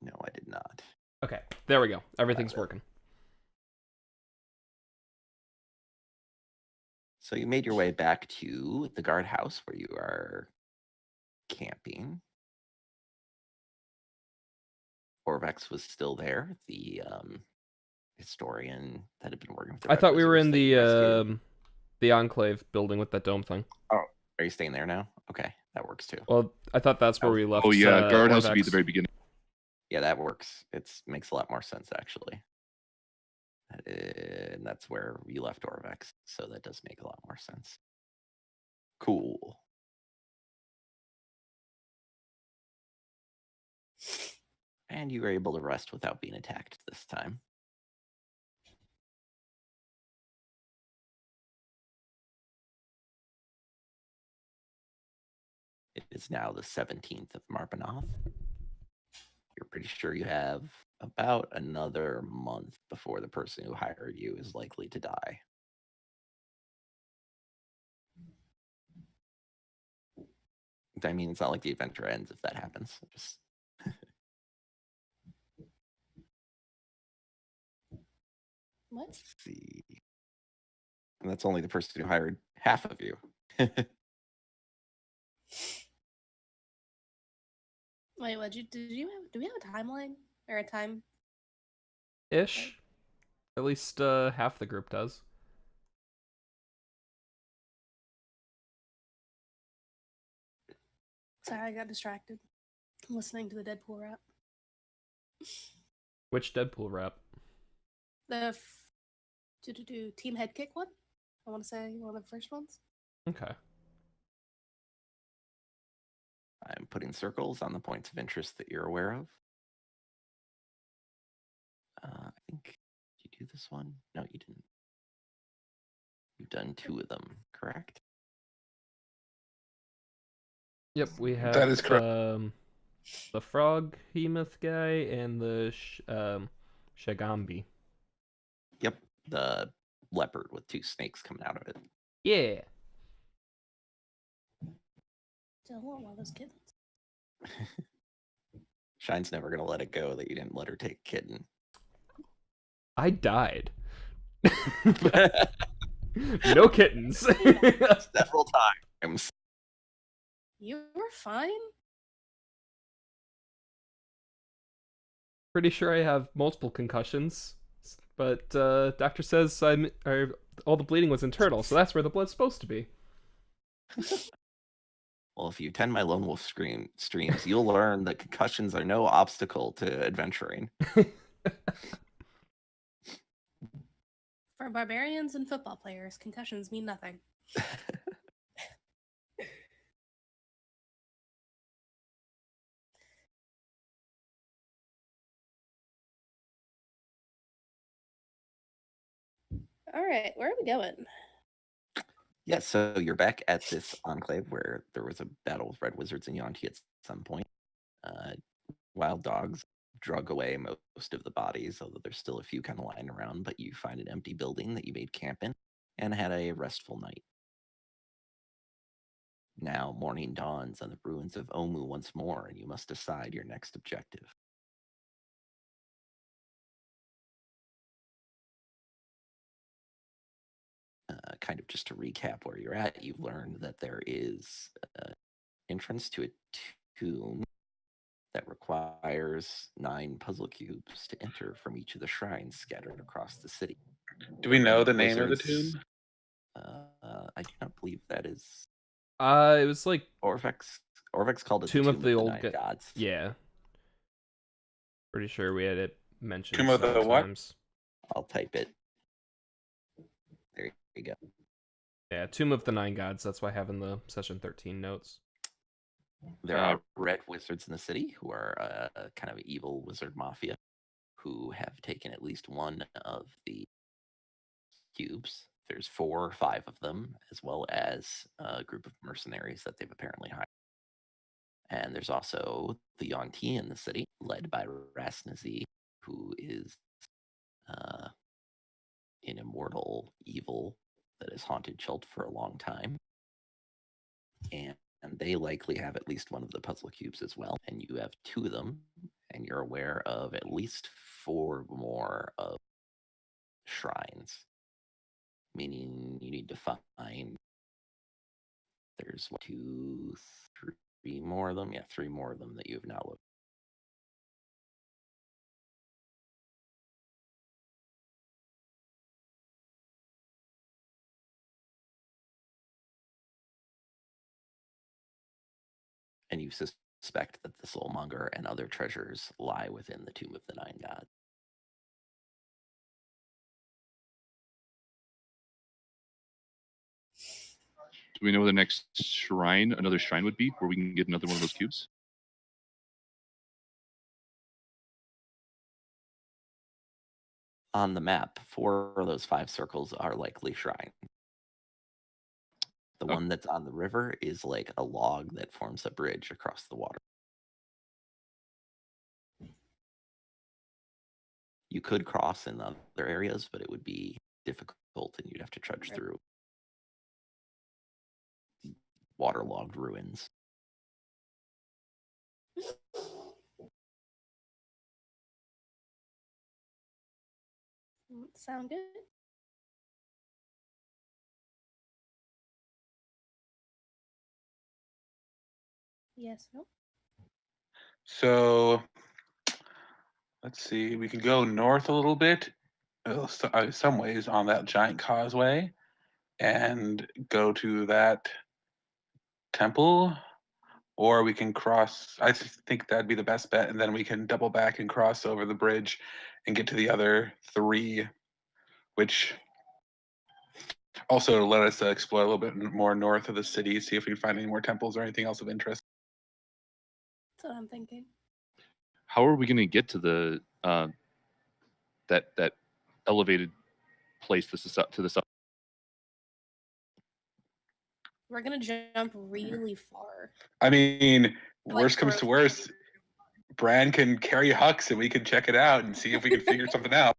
No, I did not. Okay, there we go. Everything's working. So you made your way back to the guardhouse where you are camping. Orvex was still there, the historian that had been working with the I Red thought we were Wizards in that you rescued. the Enclave building with that dome thing. Oh, are you staying there now? Okay, that works too. Well, I thought that's where we left. Oh yeah, guardhouse would be Orvex. the very beginning. Yeah, that works. It makes a lot more sense actually. And that's where you left Orvex, so that does make a lot more sense. Cool. And you were able to rest without being attacked this time. It is now the 17th of Marpanoth. You're pretty sure you have about another month before the person who hired you is likely to die. I mean, it's not like the adventure ends if that happens. Just Let's see. And that's only the person who hired half of you. Wait, what did you have? Do we have a timeline or a time? Ish. At least half the group does. Sorry, I got distracted. Listening to the Deadpool rap. Which Deadpool rap? The Team Head Kick one. I want to say one of the first ones. Okay. I'm putting circles on the points of interest that you're aware of. I think, did you do this one? No, you didn't. You've done 2 of them, correct? Yep, we have That is correct. The frog hemoth guy and the Shagambi. Yep, the leopard with 2 snakes coming out of it. Yeah. Still want one of those kittens. Shine's never gonna let it go that you didn't let her take a kitten. I died. No kittens. Several times. You were fine. Pretty sure I have multiple concussions, but doctor says all the bleeding was internal, so that's where the blood's supposed to be. Well, if you attend my Lone Wolf streams, you'll learn that concussions are no obstacle to adventuring. For barbarians and football players, concussions mean nothing. All right, where are we going? Yeah, so you're back at this enclave where there was a battle with Red Wizards and Yuan-Ti at some point. Wild dogs drug away most of the bodies, although there's still a few kind of lying around, but you find an empty building that you made camp in and had a restful night. Now morning dawns on the ruins of Omu once more, and you must decide your next objective. Kind of just to recap where you're at, you've learned that there is entrance to a tomb that requires 9 puzzle cubes to enter from each of the shrines scattered across the city. Do we know the name of the tomb? I do not believe that is. It was like Orvex called it Tomb the of the Old Nine Gods. Yeah. Pretty sure we had it mentioned. Tomb of the what? Times. I'll type it. There you go. Yeah, Tomb of the Nine Gods. That's why I have in the session 13 notes. There are red wizards in the city who are a kind of evil wizard mafia who have taken at least one of the cubes. There's 4 or 5 of them, as well as a group of mercenaries that they've apparently hired. And there's also the Yuan-Ti in the city, led by Rasnazi, who is an immortal evil that has haunted Chult for a long time. And they likely have at least one of the puzzle cubes as well. And you have 2 of them, and you're aware of at least 4 more of shrines, meaning you need to find. There's 1, 2, 3 more of them. Yeah, 3 more of them that you have now looked. And you suspect that the soulmonger and other treasures lie within the Tomb of the Nine Gods. Do we know where the next shrine, another shrine would be, where we can get another one of those cubes? On the map, 4 of those 5 circles are likely shrines. The one that's on the river is like a log that forms a bridge across the water. You could cross in other areas, but it would be difficult and you'd have to trudge through waterlogged ruins. Sound good? Yes, no? So let's see. We can go north a little bit, some ways on that giant causeway, and go to that temple, or we can cross. I think that'd be the best bet, and then we can double back and cross over the bridge and get to the other 3, which also let us explore a little bit more north of the city, see if we can find any more temples or anything else of interest. That's what I'm thinking. How are we going to get to the that elevated place to the south? We're gonna jump really far. I mean, Like worst comes to worst, Bran can carry Hux and we can check it out and see if we can figure something out.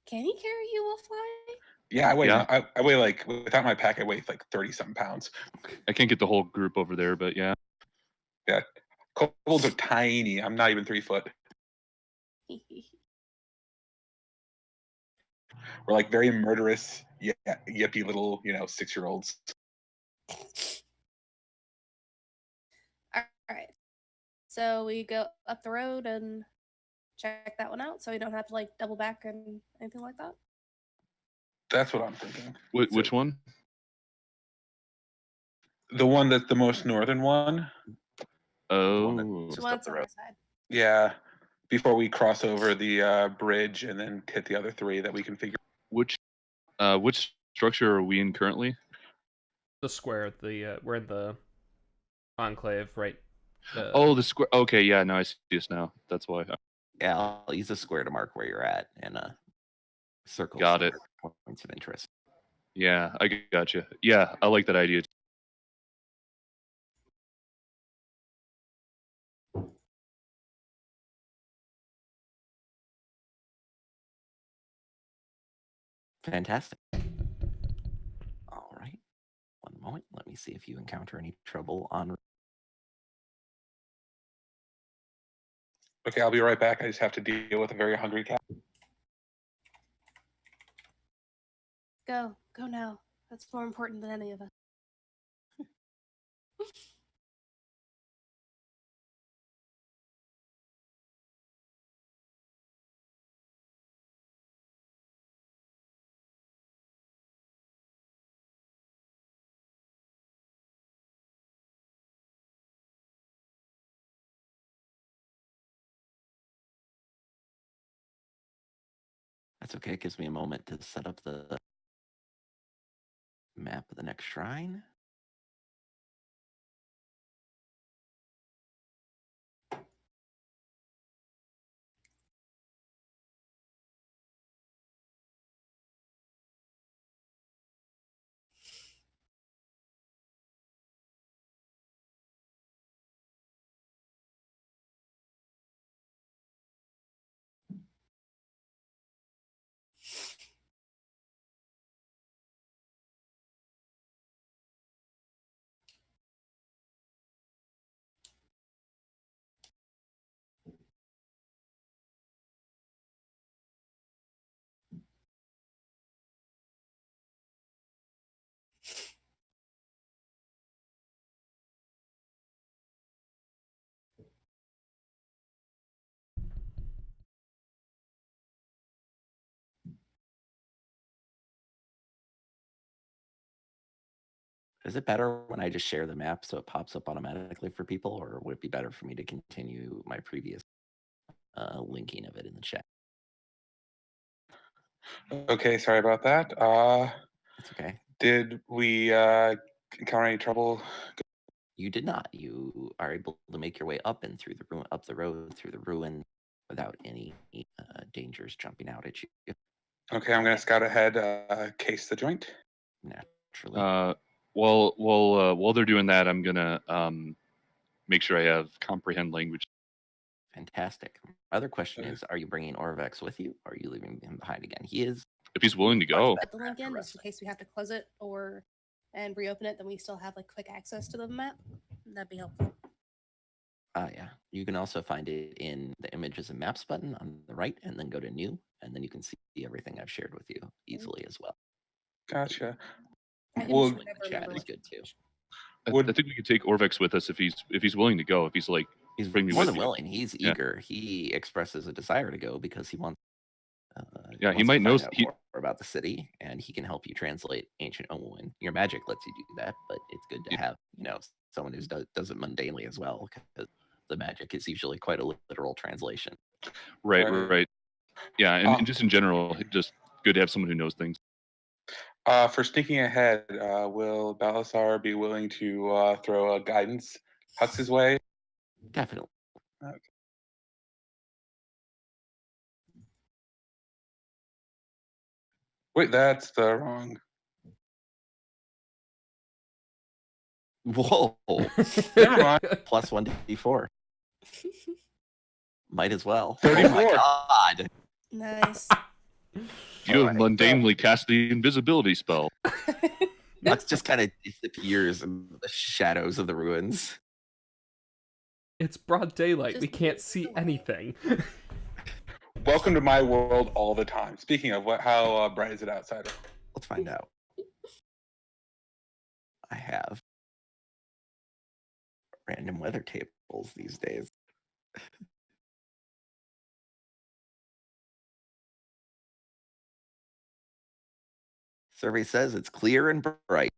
Can he carry you while flying? Yeah, I weigh. Yeah. I weigh like without my pack, I weigh like 30-something pounds. I can't get the whole group over there, but yeah. Yeah, kobolds are tiny. I'm not even 3 foot. We're like very murderous, yippy little, 6-year-olds. All right. So we go up the road and check that one out, so we don't have to like double back and anything like that. That's what I'm thinking. Which one? The one that's the most northern one. Oh, Just The one up that's the on road. our side. Yeah, before we cross over the bridge and then hit the other 3 that we can figure. which structure are we in currently? The square. We're in the enclave, right? The square. Okay, yeah, no, I see this now. That's why. Yeah, I'll use a square to mark where you're at and a circle Got for it. points of interest. Yeah, I gotcha. Yeah, I like that idea. Fantastic. All right. One moment. Let me see if you encounter any trouble on. Okay, I'll be right back. I just have to deal with a very hungry cat. Go now. That's more important than any of us. That's okay. It gives me a moment to set up the map of the next shrine. Is it better when I just share the map so it pops up automatically for people, or would it be better for me to continue my previous linking of it in the chat? Okay, sorry about that. It's okay. Did we encounter any trouble? You did not. You are able to make your way up and through the ruin, up the road through the ruin, without any dangers jumping out at you. Okay, I'm gonna scout ahead, case the joint. Naturally. While they're doing that, I'm gonna make sure I have comprehend language. Fantastic. My other question is, are you bringing Orvex with you, or are you leaving him behind again? He is. If he's willing to go. Put the link in just in case we have to close it and reopen it, then we still have like quick access to the map. That'd be helpful. Yeah. You can also find it in the images and maps button on the right, and then go to new, and then you can see everything I've shared with you easily as well. Gotcha. I can Well, just never Chat remember is what good too. I think we could take Orvex with us if he's willing to go. If he's like, He's bring me more with than you. willing. He's Yeah. eager. He expresses a desire to go because he wants. Yeah, he wants might to know find out more about the city, and he can help you translate ancient Owen. Your magic lets you do that, but it's good to have someone who does it mundanely as well, because the magic is usually quite a literal translation. Right. Yeah, and just in general, just good to have someone who knows things. For sneaking ahead, will Balasar be willing to throw a guidance Hux's way? Definitely. Okay. Wait, that's the wrong. Whoa! Never mind. Plus 1d4. Might as well. 34. Oh my god! Nice. You have mundanely cast the invisibility spell. Hux just kind of disappears in the shadows of the ruins. It's broad daylight. Just We can't see anything. Welcome to my world all the time. Speaking of, how bright is it outside? Let's find out. I have random weather tables these days. Survey says it's clear and bright.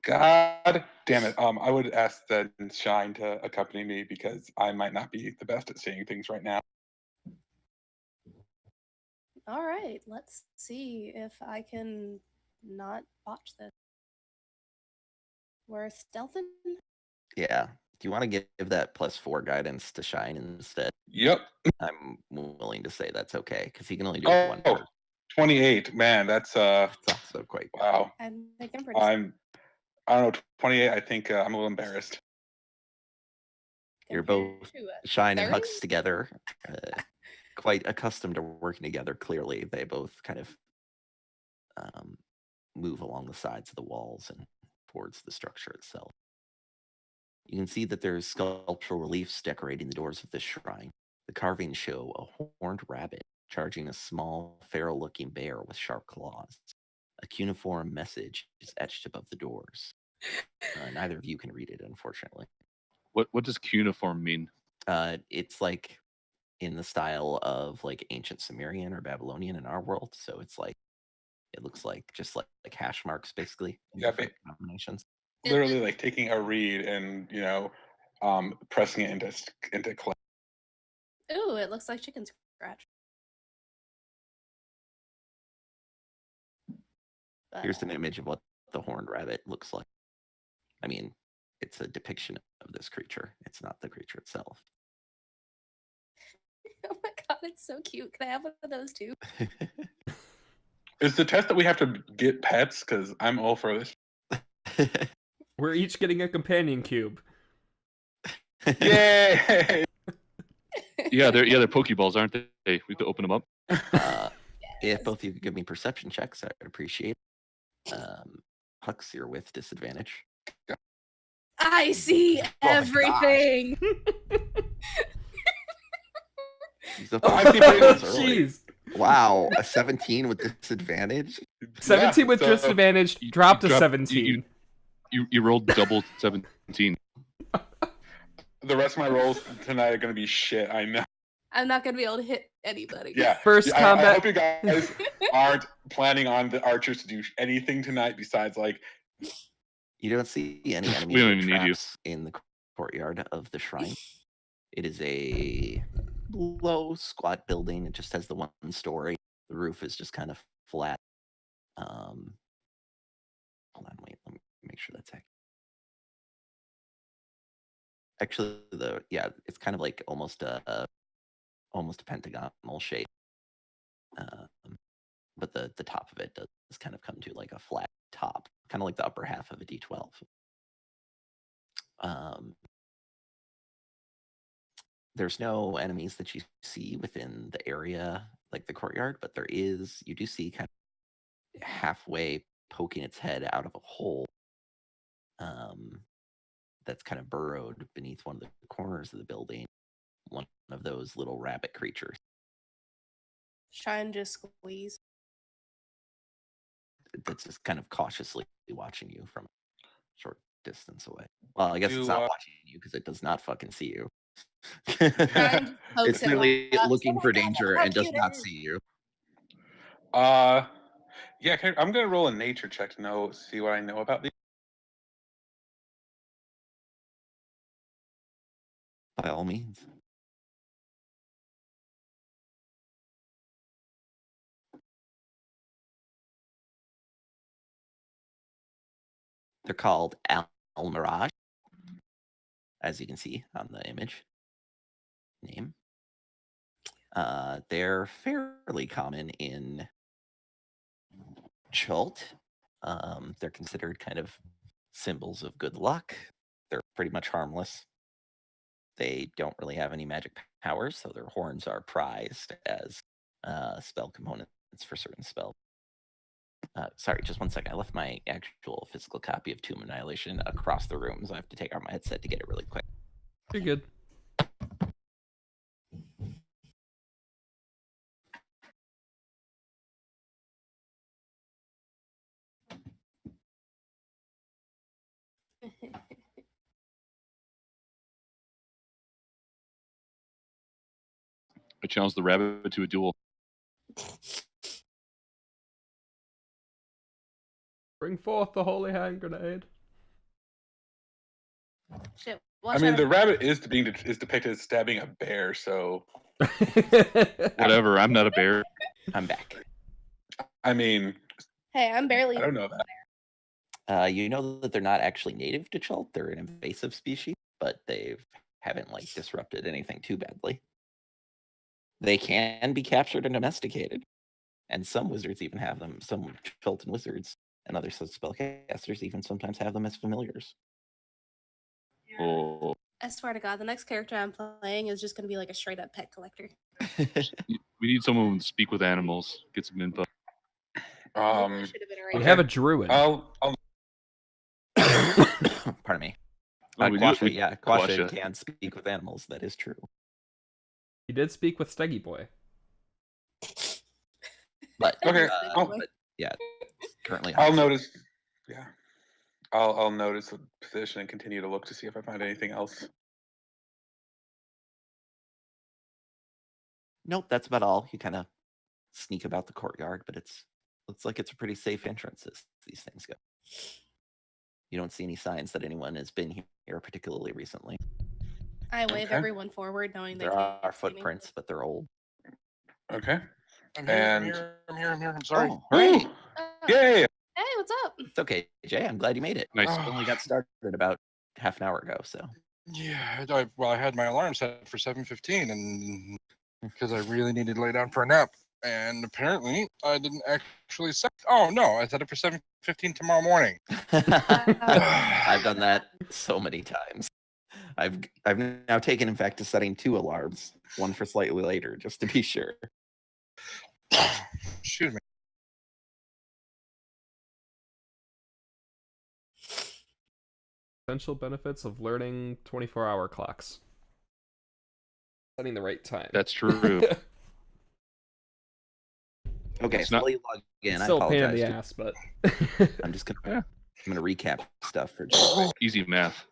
God damn it. I would ask then Shine to accompany me because I might not be the best at seeing things right now. All right, let's see if I can not botch this. We're stealthing? Yeah. Do you want to give that +4 guidance to Shine instead? Yep. I'm willing to say that's okay, because he can only do it one person. 28. Man, that's also quite good. wow. I think I'm pretty. I don't know, 28. I think I'm a little embarrassed. You're both Shine and 30? Hux together, quite accustomed to working together. Clearly, they both kind of move along the sides of the walls and towards the structure itself. You can see that there's sculptural reliefs decorating the doors of this shrine. The carvings show a horned rabbit charging a small, feral-looking bear with sharp claws. A cuneiform message is etched above the doors. Neither of you can read it, unfortunately. What does cuneiform mean? It's like in the style of like ancient Sumerian or Babylonian in our world. So it's like, it looks like just like hash marks, basically. Yeah, combinations. Literally like taking a reed and pressing it into clay. Ooh, it looks like chicken scratch. Here's an image of what the horned rabbit looks like. I mean, it's a depiction of this creature. It's not the creature itself. Oh my god, it's so cute. Can I have one of those too? Is the test that we have to get pets? Because I'm all for this. We're each getting a companion cube. Yay! Yeah, they're Pokeballs, aren't they? We have to open them up. If both of you could give me perception checks, I'd appreciate it. Hux, you're with disadvantage. I see everything. Jeez. Wow, a 17 with disadvantage? 17 with disadvantage, dropped to 17. You rolled double 17. The rest of my rolls tonight are going to be shit, I know. I'm not going to be able to hit anybody. Yeah. First combat. I hope you guys aren't planning on the archers to do anything tonight besides like You don't see any We enemies don't or even need you. traps in the courtyard of the shrine. It is a low, squat building. It just has the one story. The roof is just kind of flat. Hold on, wait. Let me make sure that's accurate. Actually, it's kind of like almost a pentagonal shape. But the top of it does kind of come to like a flat top, kind of like the upper half of a D12. There's no enemies that you see within the area, like the courtyard, but you do see kind of halfway poking its head out of a hole that's kind of burrowed beneath one of the corners of the building, one of those little rabbit creatures. Try and just squeeze. That's just kind of cautiously watching you from a short distance away. Well, I guess it's Do, not watching you because it does not fucking see you. Try and just pokes It's it clearly up. looking Oh for my God, danger how and does cute not it is. see you. Yeah, I'm gonna roll a nature check to see what I know about these. By all means. They're called Mirage, as you can see on the image name. They're fairly common in Chult. They're considered kind of symbols of good luck. They're pretty much harmless. They don't really have any magic powers, so their horns are prized as spell components for certain spells. Sorry, just one second. I left my actual physical copy of Tomb Annihilation across the room, so I have to take out my headset to get it really quick. You're good. I challenge the rabbit to a duel. Bring forth the holy hand grenade. Shit. I mean, the rabbit is depicted as stabbing a bear, so Whatever. I'm not a bear. I'm back. I mean, Hey, I'm barely. I don't know that. You know that they're not actually native to Chult. They're an invasive species, but they haven't like disrupted anything too badly. They can be captured and domesticated, and some wizards even have them. Some Chultan wizards and other spellcasters even sometimes have them as familiars. Oh, I swear to God, the next character I'm playing is just gonna be like a straight up pet collector. we need someone to speak with animals. Get some info. Um, Should have been We right. have a druid. I'll Pardon me. Oh, we do- Quasha, we- yeah, Quasha Quasha. can speak with animals. That is true. He did speak with Steggy Boy. But Okay, but yeah, currently I'll hostile. notice. Yeah, I'll notice the position and continue to look to see if I find anything else. Nope, that's about all. You kind of sneak about the courtyard, but looks like it's a pretty safe entrance as these things go. You don't see any signs that anyone has been here particularly recently. I wave Okay. everyone forward, knowing they There can't are see me. footprints, but they're old. Okay. I'm here. I'm sorry. Oh, hooray! Oh, Yay! Hey, what's up? It's okay, Jay. I'm glad you made it. Nice. We only got started about half an hour ago, so. Yeah, I had my alarm set for 7:15, and because I really needed to lay down for a nap, and apparently I didn't actually set. Oh no, I set it for 7:15 tomorrow morning. I've done that so many times. I've now taken, in fact, to setting 2 alarms, one for slightly later, just to be sure. Excuse me. Essential benefits of learning 24-hour clocks. Setting the right time. That's true. Okay, It's so not- while you log in, I Still a pain in apologize. the ass, but I'm just gonna Yeah. I'm gonna recap stuff for Easy math.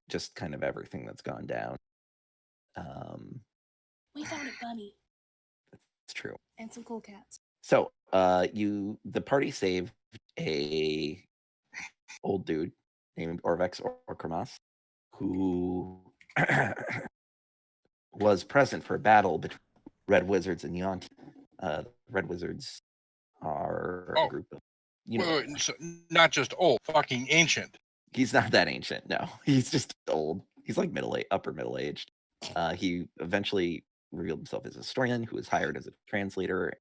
just kind of everything that's gone down. We found a bunny It's true. and some cool cats. So, the party saved a old dude named Orvex or Kramas, who was present for a battle between Red Wizards and Yuan-Ti. Red Wizards are a Oh. group of, you know, Wait, so not just old, fucking ancient. he's not that ancient. No, he's just old. He's like upper middle aged. He eventually revealed himself as a historian who was hired as a translator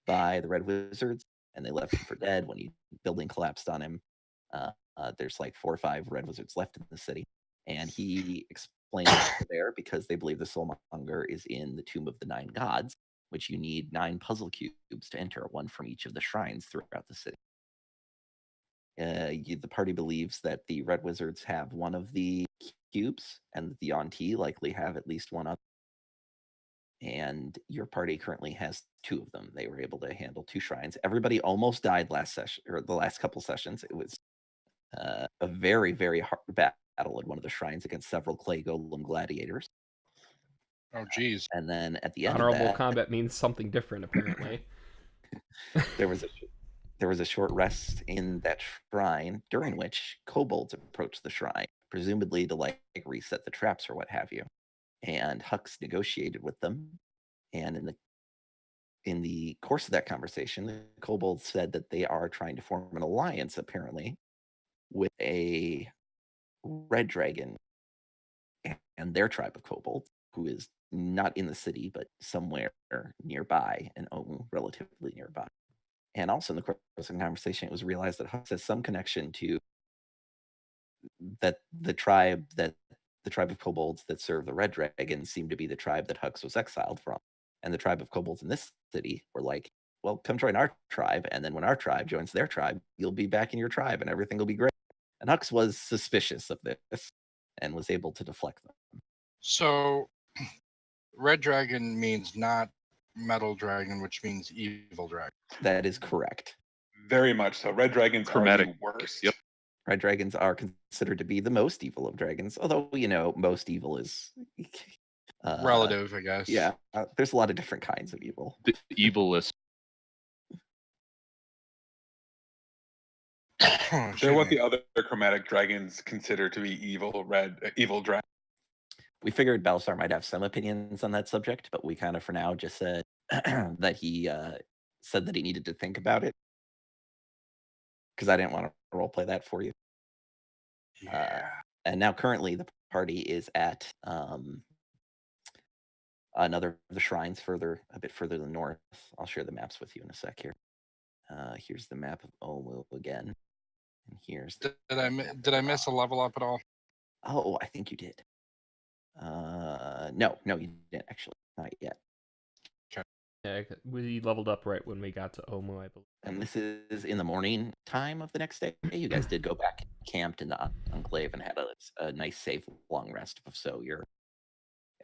by the Red Wizards, and they left him for dead when the building collapsed on him. There's like 4 or 5 Red Wizards left in the city, and he explained that they're there because they believe the Soulmonger is in the Tomb of the 9 Gods, which you need 9 puzzle cubes to enter, one from each of the shrines throughout the city. The party believes that the Red Wizards have one of the cubes, and that the Yuan-Ti likely have at least one other. And your party currently has 2 of them. They were able to handle 2 shrines. Everybody almost died last session, or the last couple sessions. It was a very, very hard battle at one of the shrines against several clay golem gladiators. Oh, geez. And then at the end Honorable of that, combat means something different, apparently. there was a short rest in that shrine, during which kobolds approached the shrine, presumably to like reset the traps or what have you. And Hux negotiated with them, and in the course of that conversation, the kobolds said that they are trying to form an alliance, apparently, with a red dragon and their tribe of kobolds, who is not in the city but somewhere nearby, in Omu, relatively nearby. And also in the course of the conversation, it was realized that Hux has some connection to the tribe of kobolds that serve the red dragon seemed to be the tribe that Hux was exiled from. And the tribe of kobolds in this city were like, well, come join our tribe, and then when our tribe joins their tribe, you'll be back in your tribe and everything will be great. And Hux was suspicious of this and was able to deflect them. So, red dragon means not metal dragon, which means evil dragon. That is correct. Very much so. Red dragons Chromatic. are the worst. Yep. Red dragons are considered to be the most evil of dragons, although, most evil is Relative, I guess. Yeah, there's a lot of different kinds of evil. The evilest. They're what the other chromatic dragons consider to be evil dragon. We figured Balsar might have some opinions on that subject, but we kind of for now just said that he said that he needed to think about it, because I didn't want to roleplay that for you. Yeah. And now currently the party is at another of the shrines a bit further to the north. I'll share the maps with you in a sec here. Here's the map of Omu again. And here's Did I miss a level up at all? Oh, I think you did. No, you didn't actually. Not yet. Yeah, we leveled up right when we got to Omu, I believe. And this is in the morning time of the next day. You guys did go back, camped in the enclave, and had a nice, safe, long rest. So you're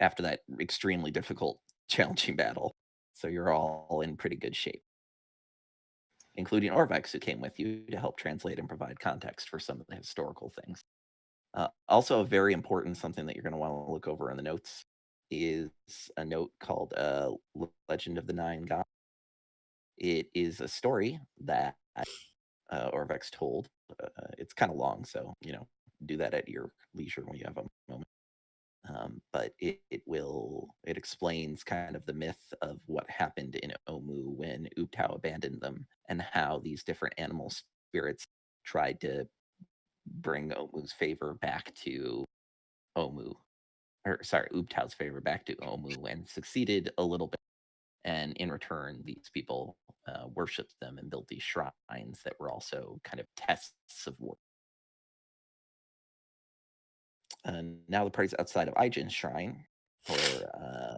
after that extremely difficult, challenging battle. So you're all in pretty good shape, including Orvex, who came with you to help translate and provide context for some of the historical things. Also, a very important something that you're going to want to look over in the notes is a note called Legend of the 9 Gods. It is a story that Orvex told. It's kind of long, so do that at your leisure when you have a moment. But it explains kind of the myth of what happened in Omu when Ubtao abandoned them, and how these different animal spirits tried to bring Omu's favor back to Ubtao's favor back to Omu, and succeeded a little bit. And in return, these people worshipped them and built these shrines that were also kind of tests of war. Now the party's outside of Aijin's shrine,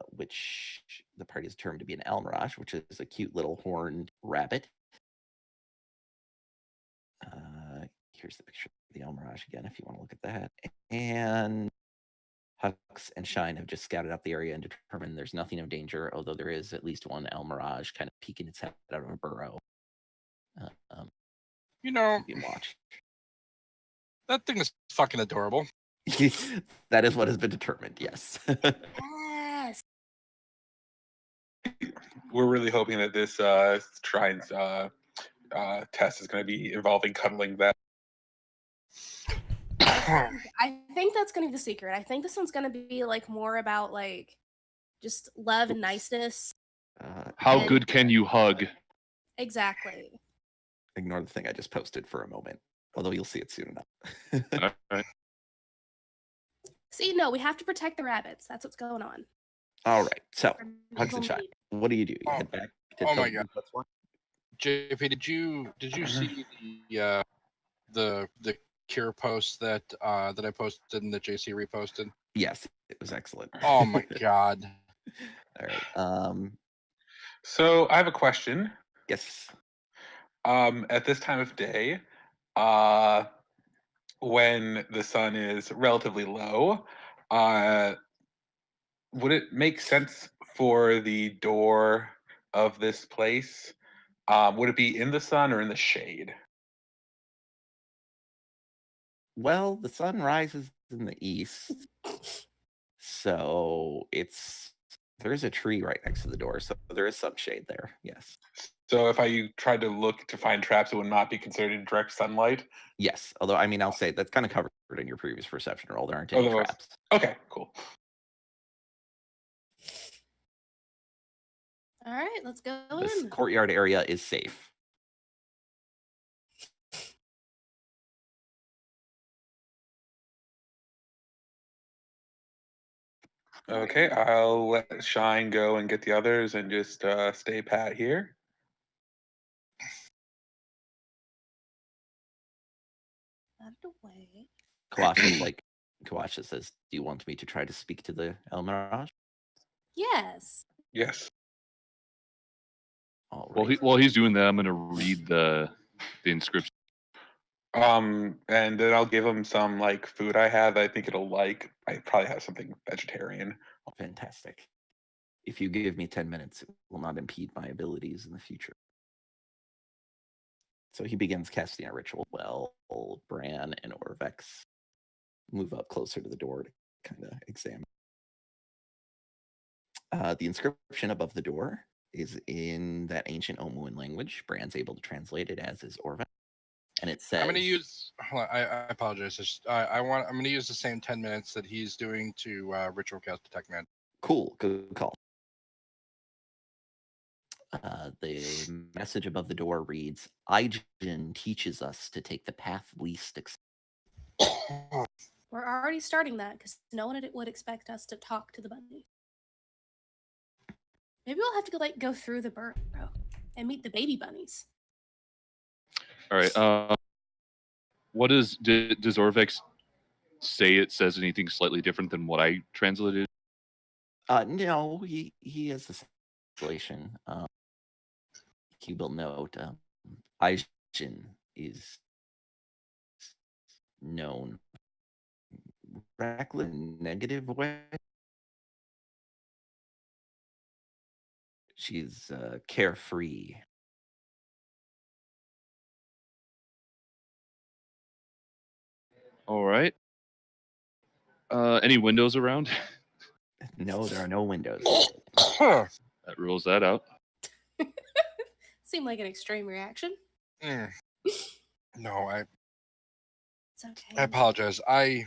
which the party is termed to be an Almirage, which is a cute little horned rabbit. Here's the picture of the Almirage again, if you want to look at that. And Hux and Shine have just scouted out the area and determined there's nothing of danger, although there is at least one Almirage kind of peeking its head out of a burrow. Being watched. That thing is fucking adorable. That is what has been determined, yes. Yes. We're really hoping that this shrine's test is going to be involving cuddling that. I think that's gonna be the secret. I think this one's gonna be like more about like just love and niceness. How And- good can you hug? Exactly. Ignore the thing I just posted for a moment, although you'll see it soon enough. All right. See, no, we have to protect the rabbits. That's what's going on. All right, so Our hugs mutual and shine. need. What do? You Oh. head back to Oh my Tilden plus one? JP, did you see the cure post that that I posted and that JC reposted? Yes, it was excellent. Oh my god. All right. So I have a question. Yes. At this time of day, when the sun is relatively low, would it make sense for the door of this place? Would it be in the sun or in the shade? Well, the sun rises in the east, so there's a tree right next to the door, so there is some shade there. Yes. So if I tried to look to find traps, it would not be considered direct sunlight. Yes. Although I mean, I'll say that's kind of covered in your previous perception roll. There aren't any Although- traps. Okay, cool. All right, let's go This in. courtyard area is safe. Okay, I'll let Shine go and get the others and just stay pat here. Out of the way. Kawasha says, "Do you want me to try to speak to the El Mirage?" Yes. Yes. All Well, right. while he's doing that, I'm gonna read the inscription. And then I'll give him some like food I have. I think it'll like. I probably have something vegetarian. Fantastic. If you give me 10 minutes, it will not impede my abilities in the future. So he begins casting a ritual. Well, Bran and Orvex move up closer to the door to kind of examine. The inscription above the door is in that ancient Omuan language. Bran's able to translate it, as is Orvex. And it says, I'm gonna use. Hold on, I apologize. I'm gonna use the same 10 minutes that he's doing to ritual cast detect man. cool, good call. The message above the door reads, Aijin teaches us to take the path least We're already starting that because no one would expect us to talk to the bunny. Maybe we'll have to go through the burrow and meet the baby bunnies. All right. What does Orvex say? It says anything slightly different than what I translated? No, he has the translation. He will note Aijin is known reckless negative way. She's carefree. All right. Any windows around? No, there are no windows. That rules that out. Seemed like an extreme reaction. No, It's okay. I apologize. I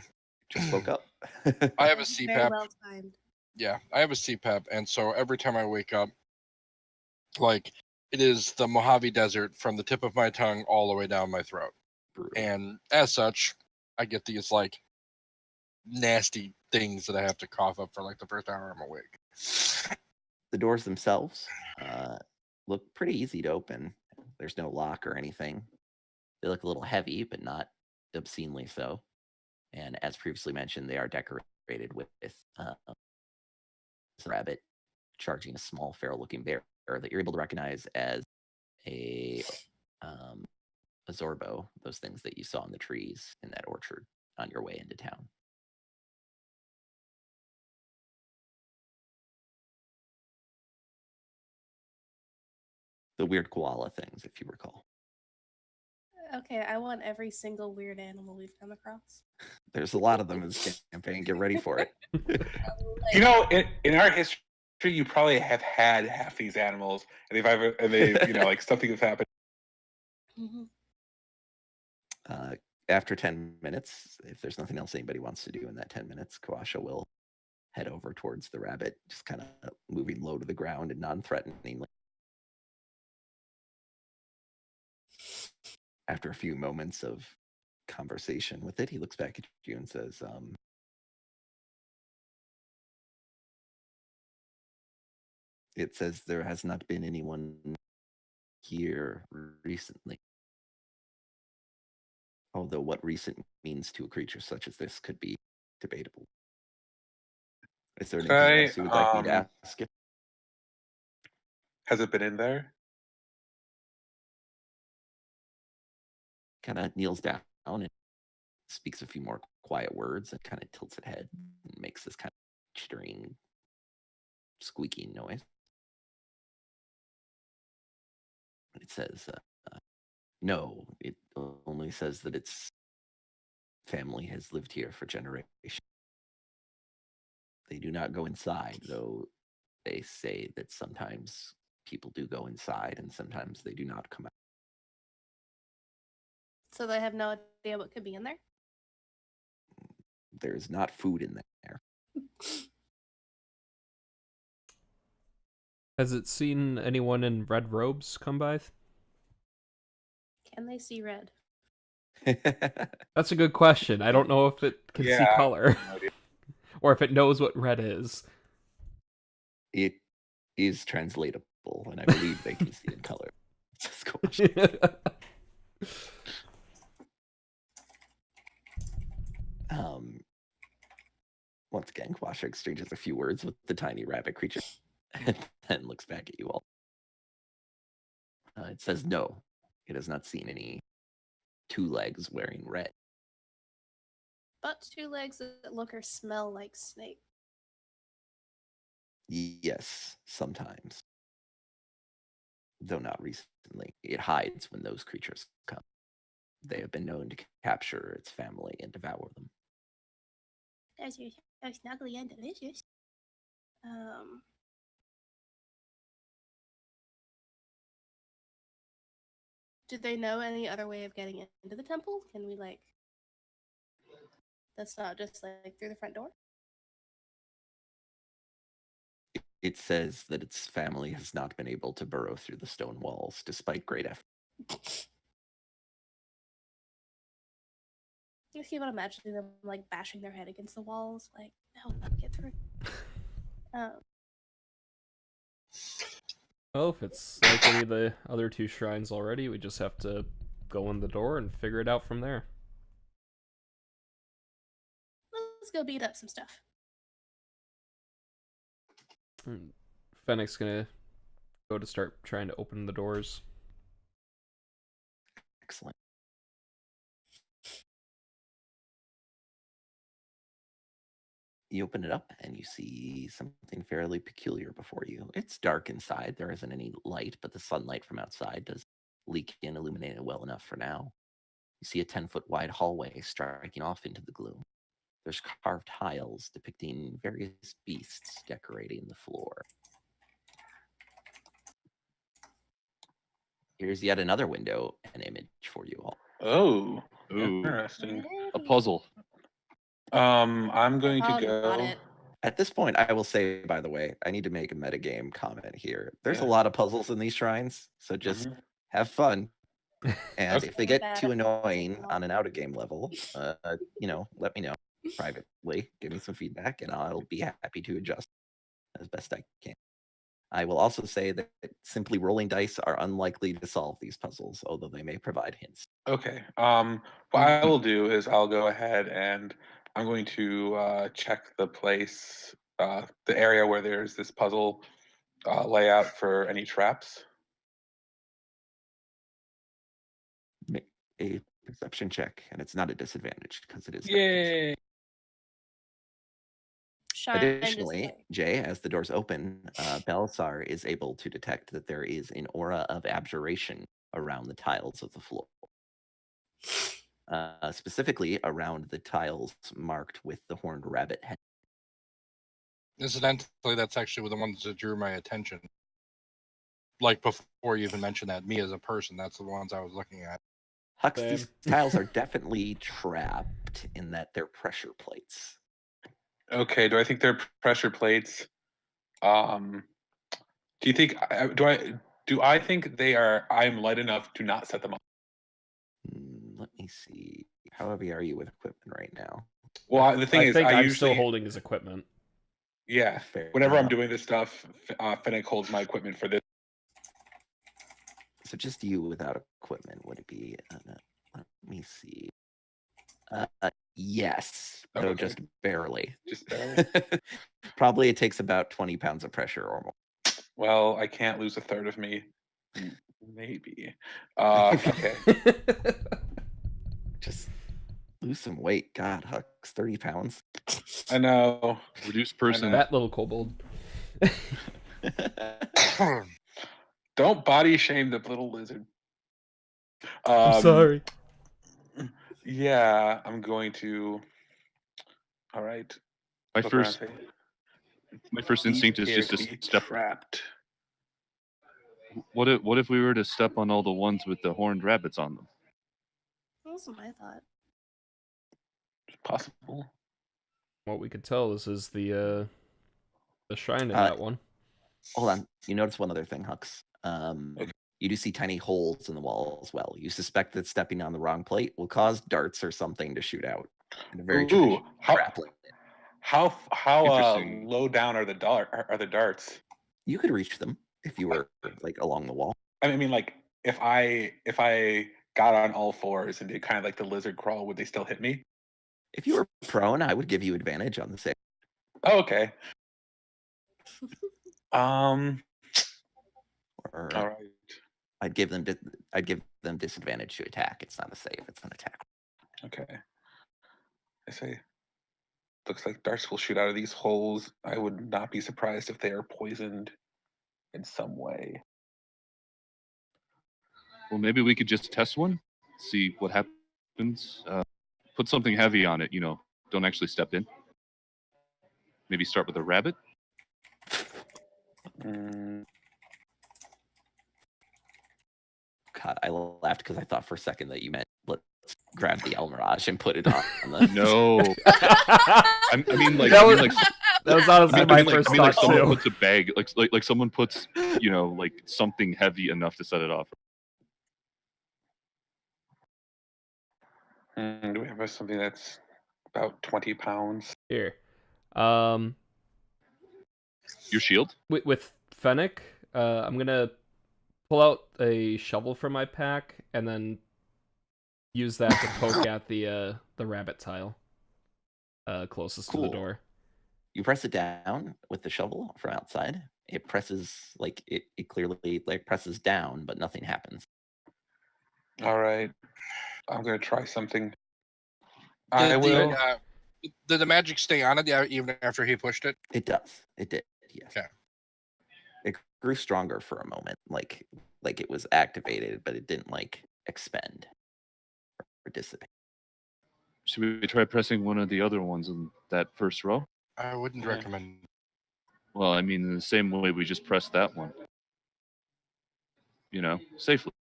Just woke up. have a Very CPAP. well timed. Yeah, I have a CPAP, and so every time I wake up, like it is the Mojave Desert from the tip of my tongue all the way down my throat, Brutal. and as such, I get these like nasty things that I have to cough up for like the first hour I'm awake. The doors themselves look pretty easy to open. There's no lock or anything. They look a little heavy, but not obscenely so. And as previously mentioned, they are decorated with a rabbit charging a small feral-looking bear that you're able to recognize as a Zorbo, those things that you saw in the trees in that orchard on your way into town. The weird koala things, if you recall. Okay, I want every single weird animal we've come across. There's a lot of them in this campaign. Get ready for it. You know, in our history, you probably have had half these animals, and you know, like something has happened. Mhm. after 10 minutes, if there's nothing else anybody wants to do in that 10 minutes, Kawasha will head over towards the rabbit, just kind of moving low to the ground and non-threateningly. After a few moments of conversation with it, he looks back at you and says, it says there has not been anyone here recently. Although what recent means to a creature such as this could be debatable. Is there anything Okay, else you would like me to ask it? Has it been in there? Kind of kneels down and speaks a few more quiet words and kind of tilts its head and makes this kind of chittering, squeaking noise. It says, no, it only says that its family has lived here for generations. They do not go inside, though they say that sometimes people do go inside and sometimes they do not come out. So they have no idea what could be in there? There's not food in there. Has it seen anyone in red robes come by? Can they see red? That's a good question. I don't know if it can see Yeah. color No idea. or if it knows what red is. It is translatable, and I believe they can see in color. Says Kawasha. Once again, Kawasha exchanges a few words with the tiny rabbit creature and then looks back at you all. It says no, it has not seen any two legs wearing red. But two legs that look or smell like snake. Yes, sometimes. Though not recently. It hides when those creatures come. They have been known to capture its family and devour them. Those are so snuggly and delicious. Do they know any other way of getting into the temple? Can we that's not just through the front door? It says that its family has not been able to burrow through the stone walls despite great effort. I just keep on imagining them bashing their head against the walls, no, get through. Well, if it's like any of the other two shrines already, we just have to go in the door and figure it out from there. Let's go beat up some stuff. Fennec's gonna go to start trying to open the doors. Excellent. You open it up and you see something fairly peculiar before you. It's dark inside. There isn't any light, but the sunlight from outside does leak in, illuminate it well enough for now. You see a 10-foot wide hallway striking off into the gloom. There's carved tiles depicting various beasts decorating the floor. Here's yet another window and image for you all. Oh, Ooh, interesting. a puzzle. I'm going to Oh, not go. it. At this point, I will say, by the way, I need to make a metagame comment here. There's Yeah. a lot of puzzles in these shrines, so just have fun. And if they get too annoying on an out-of-game level, let me know privately. Give me some feedback, and I'll be happy to adjust as best I can. I will also say that simply rolling dice are unlikely to solve these puzzles, although they may provide hints. Okay. What I will do is I'll go ahead and I'm going to check the place, the area where there's this puzzle layout for any traps. Make a perception check, and it's not a disadvantage because it is. Yay! Shine Additionally, just Jay, as the doors open, Belisar is able to detect that there is an aura of abjuration around the tiles of the floor. Specifically around the tiles marked with the horned rabbit head. Incidentally, that's actually the ones that drew my attention. Like before you even mentioned that, me as a person, that's the ones I was looking at. Hux, Same. these tiles are definitely trapped in that they're pressure plates. Okay, do I think they're pressure plates? Do you think do I think they are? I'm light enough to not set them up. Let me see. How heavy are you with equipment right now? Well, the thing I is, think I I'm usually still holding his equipment. yeah. Fair Whenever I'm enough. doing this stuff, Fennec holds my equipment for this. So just you without equipment, would it be? Let me see. Yes, though Okay. just barely. Just barely. Probably it takes about 20 pounds of pressure or more. Well, I can't lose a third of me. Maybe. Okay. Just lose some weight. God, Hux, 30 pounds. I know. Reduce person. That little kobold. Don't body shame the little lizard. I'm sorry. Yeah, I'm going to. All right. My Look around first and say, my first "These instinct is appear just to to be step. trapped." What if we were to step on all the ones with the horned rabbits on them? That wasn't my thought. It's possible. What we could tell, this is the shrine to Uh, that one. Hold on. You notice one other thing, Hux. Okay. You do see tiny holes in the wall as well. You suspect that stepping on the wrong plate will cause darts or something to shoot out. In a very traditional trap like that. How Interesting. low down are the darts? You could reach them if you were like along the wall. I mean, like if I got on all fours and did kind of like the lizard crawl, would they still hit me? If you were prone, I would give you advantage on the save. Oh, okay. Or All right. I'd give them disadvantage to attack. It's not a save; it's an attack. Okay. I say, looks like darts will shoot out of these holes. I would not be surprised if they are poisoned in some way. Well, maybe we could just test one, see what happens. Put something heavy on it. Don't actually step in. Maybe start with a rabbit. God, I laughed because I thought for a second that you meant let's grab the El Mirage and put it on the. No, I mean like That I mean was- like That was honestly my like, first I mean, like thought someone too. puts a bag, like someone puts, like something heavy enough to set it off. Do we have something that's about 20 pounds? Here, Your shield. with Fennec, I'm gonna pull out a shovel from my pack and then use that to poke at the rabbit tile closest to the door. You press it down with the shovel from outside. It presses like it clearly like presses down, but nothing happens. All right. I'm going to try something. Did the magic stay on it even after he pushed it? It does. It did. Yes. Okay. It grew stronger for a moment, like it was activated, but it didn't like expend or dissipate. Should we try pressing one of the other ones in that first row? I wouldn't recommend. Well, I mean, in the same way we just pressed that one. Safely.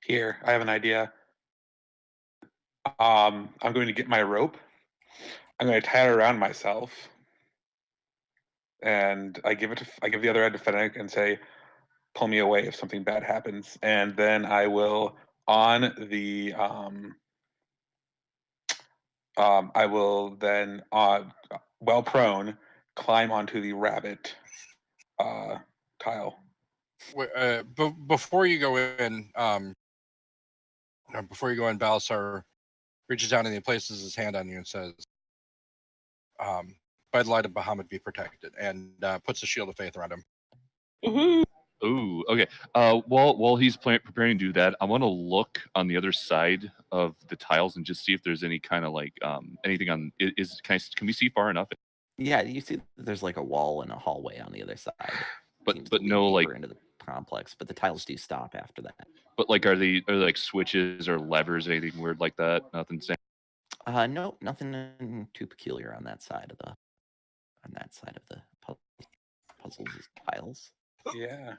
Here, I have an idea. I'm going to get my rope. I'm going to tie it around myself, and I give the other end to Fennec and say, "Pull me away if something bad happens." And then I will I will then well prone climb onto the rabbit tile. Before you go in, Balasar reaches down and he places his hand on you and says, "By the light of Bahamut, be protected," and puts a shield of faith around him. Woohoo! Ooh, okay. While he's preparing to do that, I want to look on the other side of the tiles and just see if there's any kind of like anything on. Can we see far enough? Yeah, you see there's like a wall and a hallway on the other side. But Seems to lead no, like deeper into the complex, but the tiles do stop after that. But like, are there like switches or levers, anything weird like that? Nothing. No, nothing too peculiar on that side of the puzzle puzzles as tiles. Yeah.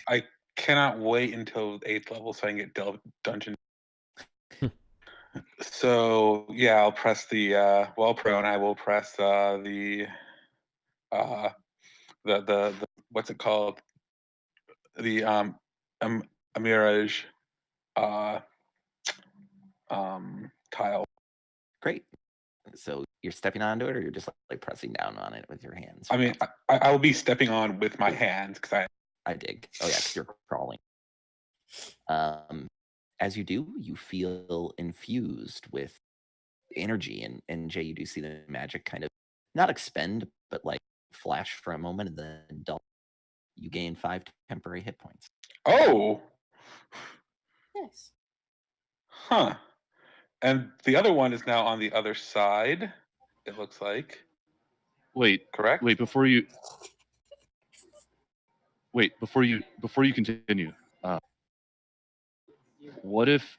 I cannot wait until 8th level so I can get dungeon. So yeah, I'll press the while prone. I will press the what's it called? The a mirage tile. Great. So you're stepping onto it, or you're just like pressing down on it with your hands? I mean, I will be stepping on with my hands because I dig. Oh yeah, because you're crawling. As you do, you feel infused with energy, and Jay, you do see the magic kind of not expend, but like flash for a moment and then dull. You gain 5 temporary hit points. Oh, Nice. huh. And the other one is now on the other side. It looks like. Wait, Correct. wait before you continue. What if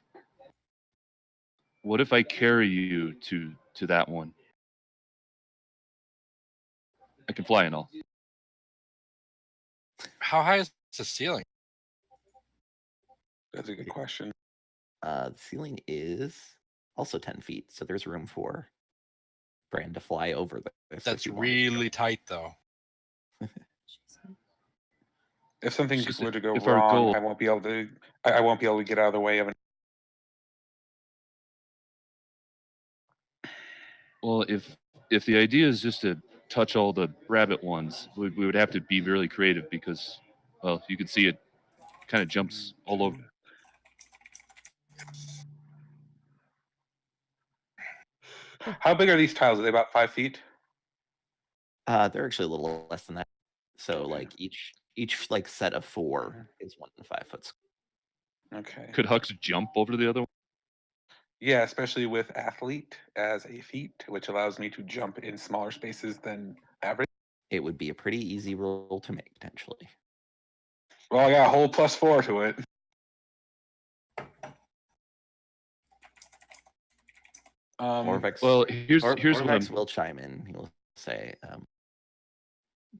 I carry you to that one? I can fly and all. How high is the ceiling? That's a good question. The ceiling is also 10 feet, so there's room for Bran to fly over this. That's really tight, though. If something It's just were to go if our wrong, goal- I won't be able to. I won't be able to get out of the way of it. Well, if the idea is just to touch all the rabbit ones, we would have to be really creative because, well, you can see it kind of jumps all over. How big are these tiles? Are they about 5 feet? They're actually a little less than that. So Okay. like each like set of 4 is 1 5 foot. Okay. Could Hux jump over to the other one? Yeah, especially with athlete as a feat, which allows me to jump in smaller spaces than average. It would be a pretty easy roll to make potentially. Well, I got a whole +4 to it. Orvex, Well, here's what Orvex I'm. will chime in. He'll say,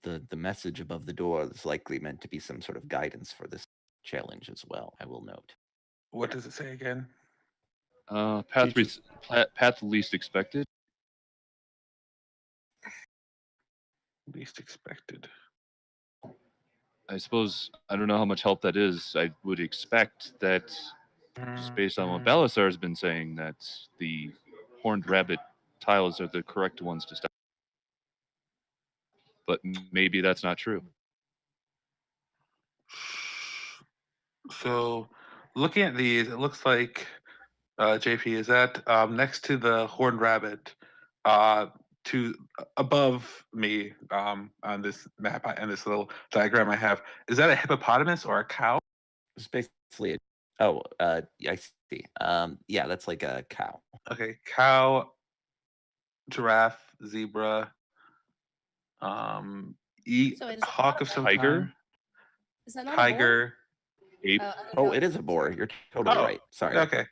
the message above the door is likely meant to be some sort of guidance for this challenge as well. I will note. What does it say again? Path least expected. Least expected. I suppose I don't know how much help that is. I would expect that, just based on what Balasar has been saying, that the horned rabbit tiles are the correct ones to stop. But maybe that's not true. So, looking at these, it looks like JP is that next to the horned rabbit, to above me on this map and this little diagram I have. Is that a hippopotamus or a cow? It's basically I see. Yeah, that's like a cow. Okay, cow, giraffe, zebra, So it is hawk of some Tiger? kind. Is that not Tiger. Ape. Oh, it is a boar. You're totally Oh, right. Sorry. Okay.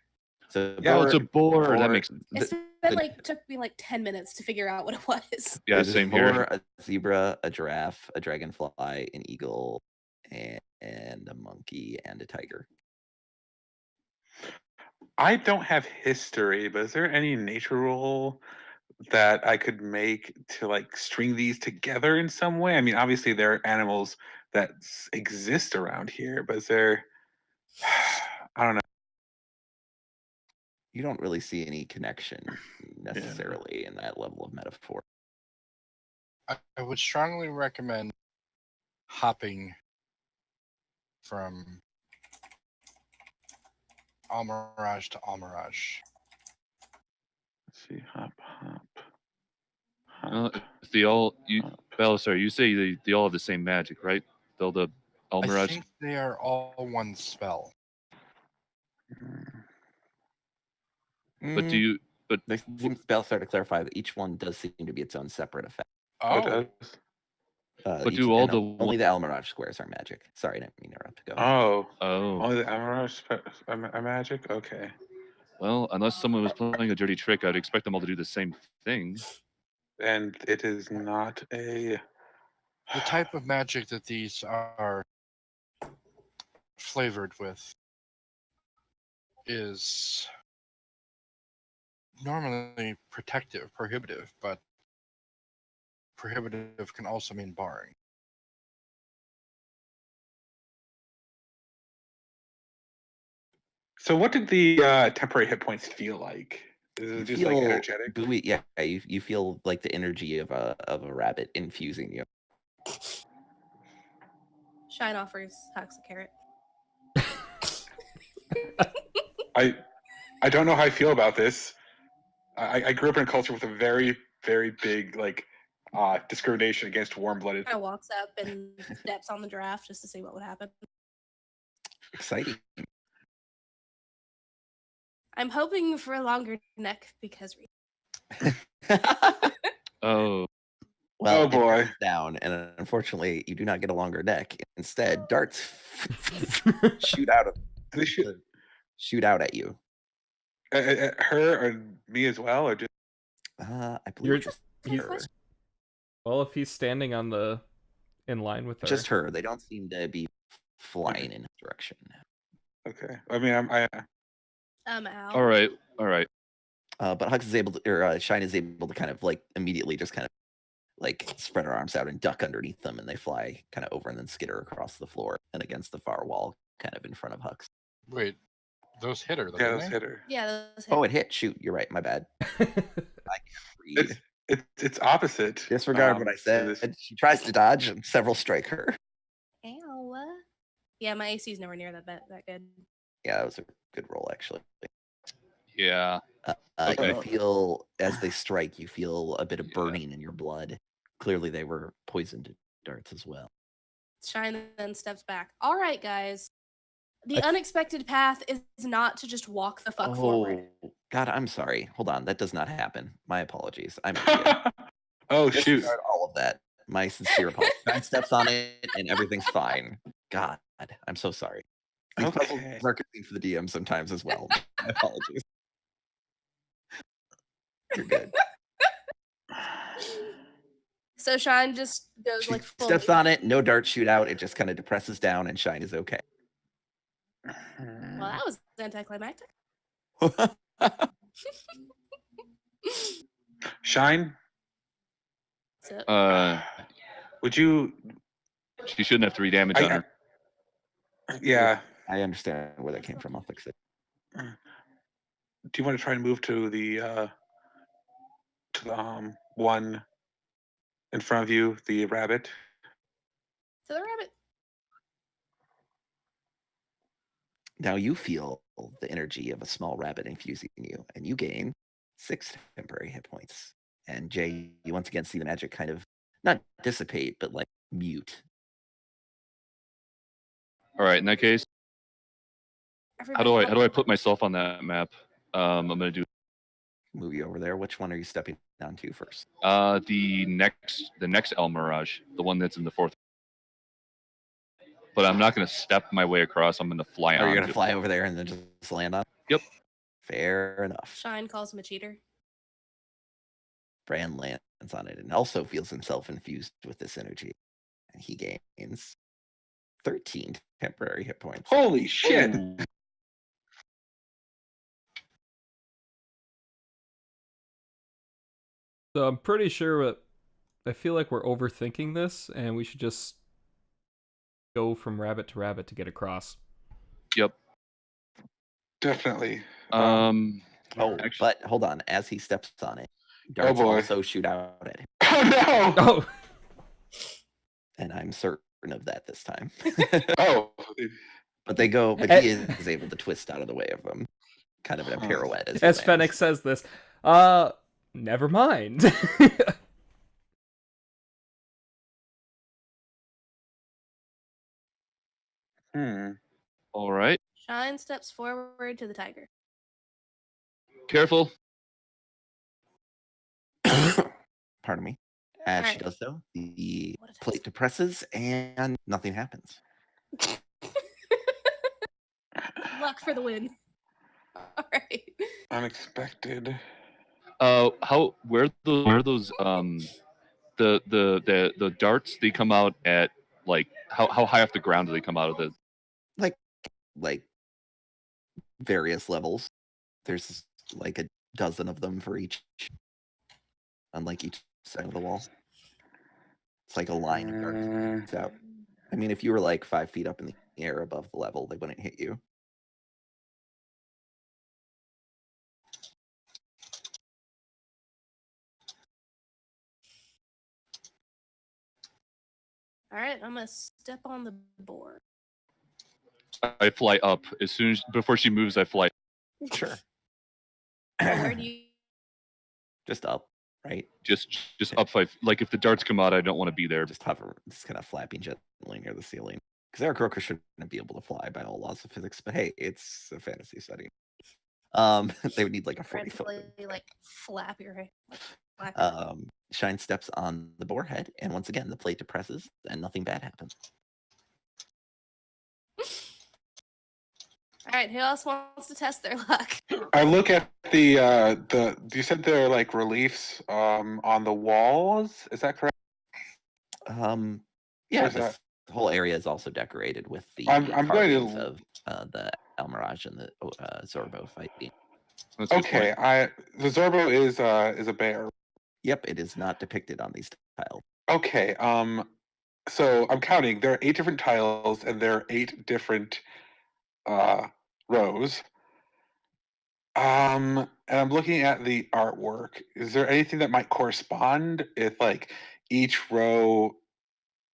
So Yeah, Oh, it's a boar. That makes It's been like took me like 10 minutes to figure out what it was. yeah, there's same a boar, here. a zebra, a giraffe, a dragonfly, an eagle, and a monkey and a tiger. I don't have history, but is there any nature rule that I could make to like string these together in some way? I mean, obviously there are animals that exist around here, but is there? I don't know. You don't really see any connection necessarily in that level of metaphor. I would strongly recommend hopping from Almirage to Almirage. Let's see, hop. If they all, Balasar, you say they all have the same magic, right? They'll the I Almirage. think they are all one spell. But do you? But They seem Balasar to clarify that each one does seem to be its own separate effect. Oh, Oh, it does? But do all the only the Almirage squares are magic. Sorry, I didn't mean to interrupt. Go ahead. Oh, only the Emerald are magic. Okay. Well, unless someone was playing a dirty trick, I'd expect them all to do the same thing. And it is not a The type of magic that these are flavored with is normally protective, prohibitive, but prohibitive can also mean barring. So what did the temporary hit points feel like? Is it You just like feel energetic? buoy. Yeah, you feel like the energy of a rabbit infusing you. Shine offers Hux a carrot. I don't know how I feel about this. I grew up in a culture with a very, very big discrimination against warm-blooded. Kind of walks up and steps on the giraffe just to see what would happen. Exciting. I'm hoping for a longer neck because Oh, Well, Oh, it boy. presses down, and unfortunately, you do not get a longer neck. Instead, darts shoot out of Do they shoot shoot out at you. at her or me as well, or just I You're- believe just Good her. question. Well, if he's standing in line with her. Just her. They don't seem to be flying in his direction. okay? I mean, I Al. all right, all right. But Hux is able to, or Shine is able to kind of like immediately just kind of like spread her arms out and duck underneath them, and they fly kind of over and then skitter across the floor and against the far wall, kind of in front of Hux. Wait, those hit her, though, yeah, didn't those they? hit her. Yeah, those Oh, it hit. Shoot, you're right. My bad. I can't read. It's opposite. Disregard what I to said. this. She tries to dodge, and several strike her. Ow. Yeah, my AC is nowhere near that good. Yeah, that was a good roll, actually. Yeah. Okay. You feel, as they strike, you feel a bit of burning in your blood. Clearly, they were poisoned darts as well. Shine then steps back. All right, guys. The unexpected path is not to just walk the fuck forward. Oh, God, I'm sorry. Hold on. That does not happen. My apologies. I'm an idiot. Oh shoot! Disregard all of that. My sincere apologies. Shine steps on it, and everything's fine. God, I'm so sorry. These puzzles Okay. are confusing for the DM sometimes as well. My apologies. You're good. So Shine just goes She like full. steps on it, no darts shoot out. It just kind of depresses down, and Shine is okay. Well, that was anticlimactic. Shine. So, Would you? She shouldn't have 3 damage on her. Yeah. I understand where that came from. I'll fix it. Do you want to try and move to the one in front of you, the rabbit? the rabbit. Now you feel the energy of a small rabbit infusing you, and you gain 6 temporary hit points. And Jay, you once again see the magic kind of not dissipate, but like mute. All right, in that case, how do I put myself on that map? I'm gonna do Move you over there. Which one are you stepping down to first? the next El Mirage, the one that's in the 4th. But I'm not gonna step my way across. I'm gonna fly Are you on. gonna fly over there and then just land on? Yep. Fair enough. Shine calls him a cheater. Bran lands on it and also feels himself infused with this energy, and he gains 13 temporary hit points. Holy shit! Ooh. So I'm pretty sure I feel like we're overthinking this, and we should just go from rabbit to rabbit to get across. Yep. Definitely. Oh, actually- but hold on. As he steps on it, darts boy. also shoot out at him, Oh no! Oh, and I'm certain of that this time. Oh. But they go. But he is able to twist out of the way of them, kind of in a pirouette. As he as lands. Fennec says this, never mind. All right. Shine steps forward to the tiger. Careful. Pardon me. As she Alright. does so, the What a plate depresses and nothing happens. Luck for the win. All right. Unexpected. Where are those the darts, they come out at like how high off the ground do they come out of the? Like various levels. There's like a dozen of them for each, on like each side of the wall. It's like a line of darts out. I mean, if you were like 5 feet up in the air above the level, they wouldn't hit you. All right, I'm gonna step on the board. I fly up as soon as before she moves. I fly. Sure. Where do you? Just up, right? Just up 5. Like if the darts come out, I don't want to be there. Just hover, just kind of flapping gently near the ceiling. Because Eric Roker shouldn't be able to fly by all laws of physics, but hey, it's a fantasy setting. They would need like a 40-foot. Like flap your head. Like, Shine steps on the boar head, and once again, the plate depresses, and nothing bad happens. all right, who else wants to test their luck? I look at the. You said there are like reliefs on the walls. Is that correct? Yeah, Where's this whole area is also decorated with the I'm going carvings to- of the Almirage and the Zorbo fighting. That's a good Okay, point. the Zorbo is a bear. Yep, it is not depicted on these tiles. Okay, so I'm counting. There are 8 different tiles, and there are 8 different rows. And I'm looking at the artwork. Is there anything that might correspond if, like, each row,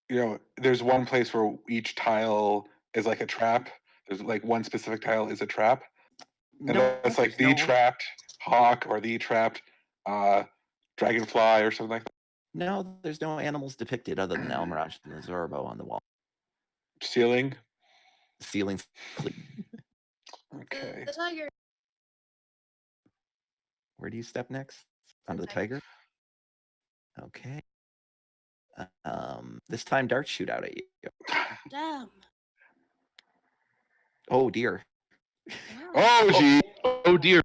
there's one place where each tile is like a trap. There's like one specific tile is a trap, and that's like the trapped hawk or the trapped dragonfly or something like that. No, there's no animals depicted other than Almirage and the Zorbo on the wall. Ceiling. The ceiling's clean. Okay. The tiger. Where do you step next? Onto the tiger? Okay. This time darts shoot out at you. Damn. Oh dear. Oh gee. Oh dear.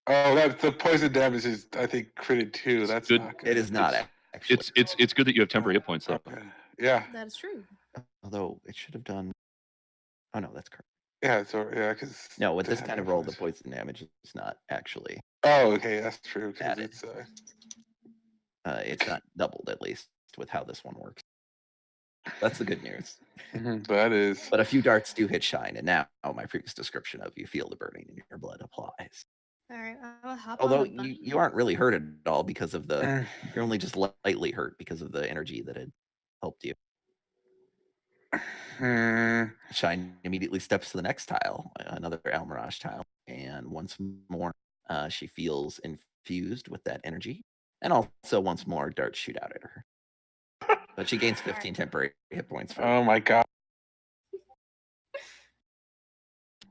Oh, that's the poison damage is, I think, critted too. That's Good. not good. It is not actually. It's good that you have temporary hit points though. Okay. Yeah. That is true. Although it should have done. Oh no, that's correct. Yeah. So yeah, because No, with this kind of roll, the poison damage is not actually. Oh, okay, that's true. Because Added. It's not doubled at least with how this one works. That's the good news. That is. But a few darts do hit Shine, and now my previous description of you feel the burning in your blood applies. All right, I'll hop Although on the you aren't really hurt at all because of the. You're only just lightly hurt because of the energy that had helped you. Shine immediately steps to the next tile, another Almirage tile, and once more she feels infused with that energy, and also once more darts shoot out at her. But she gains 15 temporary hit points. Oh my god.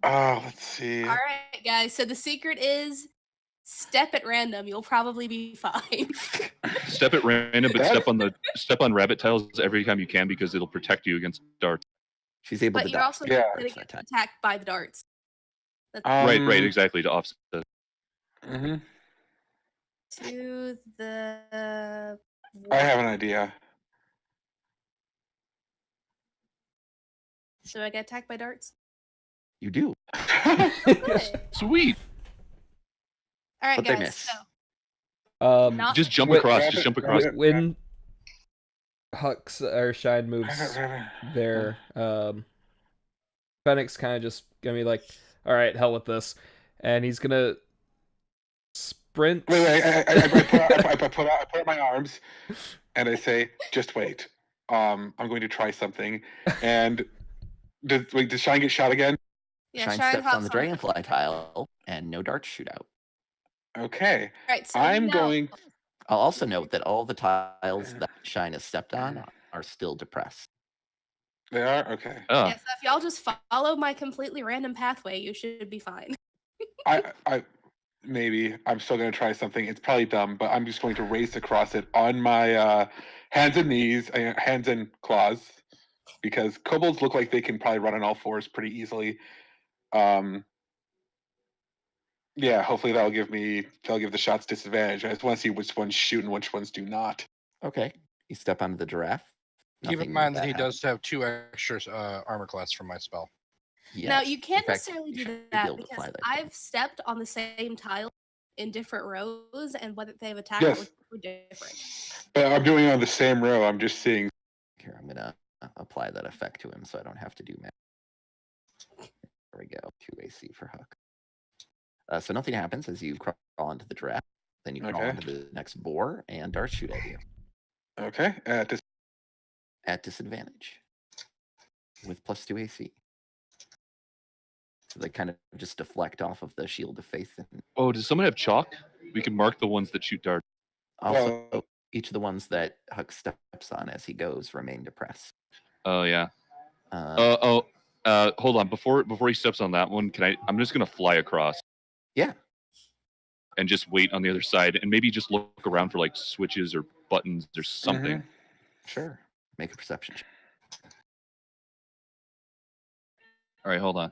Oh, let's see. All right, guys. So the secret is step at random. You'll probably be fine. Step at random, but step on rabbit tiles every time you can because it'll protect you against darts. She's able But to you're also Yeah. going to get attacked by the darts. Right, exactly, to offset that. To the. I have an idea. So I get attacked by darts? You do. Good. Sweet. All right, But they guys. miss. So, Just jump Wait, across. Just jump across. When Hux or Shine moves there, Fenix kind of just gonna be like, "All right, hell with this," and he's gonna sprint. Wait! I put out my arms, and I say, "Just wait. I'm going to try something." And does Shine get shot again? yeah, Shine Shine steps hops on the dragonfly tile, and no darts shoot out. Okay. All right, so I'm going. I'll also note that all the tiles that Shine has stepped on are still depressed. They are okay. Oh. Yeah, so if y'all just follow my completely random pathway, you should be fine. I maybe I'm still going to try something. It's probably dumb, but I'm just going to race across it on my hands and knees, hands and claws, because kobolds look like they can probably run on all fours pretty easily. Yeah, hopefully that'll give the shots disadvantage. I just want to see which ones shoot and which ones do not. Okay. You step onto the giraffe. Keep in Nothing mind that bad he happens. does have 2 extra armor class from my spell. Now, Yes. you In can't fact, necessarily you do should be that able to because fly that. I've stepped on the same tile in different rows, and what they've attacked Yes. were different. But I'm doing it on the same row. I'm just seeing. Here, I'm gonna apply that effect to him, so I don't have to do math. There we go. 2 AC for Huck. So nothing happens as you crawl onto the giraffe. Then you crawl Okay. onto the next boar, and darts shoot at you Okay. at disadvantage with +2 AC. So they kind of just deflect off of the shield of faith. And Oh, does someone have chalk? We can mark the ones that shoot darts. also, Well- each of the ones that Huck steps on as he goes remain depressed. Oh yeah. Uh, Hold on. Before he steps on that one, I'm just gonna fly across. Yeah. And just wait on the other side, and maybe just look around for like switches or buttons or something. Sure. Make a perception check. All right, hold on.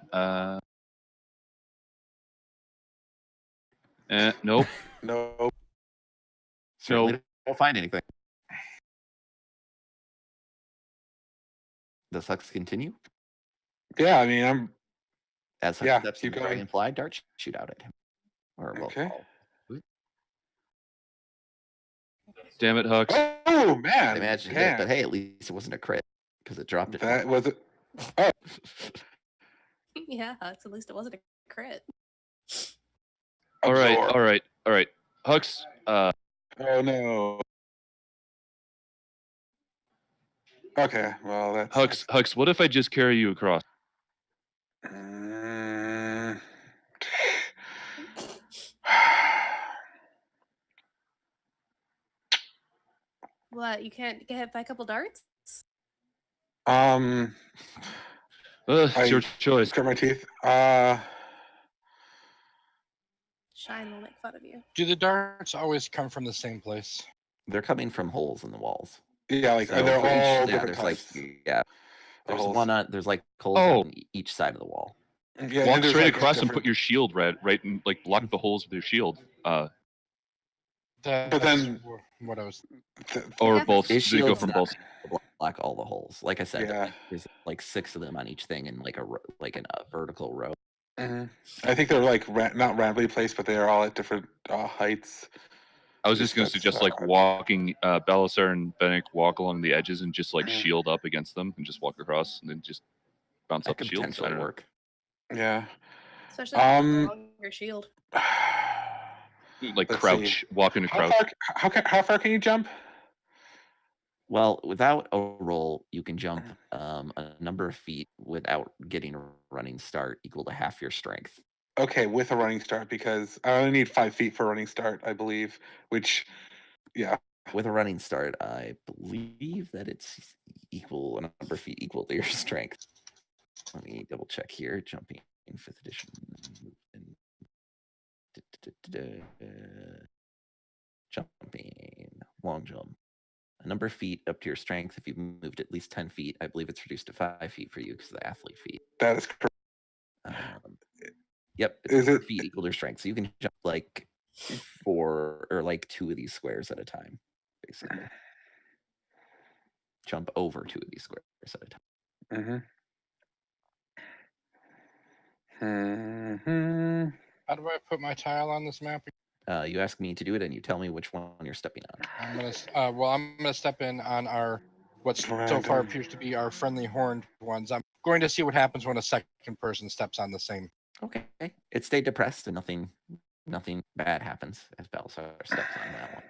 Nope. No. Certainly don't find anything. Does Hux continue? Yeah, I mean, I'm. As Hux Yeah, steps keep in the going. dragonfly, darts shoot out at him. Or we'll Okay. call. Damn it, Hux. Oh man! Imagine it, Damn. but hey, at least it wasn't a crit because it dropped it. That was it. Yeah, at least it wasn't a crit. All right, Absorb. all right, all right. Hux, Oh no. Okay, well that's. Hux, what if I just carry you across? Mm. What, you can't get hit by a couple darts? It's your choice. Grit my teeth. Shine will make fun of you. Do the darts always come from the same place? They're coming from holes in the walls. Yeah, like So they're for each- all yeah, different there's like types. there's holes. one on there's like holes Oh. on each side of the wall. Yeah, Walk and there's, straight like, across and different- put your shield right and like block the holes with your shield. That's then- what I was. Or Yeah, both. His They go shield's from not both. to block all the holes. Like I said, Yeah. there's like 6 of them on each thing in like in a vertical row. Mhm. I think they're like not randomly placed, but they are all at different heights. I was just gonna That's, suggest like walking Belisar and Fennec walk along the edges and just like shield up against them and just walk across and then just bounce That off the could shield. I potentially don't know. work. Yeah. Especially with a longer shield. Like Let's crouch, walk in a How crouch. far? How far can you jump? Well, without a roll, you can jump a number of feet without getting a running start equal to half your strength. Okay, with a running start, because I only need 5 feet for a running start, I believe. Which, yeah. With a running start, I believe that it's equal a number of feet equal to your strength. Let me double check here. Jumping in 5th edition. Jumping, long jump. A number of feet up to your strength. If you've moved at least 10 feet, I believe it's reduced to 5 feet for you because of the athlete feat. That is correct. Yep, it's 4 feet equal to your strength. So you can jump like 4 or like 2 of these squares at a time, basically. Jump over 2 of these squares at a time. How do I put my tile on this map? You ask me to do it, and you tell me which one you're stepping on. I'm gonna step in on our what so far appears to be our friendly horned ones. I'm going to see what happens when a second person steps on the same. Okay, it stayed depressed, and nothing bad happens as Belisar steps on that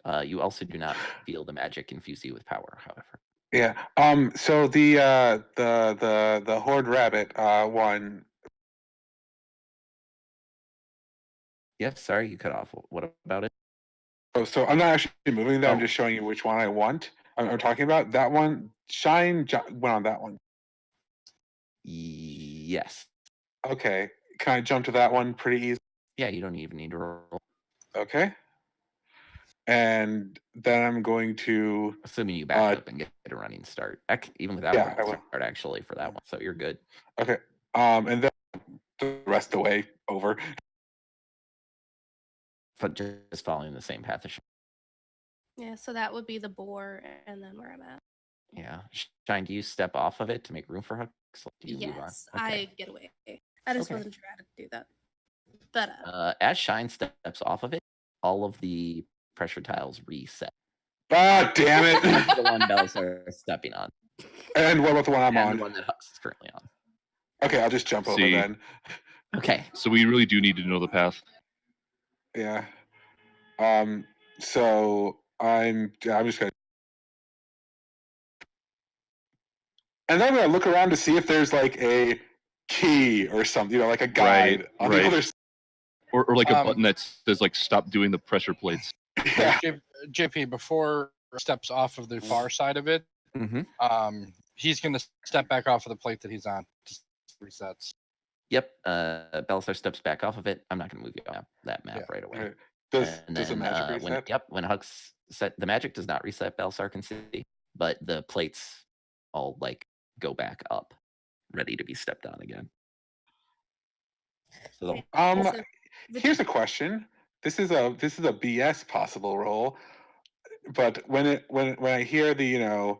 one. You also do not feel the magic infuse you with power, however. Yeah. So the horde rabbit one. Yes, sorry, you cut off. What about it? Oh, so I'm not actually moving that. I'm Oh. just showing you which one I want. I'm talking about that one. Shine went on that one. Yes. Okay. Can I jump to that one pretty easy? Yeah, you don't even need to roll. Okay. And then I'm going to. Assuming you back up and get a running start. Even without a running start, actually, for that one. So you're good. Okay. And then the rest of the way over. But just following the same path as Yeah, so that would be the boar, and then where I'm at. Yeah. Shine, do you step off of it to make room for Hux? Do you move on? Yes, I get away. I just Okay. wasn't sure how to do that. But As Shine steps off of it, all of the pressure tiles reset. Ah, damn it! The one Belisar is stepping on. And what about the one I'm and on? the one that Hux is currently on. Okay, I'll just jump over See. then. Okay. So we really do need to know the path. Yeah. So I'm just gonna. And then I'm gonna look around to see if there's like a key or something, like a guide on the other side. Or like a button that says like stop doing the pressure plates. Yeah. JP, before he steps off of the far side of it, he's gonna step back off of the plate that he's on. Just resets. Yep. Belisar steps back off of it. I'm not gonna move you off that map right away. Right. Does the magic reset? When Hux set, the magic does not reset. Belisar can see, but the plates all like go back up, ready to be stepped on again. So here's a question. This is a BS possible roll, but when I hear the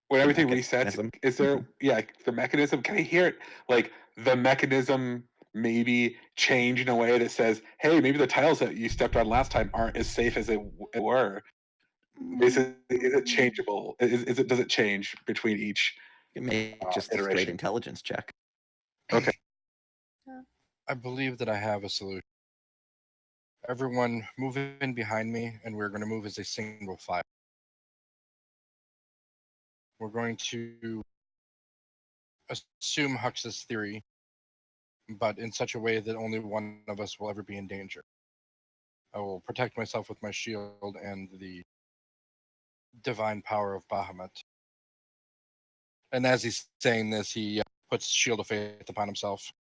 when everything resets, is there the mechanism? Can I hear it like the mechanism maybe change in a way that says, hey, maybe the tiles that you stepped on last time aren't as safe as they were? Is it changeable? Does it change between each? You may just a straight intelligence check. Okay. I believe that I have a solution. Everyone move in behind me, and we're going to move as a single file. We're going to assume Hux's theory, but in such a way that only one of us will ever be in danger. I will protect myself with my shield and the divine power of Bahamut. And as he's saying this, he puts Shield of Faith upon himself.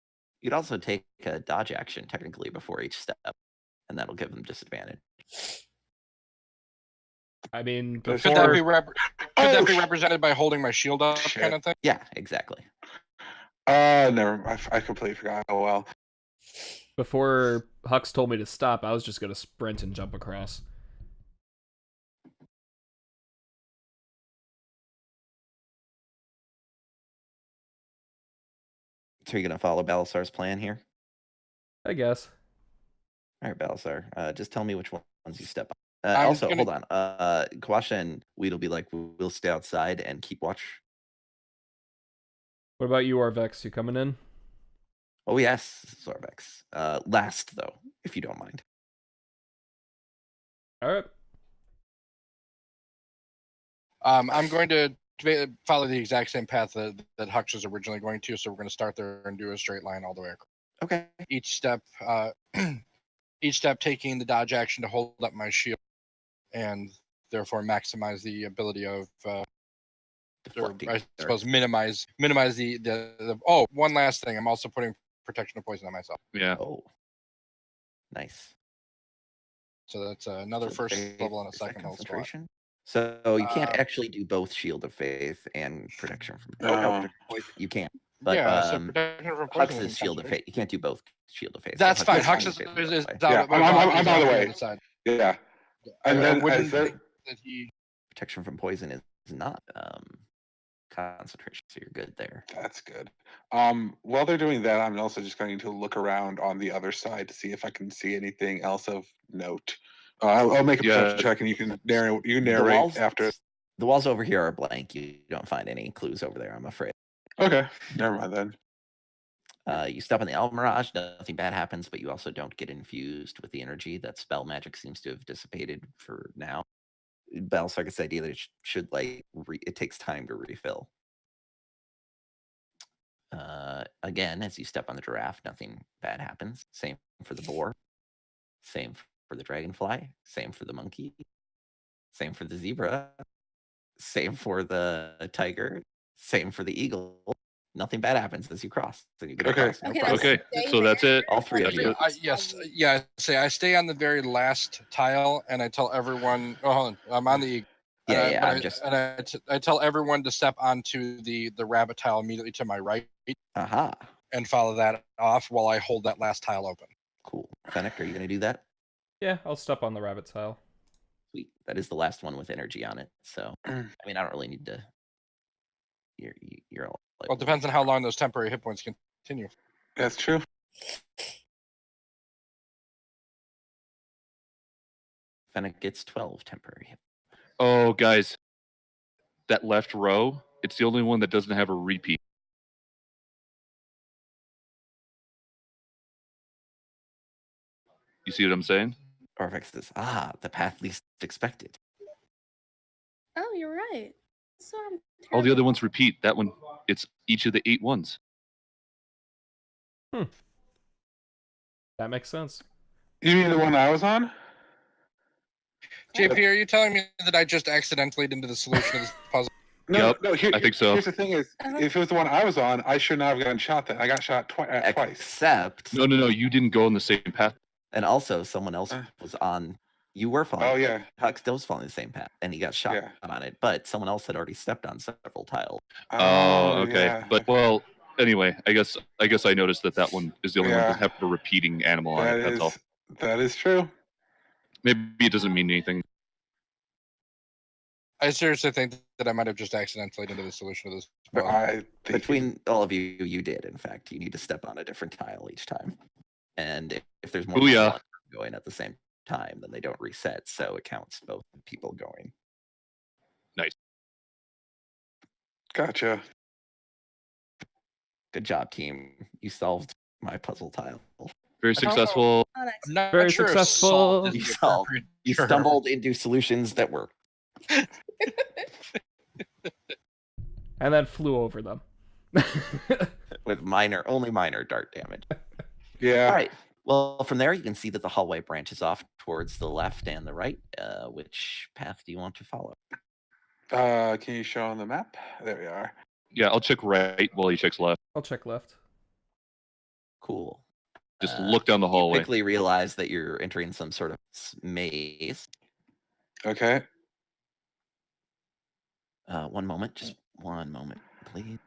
You'd also take a dodge action technically before each step, and that'll give them disadvantage. I mean, could that be represented by holding my shield up, kind of thing? Yeah, exactly. Never. I completely forgot. Oh well. Before Hux told me to stop, I was just gonna sprint and jump across. So you're gonna follow Belisar's plan here? I guess. All right, Belisar. Just tell me which ones you step on. Also, hold on. Kawasha and Weed will be like, we'll stay outside and keep watch. What about you, Arvex? You coming in? Oh yes, Zorvex. Last though, if you don't mind. All right. I'm going to follow the exact same path that Hux was originally going to, so we're going to start there and do a straight line all the way across. Okay. Each step taking the dodge action to hold up my shield, and therefore maximize the ability of, I suppose, minimize the. Oh, one last thing. I'm also putting protection of poison on myself. Yeah. Oh. Nice. So that's another first level and a second level spot. So you can't actually do both Shield of Faith and Protection from Poison. You can't. But so Protection from Poison Hux's Shield of Faith. You can't do both Shield of Faith. That's fine. Hux is out of the way. Yeah. And then that Protection from Poison is not concentration, so you're good there. That's good. While they're doing that, I'm also just going to look around on the other side to see if I can see anything else of note. I'll make a perception check, and you can narrate after. The walls over here are blank. You don't find any clues over there, I'm afraid. Okay, never mind then. You step on the El Mirage, nothing bad happens, but you also don't get infused with the energy. That spell magic seems to have dissipated for now. Belisar gets the idea that it should it takes time to refill. Again, as you step on the giraffe, nothing bad happens. Same for the boar. Same for the dragonfly. Same for the monkey. Same for the zebra. Same for the tiger. Same for the eagle. Nothing bad happens as you cross. So you get across. Okay. So that's it. All three of you. I stay on the very last tile, and I tell everyone. Oh, hold on, I'm on the eagle. I tell everyone to step onto the rabbit tile immediately to my right. And follow that off while I hold that last tile open. Cool. Fennec, are you going to do that? Yeah, I'll step on the rabbit tile. Sweet. That is the last one with energy on it. So, I mean, I don't really need to. You're all like, Well, it depends on how long those temporary hit points continue. That's true. Fennec gets 12 temporary hit. Oh, guys, that left row, it's the only one that doesn't have a repeat. You see what I'm saying? Orvex says, the path least expected. Oh, you're right. So I'm All the other terrible. ones repeat. That one, it's each of the 8 ones. That makes sense. You mean the one I was on? JP, are you telling me that I just accidentally into the solution of this puzzle? No, Yep, no. I think so. Here's the thing: is if it was the one I was on, I should not have gotten shot. Then I got shot twice. Except, No, you didn't go on the same path. and also someone else was on. You were following. Oh yeah. Huck still was following the same path, and he got shot Yeah. on it. But someone else had already stepped on several tiles. Oh, okay. Yeah. But well, anyway, I guess I noticed that one is the only one that Yeah. doesn't have a repeating animal on it. That's all. That is true. Maybe it doesn't mean anything. I seriously think that I might have just accidentally into the solution of this puzzle. I think Between all of you, you did. In fact, you need to step on a different tile each time. And if there's more than Booyah. one going at the same time, then they don't reset. So it counts both people going. Nice. Gotcha. Good job, team. You solved my puzzle tile. Very successful. Oh, I'm nice. not Very sure if successful. salt is You the solved. appropriate You term. stumbled into solutions that work. And then flew over them. With only minor dart damage. Yeah. All right. Well, from there, you can see that the hallway branches off towards the left and the right. Which path do you want to follow? Can you show on the map? There we are. Yeah, I'll check right while he checks left. I'll check left. Cool. Just look down the You hallway. quickly realize that you're entering some sort of maze. Okay. One moment. Just one moment, please.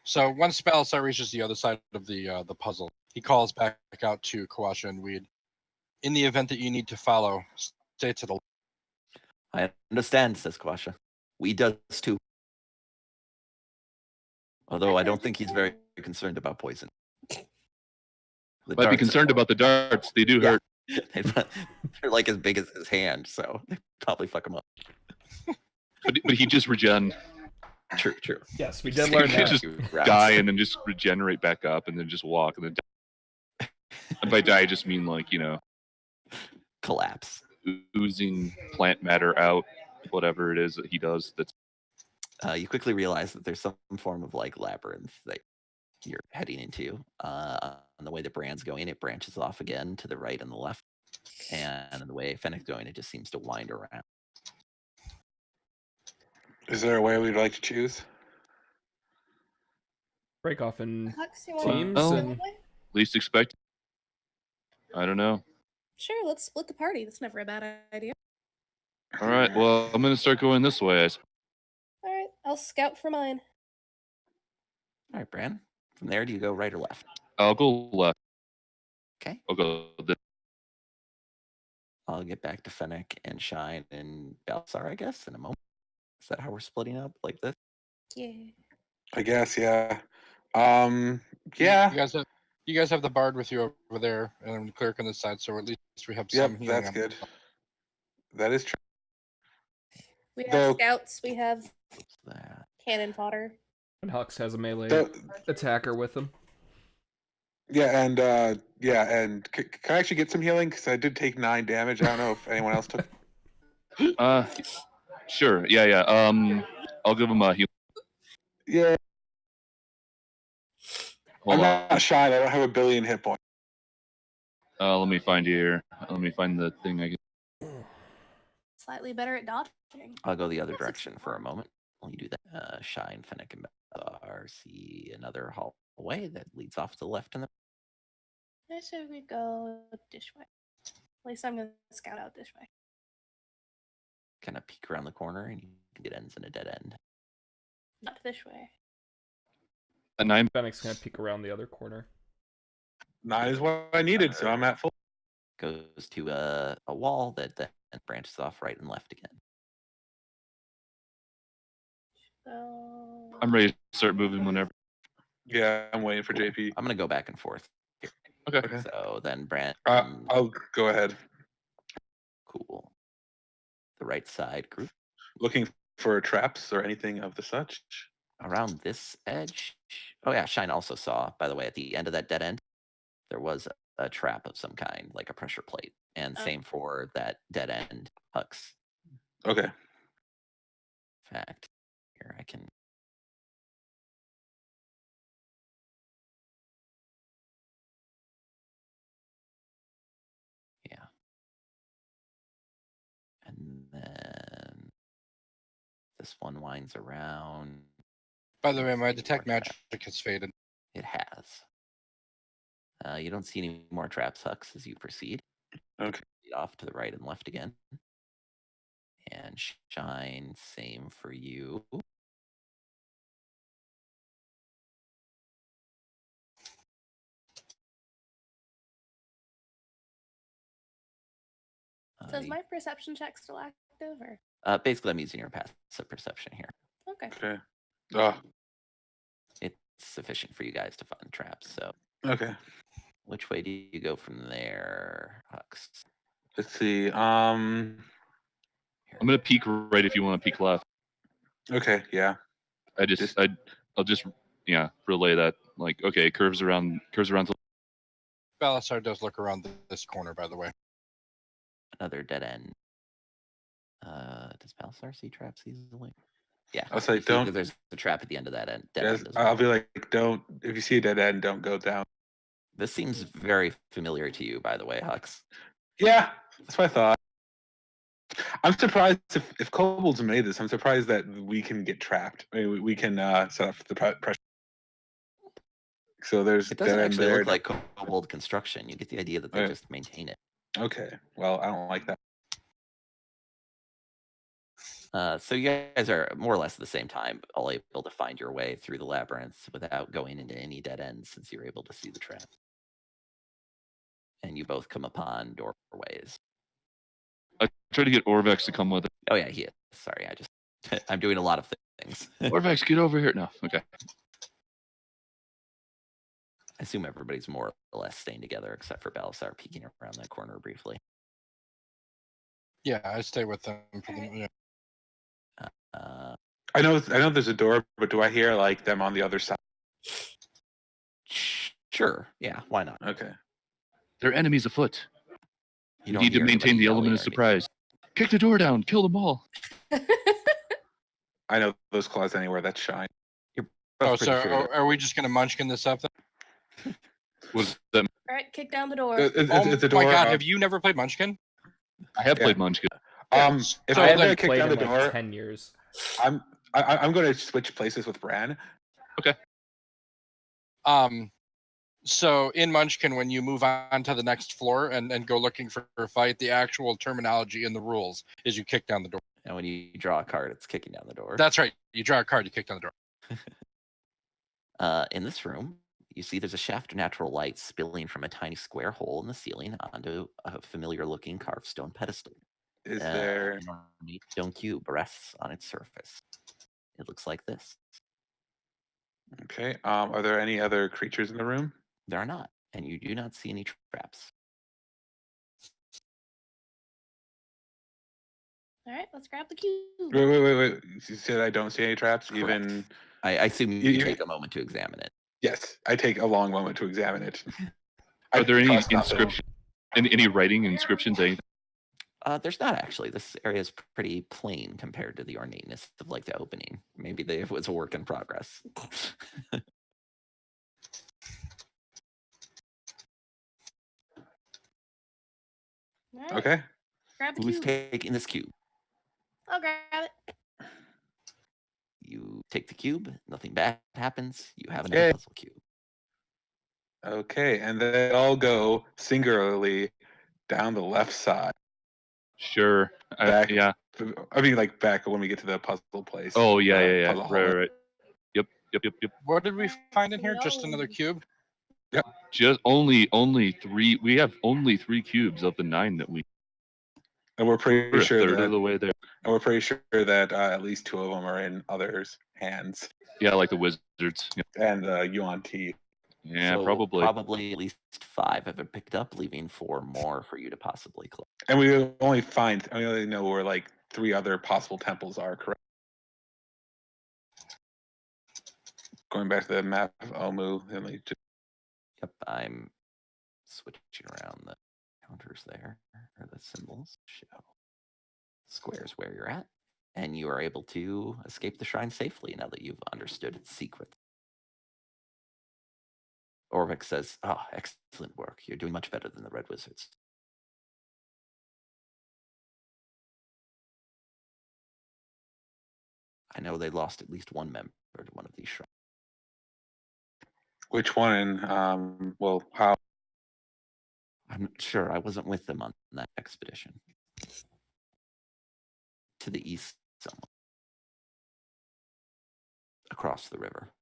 So once Balasar reaches the other side of the puzzle, he calls back out to Kawasha and Weed. In the event that you need to follow, stay to the. I understand, says Kwasha. We does too. Although I don't think he's very concerned about poison. The Might be darts concerned about the darts. They do Yeah. hurt. They're like as big as his hand, so they probably fuck him up. But he just regen. True. Yes, we did learn You that. just die and then just regenerate back up and then just walk and then die. And by die, I just mean like, collapse. oozing plant matter out, whatever it is that he does. That's You quickly realize that there's some form of like labyrinth that you're heading into. On the way the Brand's going, it branches off again to the right and the left. And the way Fennec's going, it just seems to wind around. Is there a way we'd like to choose? Break off in Hux, you want teams to go and that way? least expected. I don't know. Sure, let's split the party. That's never a bad idea. All right, well, I'm going to start going this way. All right, I'll scout for mine. All right, Brand. From there, do you go right or left? I'll go left. Okay. I'll go this. I'll get back to Fennec and Shine and Balsar, I guess, in a moment. Is that how we're splitting up like this? Yeah. I guess, yeah. Yeah. You guys have the bard with you over there, and cleric on this side, so at least we have Yep, some healing. that's on- good. That is true. We have Though- scouts. We have That. cannon fodder. and Hux has a melee So, attacker with him. yeah, and can I actually get some healing? Because I did take 9 damage. I don't know if anyone else took. Sure. Yeah. I'll give him a heal. Yeah, Hold I'm on. not shy. I don't have a billion hit points. Let me find here. Let me find the thing I can. Slightly better at dodging. I'll go the other That's direction for a acceptable. moment. While you do that, Shine, Fennec, and Balsar see another hallway that leads off to the left and the I say we go this way. At least I'm gonna scout out this way. kind of peek around the corner, and you can get ends in a dead end. Not this way. A 9. Fennec's gonna peek around the other corner. 9 is what I needed, so I'm at full. Goes to a wall that then branches off right and left again. So I'm ready to start moving whenever. Yeah, I'm waiting for Cool. JP. I'm gonna go back and forth. Okay. Okay. So then Brand, I'll go ahead. cool. The right side group Looking for traps or anything of the such. around this edge. Oh yeah, Shine also saw, by the way, at the end of that dead end, there was a trap of some kind, like a pressure plate. And Oh. same for that dead end, Hux. Okay. In fact, here I can. Yeah. And then this one winds around. By the way, my More detect traps. magic has faded. It has. You don't see any more traps, Hux, as you proceed. Okay. Off to the right and left again. And Shine, same for you. So is my perception check still active, or? Basically, I'm using your passive perception here. Okay. Okay. Oh, It's sufficient for you guys to find traps. So, okay. which way do you go from there, Hux? Let's see. Here. I'm gonna peek right if you want to peek left. Okay, yeah. I'll just relay that. Like, okay, curves around to Balasar does look around this corner, by the way. Another dead end. Does Balsar see traps easily? Yeah. I'll say you see that don't. there's a trap at the end of that end. Dead Yes, end as I'll well. be like, don't. If you see a dead end, don't go down. This seems very familiar to you, by the way, Hux. Yeah, that's what I thought. I'm surprised if kobolds made this. I'm surprised that we can get trapped. I mean, we can set up the pressure. So there's It doesn't dead end actually there. look like kobold construction. You get the idea that they Right. just maintain it. Okay. Well, I don't like that. So you guys are more or less at the same time all able to find your way through the labyrinth without going into any dead ends, since you're able to see the trap. And you both come upon doorways. I try to get Orvex to come with it. Oh yeah, he is. Sorry, I'm doing a lot of things. Orvex, get over here. No, okay. I assume everybody's more or less staying together, except for Balasar peeking around that corner briefly. Yeah, I stay with them for the. Yeah. I know there's a door, but do I hear like them on the other side? Sure. Yeah. Why not? Okay. They're enemies afoot. You We don't need to hear maintain anybody the element yelling of or surprise. Kick the door down. Kill them all. I know those claws anywhere. That's Shine. Both Oh, pretty so sure are we just gonna munchkin this up then? What's that? All right, kick down the door. It's a door. My God, have you never played Munchkin? I have Yeah. played Munchkin. If So I I'm haven't gonna kick played down in the like door, 10 years. I'm going to switch places with Bran. So in Munchkin, when you move on to the next floor and go looking for a fight, the actual terminology in the rules is you kick down the door. And when you draw a card, it's kicking down the door. That's right. You draw a card, you kick down the door. In this room, you see there's a shaft of natural light spilling from a tiny square hole in the ceiling onto a familiar-looking carved stone pedestal. Is there? An ornate stone cube rests on its surface. It looks like this. Okay. Are there any other creatures in the room? There are not, and you do not see any traps. All right, let's grab the cube. Wait. You said I don't see any traps. Correct. Even I assume you You- take a moment to examine it. yes, I take a long moment to examine it. Are there any trust nothing. inscriptions? Any writing, inscriptions, anything? There's not actually. This area is pretty plain compared to the ornateness of like the opening. Maybe it was a work in progress. All right, Okay. grab the Who's cube. taking this cube? I'll grab it. You take the cube. Nothing bad happens. You have Yay. another puzzle cube. Okay, and then I'll go singularly down the left side. Sure. Back. Yeah. I mean, like back when we get to the puzzle place. Oh, yeah. puzzle Right, hallway. right. Yep. What did we find in here? Just another cube? Just only 3. We have only 3 cubes of the 9 that we. And we're pretty We're a sure third that of the way there. and we're pretty sure that at least 2 of them are in others' hands, Yeah, like the wizards. Yeah, and Yuan T. yeah, So probably. at least 5 have been picked up, leaving 4 more for you to possibly collect. And we only know where like 3 other possible temples are, correct? Going back to the map of Omu, and like just Yep, I'm switching around the counters there, or the symbols. Show squares where you're at, and you are able to escape the shrine safely now that you've understood its secret. Orvik says, "Oh, excellent work. You're doing much better than the Red Wizards." I know they lost at least one member to one of these shrines. which one? Well, how? I'm not sure. I wasn't with them on that expedition. To the east, somewhere. Across the river.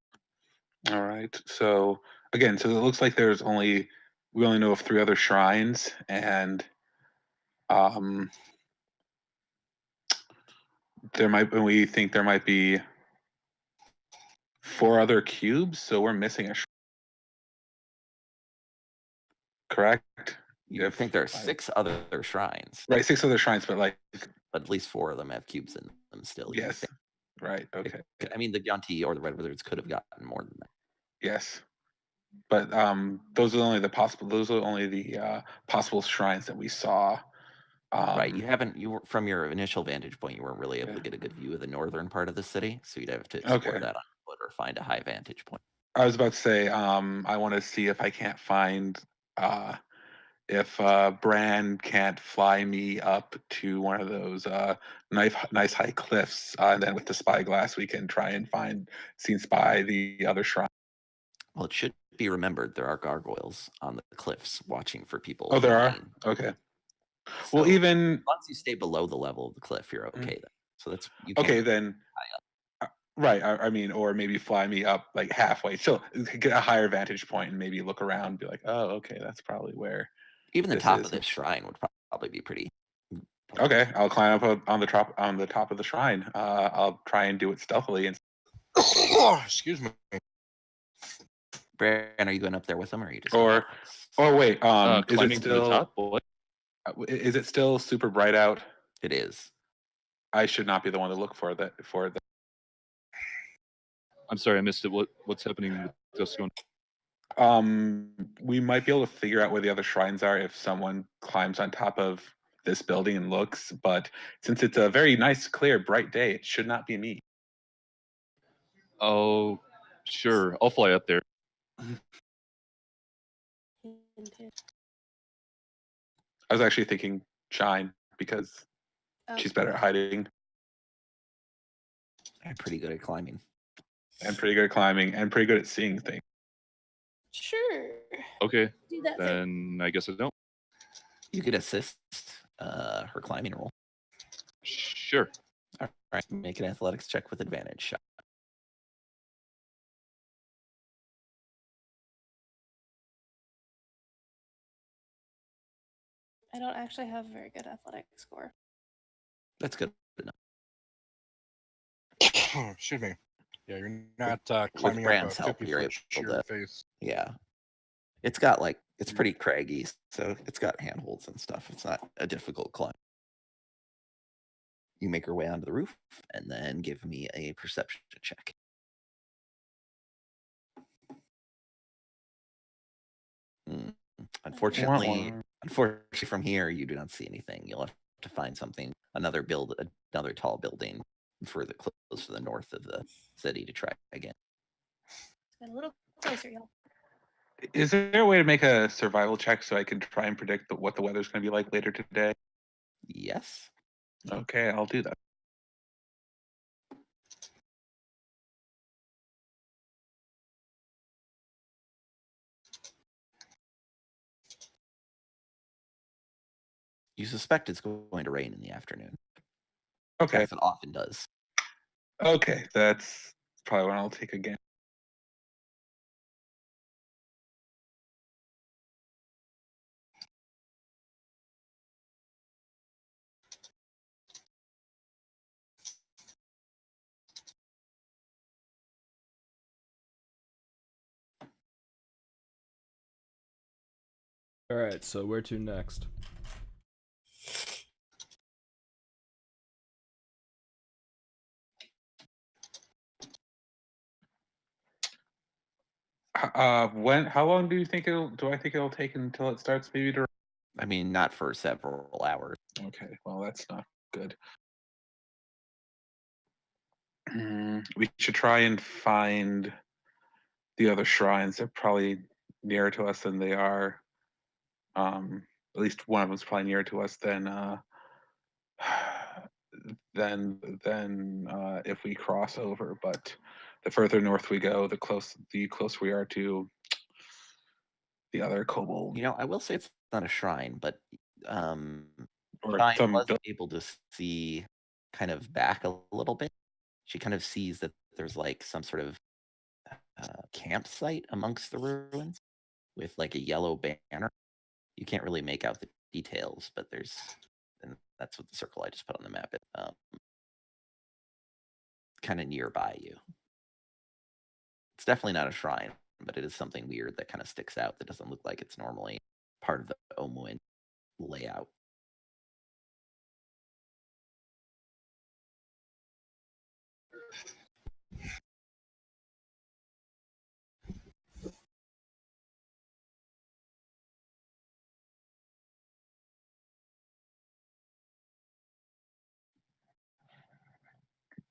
All right. So again, so it looks like we only know of 3 other shrines, and we think there might be 4 other cubes, so we're missing a shrine. Correct? You think there are 6 other shrines, Right, 6 other shrines, but like but at least 4 of them have cubes in them still. You yes. think. Right. Okay. I mean, the Yuan-Ti or the Red Wizards could have gotten more than that. Yes. But those are only the possible shrines that we saw. Right. You were, from your initial vantage point, you weren't really able to get a good view of the northern part of the city, so you'd have to explore Okay. that on foot or find a high vantage point. I was about to say, I want to see if I can't find if Bran can't fly me up to one of those nice high cliffs, and then with the spyglass we can try and spy the other shrine. Well, it should be remembered there are gargoyles on the cliffs watching for people. Oh, there are? flying. Okay. So, Well, even as long as you stay below the level of the cliff, you're okay then. So that's you can't okay go then. Right. I mean, or maybe fly me up like halfway, so get a higher vantage point and maybe look around and be like, oh, okay, that's probably where. Even the this top is. of this shrine would probably be pretty. Okay, I'll climb up on the top of the shrine. I'll try and do it stealthily. And Excuse me. Bran, are you going up there with them, or are you just? or wait, is Climbing it to the still top. What? is it still super bright out? It is. I should not be the one to look for that. I'm sorry, I missed it. What's happening with this one? We might be able to figure out where the other shrines are if someone climbs on top of this building and looks. But since it's a very nice, clear, bright day, it should not be me. Oh, sure. I'll fly up there. I was actually thinking Shine because she's better at hiding I'm pretty good at climbing. and pretty good at climbing and pretty good at seeing things. Sure. Okay, Do that thing. then I guess I don't. You could assist her climbing roll. Sure. All right, make an athletics check with advantage. Shot. I don't actually have a very good athletic score. That's good enough. Excuse me. Yeah, you're not With climbing up a Bran's help, 50 you're foot able sheer to. face. Yeah, it's got it's pretty craggy, so it's got handholds and stuff. It's not a difficult climb. You make your way onto the roof, and then give me a perception check. Unfortunately, from here, you do not see anything. You'll have to find something, another tall building further close to the north of the city to try again. Get a little closer, y'all. Is there a way to make a survival check so I can try and predict what the weather's going to be like later today? Yes. Okay, I'll do that. You suspect it's going to rain in the afternoon. Okay. As it often does. Okay, that's probably what I'll take again. All right, so where to next? How long do you think do I think it'll take until it starts maybe to? I mean, not for several hours. Okay, well that's not good. We should try and find the other shrines. They're probably nearer to us than they are. At least one of them's probably nearer to us than if we cross over. But the further north we go, the closer we are to the other kobold. You know, I will say it's not a shrine, but Or Shine some was able to see kind of back a little bit. She kind of sees that there's like some sort of campsite amongst the ruins with like a yellow banner. You can't really make out the details, but and that's what the circle I just put on the map. Kind of nearby you. It's definitely not a shrine, but it is something weird that kind of sticks out that doesn't look like it's normally part of the Omuin layout.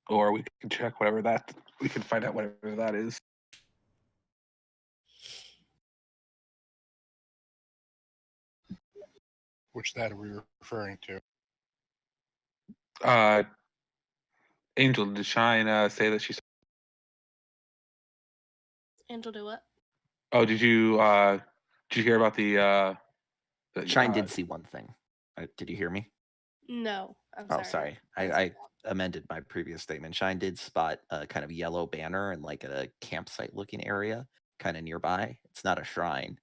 Or we can check whatever that. We can find out whatever that is. Which that are we referring to? Angel, did Shine say that she's? Angel, do what? Oh, did you hear about the Shine did see one thing. Did you hear me? No, I'm Oh, sorry. sorry. I amended my previous statement. Shine did spot a kind of yellow banner in like a campsite looking area kind of nearby. It's not a shrine,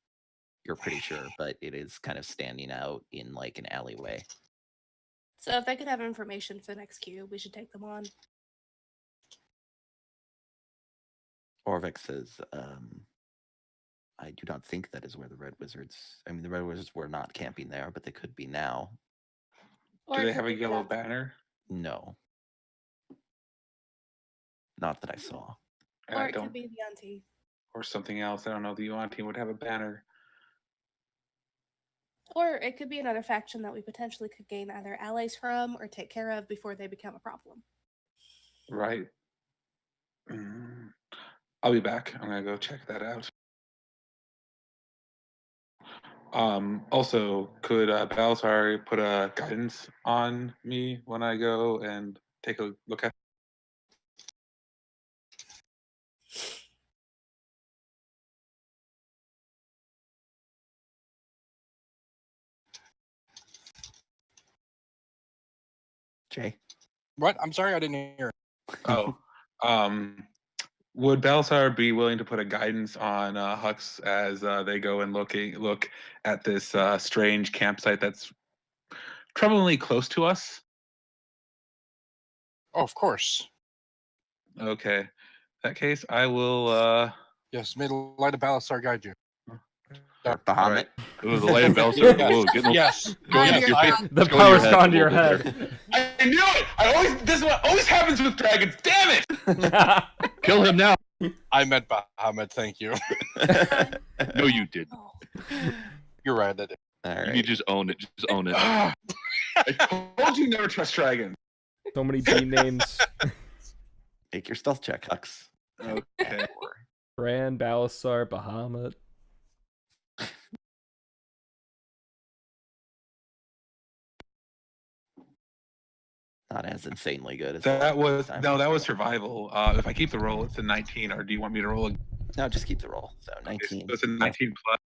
you're pretty sure, but it is kind of standing out in like an alleyway. So if they could have information for the next queue, we should take them on. Orvik says, I do not think that is where the Red Wizards. I mean, the Red Wizards were not camping there, but they could be now. Or Do it they could have a be yellow that- banner? No. Not that I saw. And Or I it don't, could be the auntie. or something else. I don't know. The Yuan team would have a banner. Or it could be another faction that we potentially could gain either allies from or take care of before they become a problem. Right. I'll be back. I'm gonna go check that out. Also, could Balzar put a guidance on me when I go and take a look at? Jay? What? I'm sorry, I didn't hear. Oh, would Balzar be willing to put a guidance on Hux as they go and look at this strange campsite that's troublingly close to us? Oh, of course. Okay. In that case, I will. Yes, may the light of Balasar guide you. Or Bahamut? Oh, the light of Balsar. Yes. Whoa, getting Yes. going I'm into your your god. face. The Go to your power's head gone a to your little bit head. I knew it. This is what always happens with dragons. Damn it! Kill him now. I meant Bahamut, thank you. No, you did. Oh. You're right, I did. All You right. need to just own it. Just own it. I told you never trust dragons. So many D names. Make your stealth check, Hux. Okay. Bran, Balasar, Bahamut. Not as insanely good as That was time. no, that was survival. If I keep the roll, it's a 19. Or do you want me to roll? No, just keep the roll. So Okay, 19. so it's a 19 plus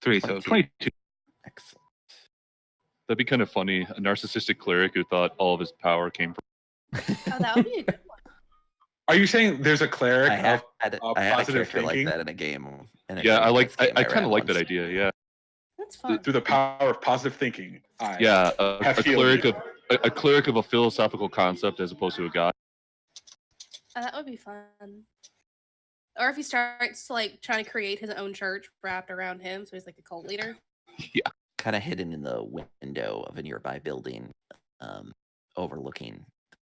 3, so 22. Excellent. That'd be kind of funny. A narcissistic cleric who thought all of his power came from. Oh, that would be a good one. Are you saying there's a cleric I had, of I had a positive character thinking? like that in a game. Yeah, I like. against game I kind ran of like that once. idea. Yeah. That's fun. Through the power of positive thinking? Yeah. have A healed cleric of a cleric of a philosophical concept as opposed to a god. That would be fun. Or if he starts to like trying to create his own church wrapped around him, so he's like a cult leader. Yeah. Kind of hidden in the window of a nearby building, overlooking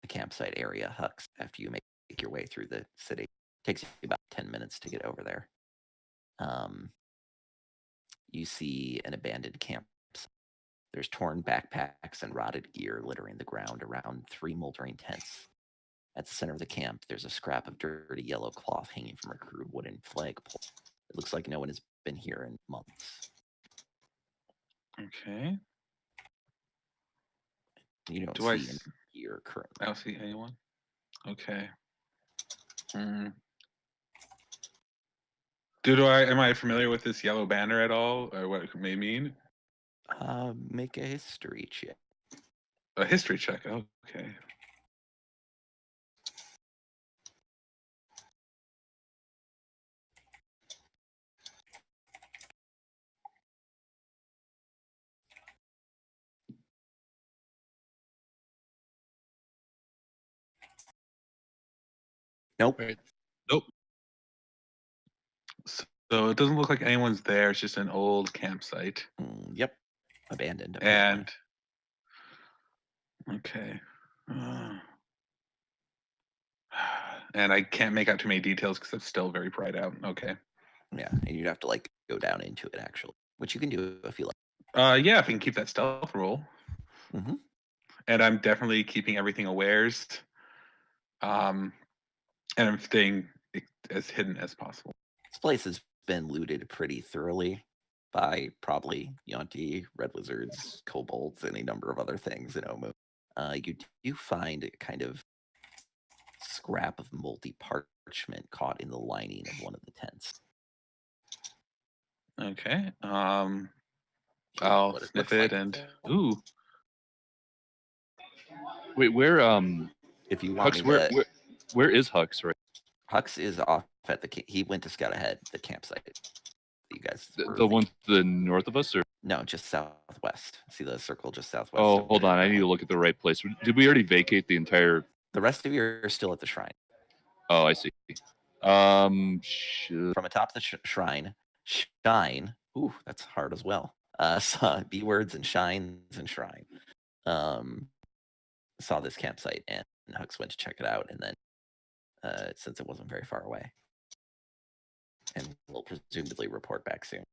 the campsite area, Hux, after you make your way through the city. Takes you about 10 minutes to get over there. You see an abandoned camp. There's torn backpacks and rotted gear littering the ground around 3 moldering tents. At the center of the camp, there's a scrap of dirty yellow cloth hanging from a crude wooden flagpole. It looks like no one has been here in months. Okay. You don't Do I see any gear currently. I don't see anyone. Okay. Am I familiar with this yellow banner at all, or what it may mean? Make a history check. A history check. Okay. Nope. Wait. Nope. So it doesn't look like anyone's there. It's just an old campsite. Yep. Abandoned. And apparently. okay. And I can't make out too many details because it's still very bright out. Okay. Yeah, and you'd have to like go down into it actually, which you can do if you like. Yeah, if you can keep that stealth roll. Mm-hmm. And I'm definitely keeping everything awares. And I'm staying as hidden as possible. This place has been looted pretty thoroughly by probably Yonti, Red Wizards, Kobolds, any number of other things in Omu. You do find a kind of scrap of moldy parchment caught in the lining of one of the tents. Okay. What I'll it sniff looks it like. and ooh. Wait, where If you want Hux, me to, where is Hux right? Hux is off at he went to scout ahead the campsite. You guys The one to the north of us, or no, just southwest. See the circle just southwest. oh, hold on, I need to look at the right place. Did we already vacate the entire? The rest of you are still at the shrine. Oh, I see. From atop the shrine, shine. Ooh, that's hard as well. Saw B words and shines and shrine. Saw this campsite and Hux went to check it out, and then since it wasn't very far away, and will presumably report back soon.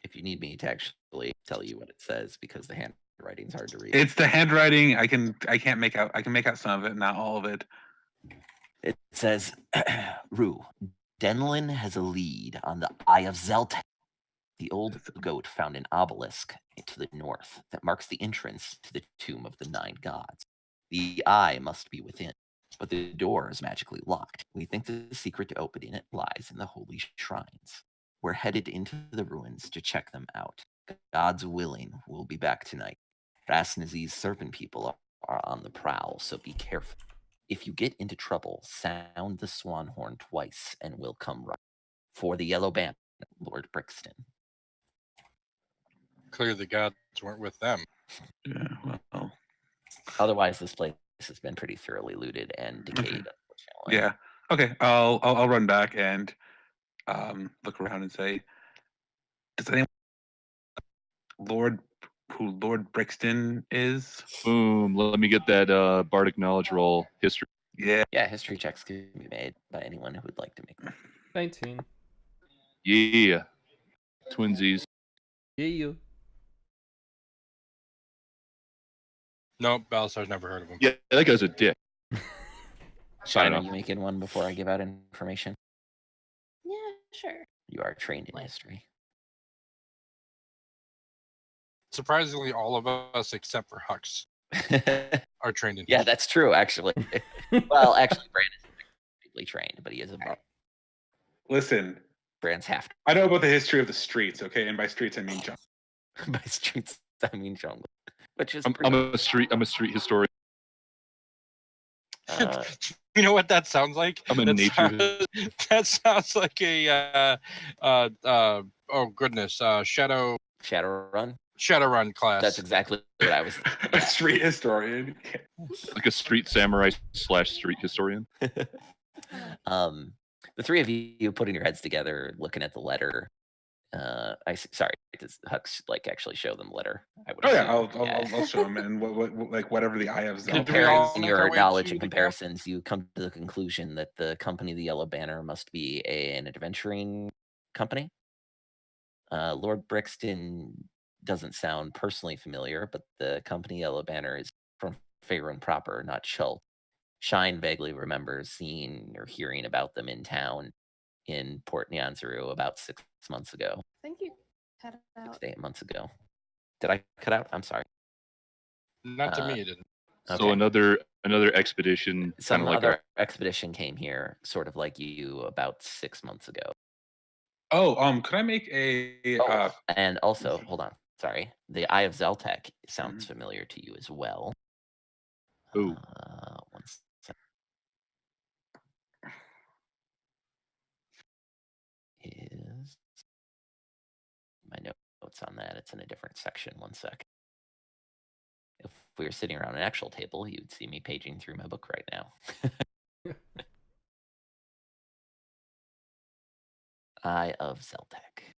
If you need me to actually tell you what it says, because the handwriting's hard to read. It's the handwriting. I can make out some of it, not all of it. It says, Rue, Denlin has a lead on the Eye of Zeltek. The old goat found an obelisk to the north that marks the entrance to the tomb of the 9 gods. The eye must be within, but the door is magically locked. We think the secret to opening it lies in the holy shrines. We're headed into the ruins to check them out. God's willing, we'll be back tonight. Rasnazi's serpent people are on the prowl, so be careful. If you get into trouble, sound the swan horn twice, and we'll come right. For the yellow band, Lord Brixton. Clearly the gods weren't with them. Yeah, well. Otherwise, this place has been pretty thoroughly looted and decayed. Unfortunately. Yeah. Okay. I'll run back and look around and say, does anyone who Lord Brixton is? Boom. Let me get that bardic knowledge roll. History. Yeah. Yeah, history checks can be made by anyone who would like to make them. 19. Yeah. Twinsies. Yeah. Nope, Balasar's never heard of him. Yeah, that guy's a dick. Shine, are know. you making one before I give out information? Yeah, sure. You are trained in history. Surprisingly, all of us except for Hux are trained in Yeah, history. that's true, actually. Well, actually, Brandon is deeply trained, but he is a bard. Listen, Brand's half. I know about the history of the streets, okay? And by streets I mean jungle. By streets, I mean jungle. Which is I'm a street historian. You know what that sounds like? I'm a that nature. That sounds like a oh goodness, Shadowrun class. That's exactly what I was A street historian. Like a street samurai / street historian. The three of you putting your heads together, looking at the letter. Sorry, does Hux like actually show them the letter? I would Oh yeah, assume. I'll show them, and what like whatever the Eye of Zelda. Do we all Comparing make our your way knowledge to and the camp? comparisons, you come to the conclusion that the company, the Yellow Banner, must be an adventuring company. Lord Brixton doesn't sound personally familiar, but the company Yellow Banner is from Faerun proper, not Chult. Shine vaguely remembers seeing or hearing about them in town in Port Nyanzaru about 6 months ago. I think you cut it 6 out. to 8 months ago. Did I cut out? I'm sorry. Not to me, it didn't. So Okay. another expedition, kind Some of like other our expedition came here, sort of like you, about 6 months ago. Oh, could I make a? And also, hold on. Sorry, the Eye of Zeltek sounds familiar to you as well. Ooh. One sec. Is my notes on that? It's in a different section. One sec. If we were sitting around an actual table, you'd see me paging through my book right now. Eye of Zeltek.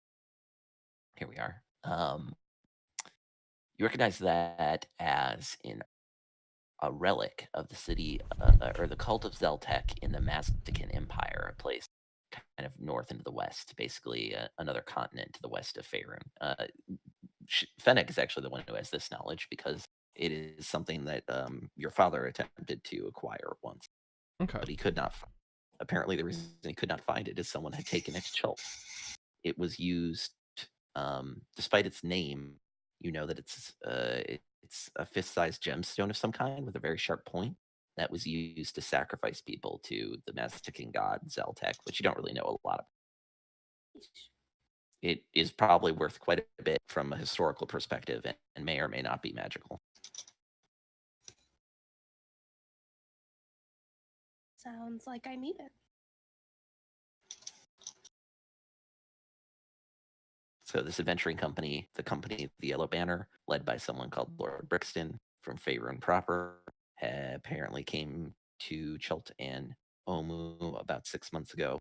Here we are. You recognize that as in a relic of the city or the cult of Zeltek in the Mazdakan Empire, a place kind of north into the west, basically another continent to the west of Faerun. Fennec is actually the one who has this knowledge because it is something that your father attempted to acquire once, Okay. but he could not. Apparently, the reason he could not find it is someone had taken it to Chult. It was used, despite its name, you know that it's a fist-sized gemstone of some kind with a very sharp point that was used to sacrifice people to the Mazdakan god Zeltek, which you don't really know a lot about. It is probably worth quite a bit from a historical perspective and may or may not be magical. Sounds like I need it. So this adventuring company, the Yellow Banner, led by someone called Lord Brixton from Faerun proper, apparently came to Chult and Omu about 6 months ago,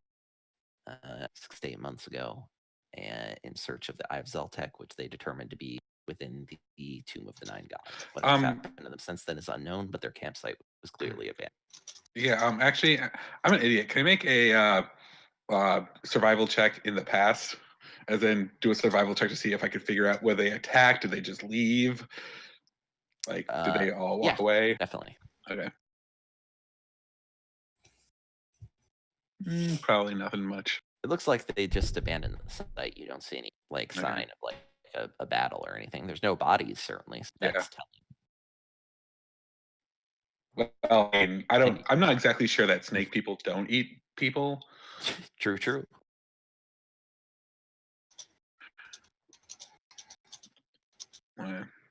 6 to 8 months ago, and in search of the Eye of Zeltek, which they determined to be within the Tomb of the Nine Gods. What has happened to them since then is unknown, but their campsite was clearly abandoned. Yeah. Actually, I'm an idiot. Can I make a survival check in the past, and then do a survival check to see if I could figure out whether they attacked? Did they just leave? Like, did they all walk away? Definitely. Okay. Probably nothing much. It looks like they just abandoned the site. You don't see any sign of like a battle or anything. There's no bodies, certainly. So that's telling. Well, I mean, I'm not exactly sure that snake people don't eat people. True.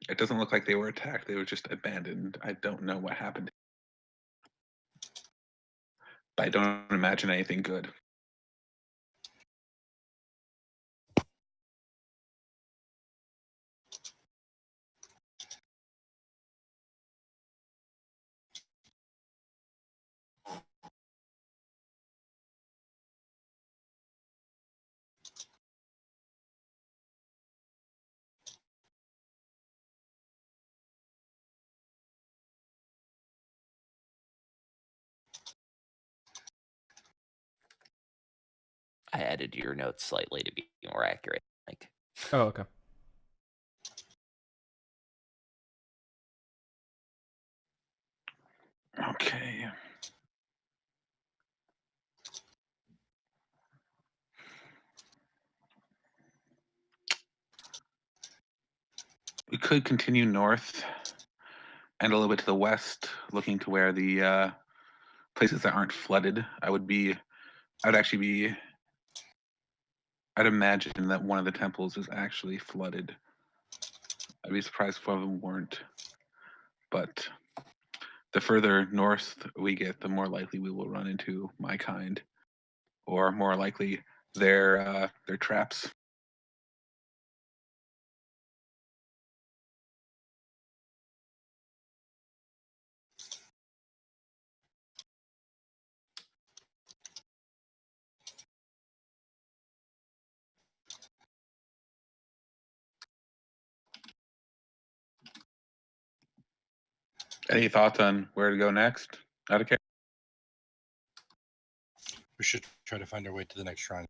It doesn't look like they were attacked. They were just abandoned. I don't know what happened. But I don't imagine anything good. I added your notes slightly to be more accurate. Oh, okay. Okay. We could continue north and a little bit to the west, looking to where the places that aren't flooded. I'd imagine that one of the temples is actually flooded. I'd be surprised if one of them weren't. But the further north we get, the more likely we will run into my kind, or more likely their traps. Any thoughts on where to go next? Out of care. We should try to find our way to the next shrine.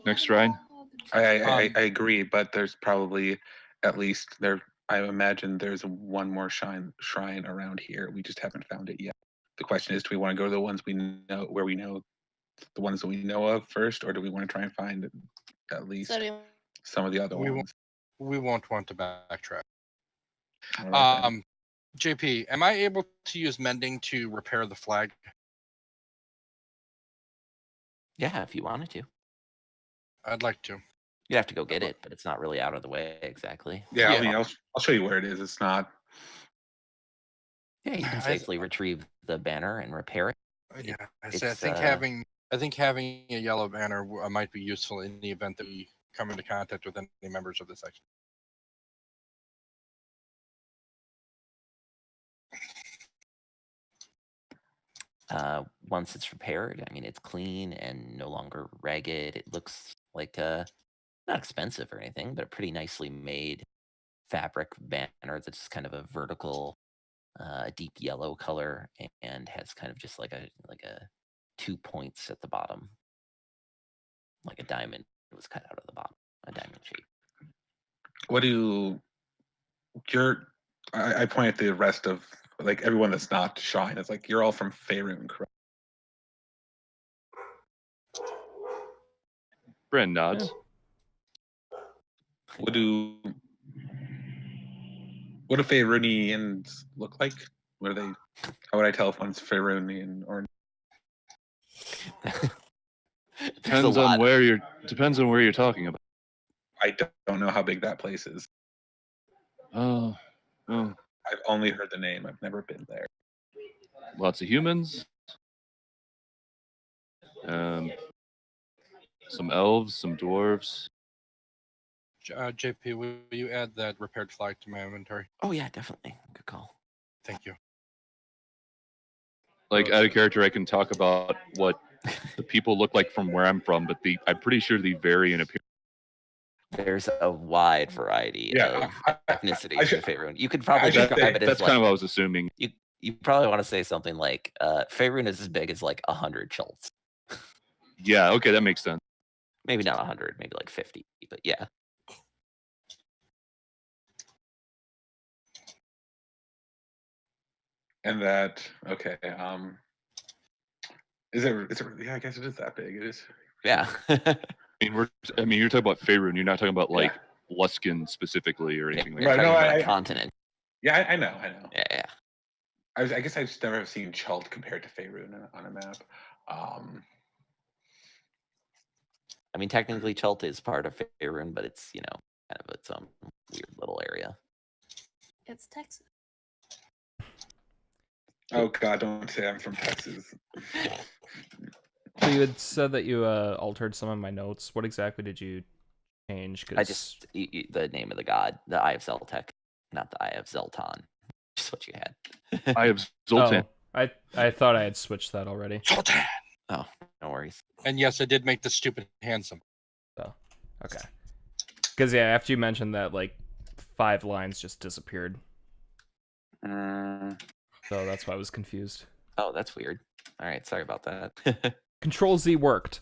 Next shrine. I agree, but there's probably at least there. I imagine there's one more shrine around here. We just haven't found it yet. The question is, do we want to go to the ones we know, where we know the ones that we know of first, or do we want to try and find at least So do you some of the other We ones? We won't want to backtrack. All right, then. JP, am I able to use mending to repair the flag? Yeah, if you wanted to. I'd like to. You'd have to go get it, but it's not really out of the way exactly. Yeah, Yeah. I mean, I'll show you where it is. It's not. Yeah, you can I- safely retrieve the banner and repair it. Yeah, I It's, think having a yellow banner might be useful in the event that we come into contact with any members of the section. Once it's repaired, I mean, it's clean and no longer ragged. It looks like not expensive or anything, but a pretty nicely made fabric banner that's just kind of a vertical, deep yellow color and has kind of just like a 2 points at the bottom, like a diamond was cut out of the bottom, a diamond shape. What do I point at the rest of like everyone that's not Shine. It's like you're all from Faerun, correct? Bren nods. What do Faerunians look like? What are they? How would I tell if one's Faerunian or? Depends on where you're talking about. I don't know how big that place is. Oh, I've only heard the name. I've never been there. lots of humans. Some elves, some dwarves. JP, will you add that repaired flag to my inventory? Oh yeah, definitely. Good call. Thank you. Like out of character, I can talk about what the people look like from where I'm from, but I'm pretty sure they vary in appearance. There's a wide variety of ethnicities in Faerun. You could probably describe it as that's kind of what I was assuming. You probably want to say something like Faerun is as big as like 100 Chults. Yeah, okay, that makes sense. Maybe not 100, maybe like 50, but yeah. And that okay. Is it? Yeah, I guess it is that big. It is. Yeah. I mean, you're talking about Faerun. You're not talking about like Luskin specifically or anything like Right, that. no, about a continent. Yeah, I know. Yeah. I guess I've just never seen Chult compared to Faerun on a map. I mean, technically, Chult is part of Faerun, but it's kind of its own weird little area. It's Texas. Oh God, don't say I'm from Texas. So you had said that you altered some of my notes. What exactly did you change? I just the name of the god, the Eye of Zeltek, not the Eye of Zelton. Just what you had. Eye of Zoltan. Oh, I thought I had switched that already. Zoltan. Oh, no worries. And yes, I did make the stupid handsome. So, okay. Because yeah, after you mentioned that, like 5 lines just disappeared. So that's why I was confused. Oh, that's weird. All right, sorry about that. Control Z worked,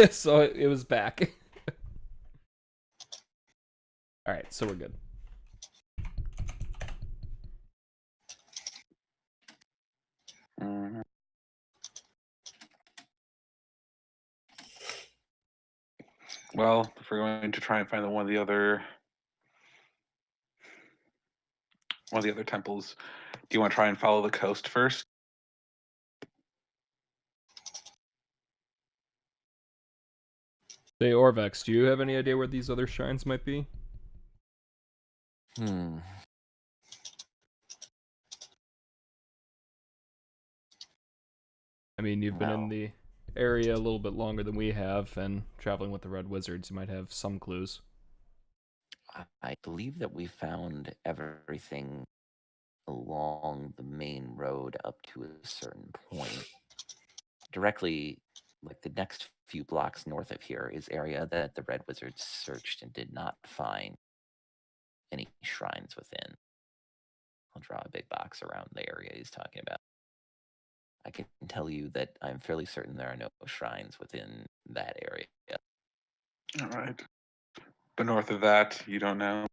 so it was back. All right, so we're good. Well, if we're going to try and find one of the other temples, do you want to try and follow the coast first? Hey, Orvex, do you have any idea where these other shrines might be? I mean, you've been in the area a little bit longer than we have, and traveling with the Red Wizards, you might have some clues. I believe that we found everything along the main road up to a certain point. Directly, like the next few blocks north of here is area that the Red Wizards searched and did not find any shrines within. I'll draw a big box around the area he's talking about. I can tell you that I'm fairly certain there are no shrines within that area. All right. But north of that, you don't know?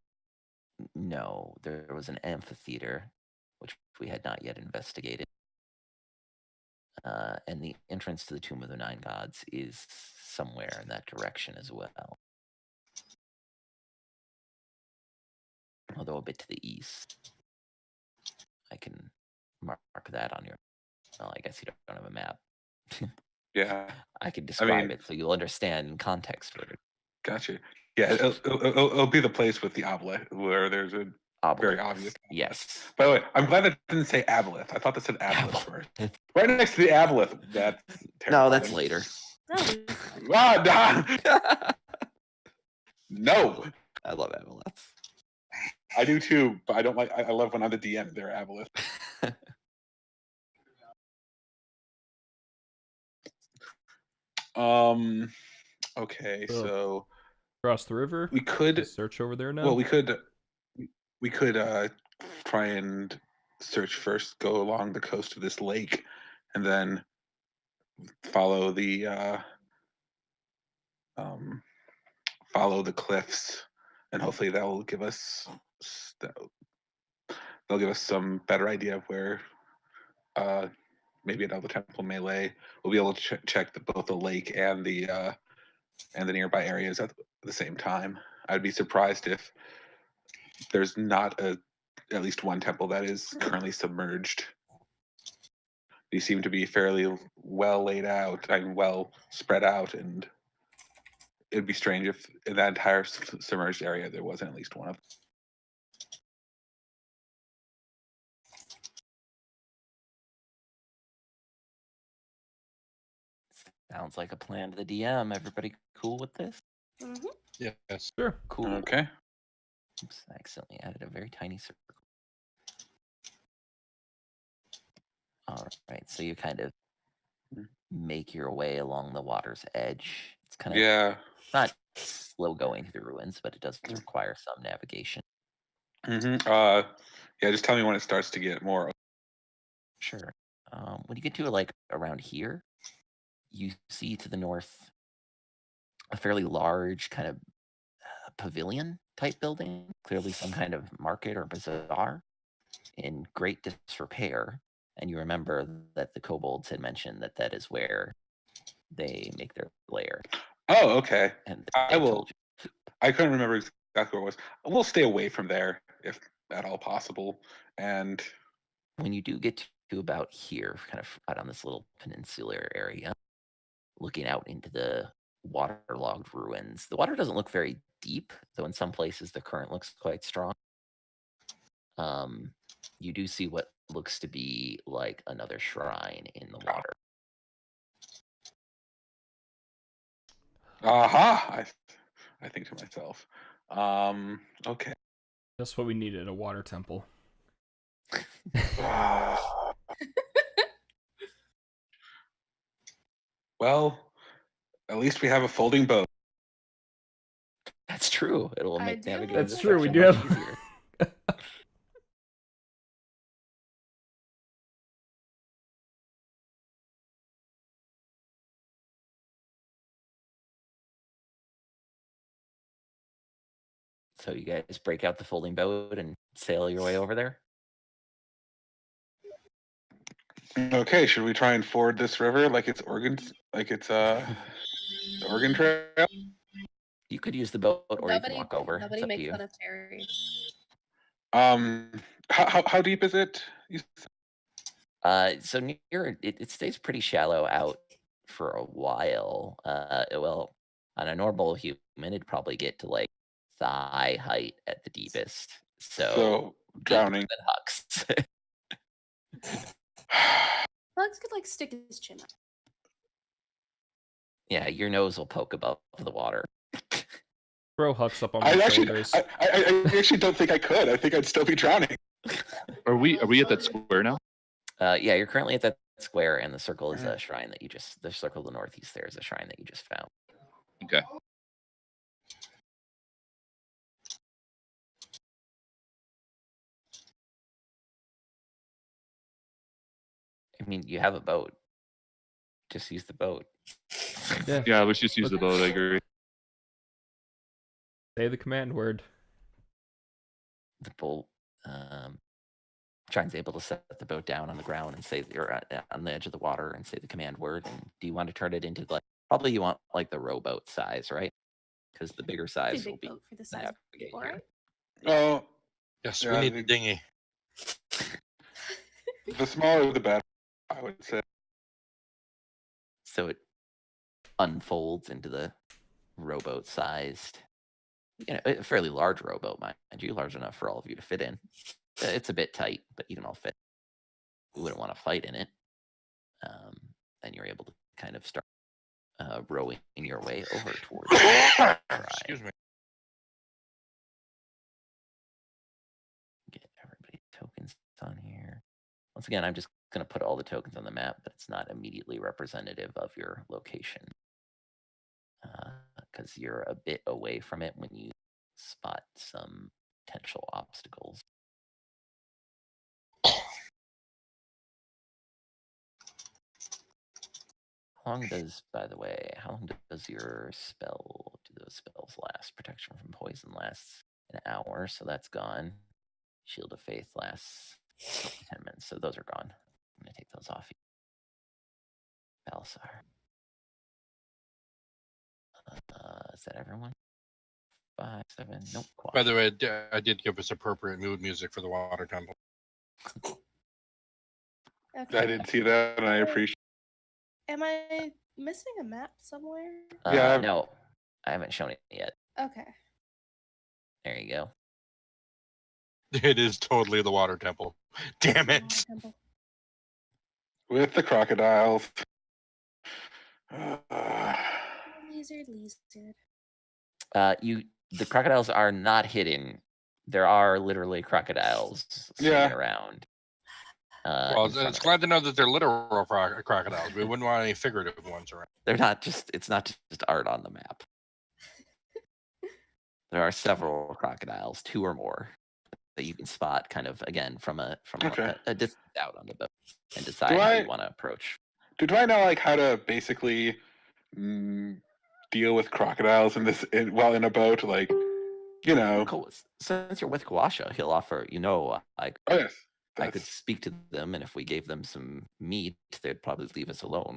No, there was an amphitheater, which we had not yet investigated. And the entrance to the Tomb of the Nine Gods is somewhere in that direction as well. Although a bit to the east. I can mark that on your... Well, I guess you don't have a map. Yeah. I can describe mean- it so you'll understand in context for it. Gotcha. Yeah, it'll be the place with the obelisk where there's a very Obelisk. obvious. Yes. By the way, I'm glad that didn't say aboleth. I thought that said aboleth first. Aboleth. Right next to the aboleth. That's No, that's terrifying. later. That'll be fun. Ah, no, I love aboleths. I do too, but I don't like. I love when I'm the DM. They're aboleth. Okay, So- so Across the river. we could. Just search over there now. Well, we could try and search first. Go along the coast of this lake, and then follow the cliffs, and hopefully that will give us they'll give us some better idea of where maybe another temple may lay. We'll be able to check both the lake and the nearby areas at the same time. I'd be surprised if there's not at least one temple that is currently submerged. These seem to be fairly well laid out and well spread out, and it'd be strange if in that entire submerged area there wasn't at least one of them. Sounds like a plan to the DM. Everybody cool with this? Mhm. Yes. Sure. Cool. Okay. Oops, I accidentally added a very tiny circle. All right, so you kind of make your way along the water's edge. It's kind of Yeah. not slow going through the ruins, but it does require some navigation. Yeah. Just tell me when it starts to get more. Sure. When you get to like around here, you see to the north a fairly large kind of pavilion type building, clearly some kind of market or bazaar in great disrepair. And you remember that the kobolds had mentioned that that is where they make their lair. Oh, okay. And I they will. told you. I couldn't remember exactly where it was. We'll stay away from there if at all possible. And When you do get to about here, kind of out on this little peninsular area, looking out into the waterlogged ruins, the water doesn't look very deep, though in some places the current looks quite strong. You do see what looks to be like another shrine in the water. aha! I think to myself. Okay. That's what we needed, a water temple. Well, at least we have a folding boat. That's true. It will I make do navigating love this That's true. We section do much have. easier. So you guys break out the folding boat and sail your way over there? Okay, should we try and ford this river like it's Oregon, the Oregon Trail? You could use the boat or you Nobody, can walk over. nobody It's up to makes you. fun of Terry. How deep is it? So near it stays pretty shallow out for a while. Well, on a normal human, it'd probably get to like thigh height at the deepest. So deeper Drowning. than Hux. Bugs could like stick his chin up. Yeah, your nose will poke above the water. Throw Hux up on my I actually, shoulders. I actually don't think I could. I think I'd still be drowning. Are we at that square now? Yeah, you're currently at that square, and the circle is a shrine that the circle to the northeast there is a shrine that you just found. Okay. mean, you have a boat. Just use the boat. Yeah, let's just use the boat. I agree. Say the command word. The boat. Trine's able to set the boat down on the ground and say you're on the edge of the water and say the command word. And do you want to turn it into probably you want like the rowboat size, right? Because the bigger size Pretty will big be boat for the size of people, here. right? Oh, Yes, Yeah, we I need the think- dinghy. the smaller the better, I would say. So it unfolds into the rowboat sized, a fairly large rowboat, mind you, large enough for all of you to fit in. It's a bit tight, but you can all fit. You wouldn't want to fight in it. Then you're able to kind of start rowing your way over towards Excuse me. Get everybody's tokens on here. Once again, I'm just going to put all the tokens on the map, but it's not immediately representative of your location. Because you're a bit away from it when you spot some potential obstacles. How long does, by the way, how long does your spell, do those spells last? Protection from poison lasts an hour, so that's gone. Shield of Faith lasts 10 minutes, so those are gone. I'm going to take those off. Balasar. Is that everyone? 5, 7, nope. By the way, I did give us appropriate mood music for the water temple. Okay. I did see that, and I appreciate. Am I missing a map somewhere? Yeah. No, I haven't shown it yet. Okay. There you go. It is totally the water temple. Damn it! Temple. With the crocodiles. Lizard, lizard. The crocodiles are not hidden. There are literally crocodiles swimming around. Well, it's glad to know that they're literal crocodiles. We wouldn't want any figurative ones around. They're not just. It's not just art on the map. There are several crocodiles, 2 or more, that you can spot, kind of again from a distance out on the boat, and decide how you want to approach. Do I know like how to basically deal with crocodiles while in a boat? Like, Cool. Since you're with Kawasha, he'll offer. Like. Oh yes. I could speak to them, and if we gave them some meat, they'd probably leave us alone.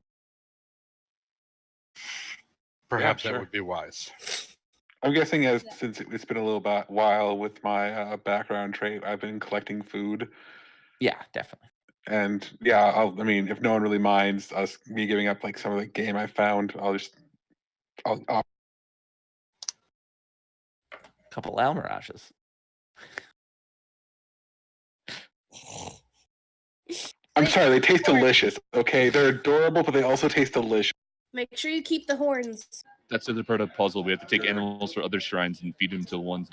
Perhaps Yeah, that sure. would be wise. I'm guessing since it's been a little while with my background trait, I've been collecting food. Yeah, definitely. And yeah, if no one really minds me giving up like some of the game I found, I'll couple Almirages. I'm sorry, they taste delicious. Okay, they're adorable, but they also taste delicious. Make sure you keep the horns. That's the other part of the puzzle. We have to take animals for other shrines and feed them to the ones.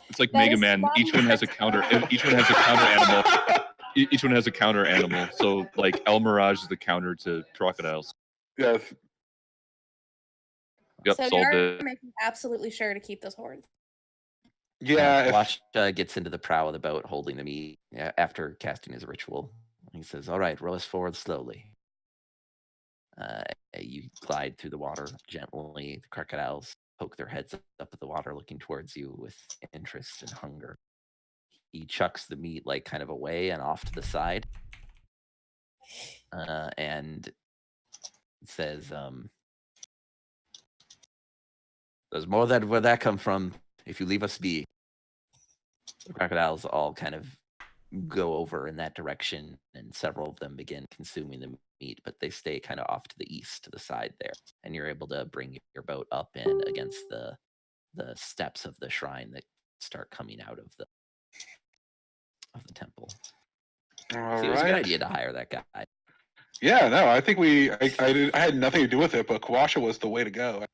It's like That Mega is Man. not Each one has a counter. Each one has a counter animal. Each one has a counter animal. So like El Mirage is the counter to crocodiles. Yes. Yep, So solved you're it. making absolutely sure to keep those horns. Yeah. Wash gets into the prow of the boat holding the meat after casting his ritual. He says, "All right, row us forward slowly." You glide through the water gently. The crocodiles poke their heads up at the water, looking towards you with interest and hunger. He chucks the meat like kind of away and off to the side, and says, "There's more where that come from. If you leave us be." The crocodiles all kind of go over in that direction, and several of them begin consuming the meat, but they stay kind of off to the east, to the side there, and you're able to bring your boat up and against the steps of the shrine that start coming out of the temple. All See, it was a good right. idea to hire that guy. Yeah, no, I think I had nothing to do with it, but Kawasha was the way to go.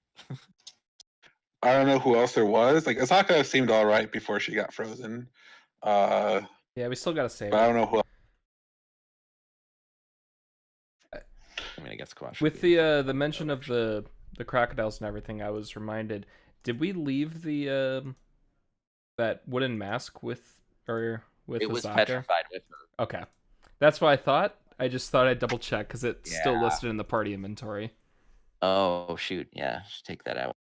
I don't know who else there was. Like Asaka seemed all right before she got frozen. Yeah, we still gotta save But it. I don't know who else. I mean, I guess Kawasha. With the mention of the crocodiles and everything, I was reminded. Did we leave the that wooden mask with It was Asaka? petrified with her. Okay, That's what I thought. I just thought I'd double check because it's still Yeah. listed in the party inventory. Oh shoot, yeah, just take that out.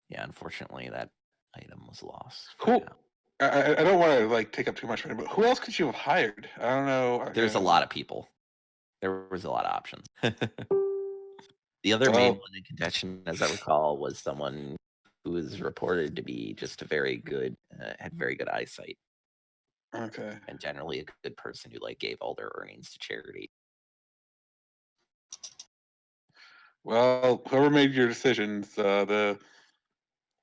Yeah, unfortunately, that item was lost. for Cool. now. I don't want to like take up too much time, but who else could you have hired? I don't know. There's a lot of people. There was a lot of options. The other main Oh. one in contention, as I recall, was someone who was reported to be just a very good, had very good eyesight, Okay. and generally a good person who like gave all their earnings to charity. Well, whoever made your decisions, the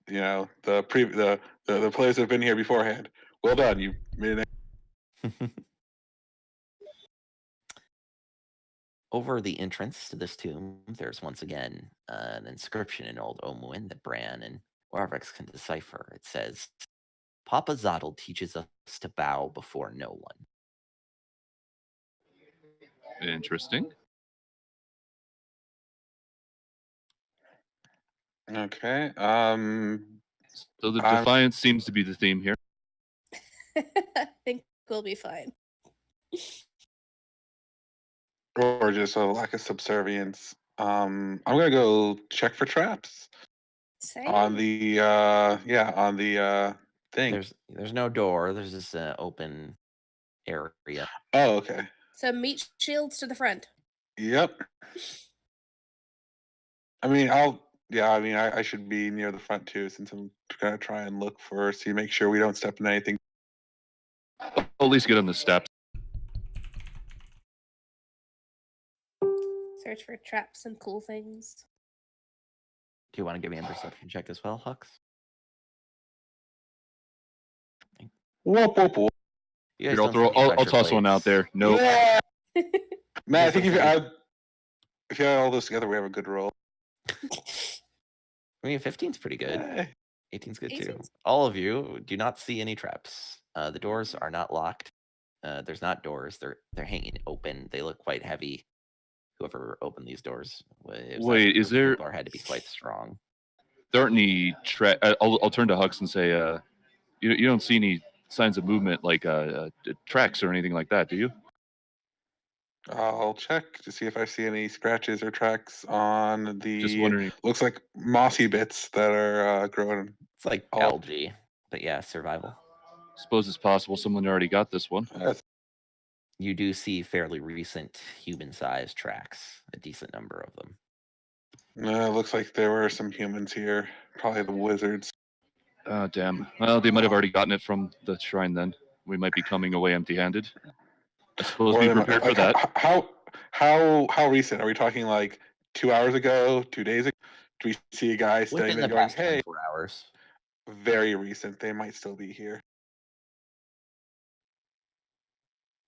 players that have been here beforehand. Well done. You made an. Over the entrance to this tomb, there's once again an inscription in Old Omuin that Bran and Warvex can decipher. It says, Papa Zottel teaches us to bow before no one. Interesting. Okay. So the I'm- defiance seems to be the theme here. I think we'll be fine. or just a lack of subservience. I'm gonna go check for traps Same. on the thing. There's no door. There's this open area. Oh, okay. So meat shields to the front. Yep. I mean, I should be near the front too, since I'm gonna try and look make sure we don't step in anything. I'll at least get on the steps. Search for traps and cool things. Do you want to give me a perception check as well, Hux? Whoop whoop whoop. You guys Here, don't see any I'll pressure toss one out plates. there. Nope. Yeah! Man, I Yes, think okay. if you add all those together, we have a good roll. I mean, 15's pretty good. Hey. 18's good too. 18's All of you do not see any traps. The doors are not locked. There's not doors. They're hanging open. They look quite heavy. Whoever opened these doors, it was Wait, either is a group there- or had to be quite strong. There aren't any I'll turn to Hux and say, you don't see any signs of movement like tracks or anything like that, do you? I'll check to see if I see any scratches or tracks on Just the. wondering. Looks like mossy bits that are growing. It's like Oh. algae, but yeah, survival. Suppose it's possible someone already got this one. You do see fairly recent human-sized tracks, a decent number of them. Looks like there were some humans here. Probably the wizards. Oh, damn. Well, they might have already gotten it from the shrine then. We might be coming away empty-handed. I suppose Or be they might- prepared for like, that. How recent? Are we talking like 2 hours ago, 2 days ago? Do we see a guy Within standing the there going, past "Hey"? 24 hours. Very recent. They might still be here.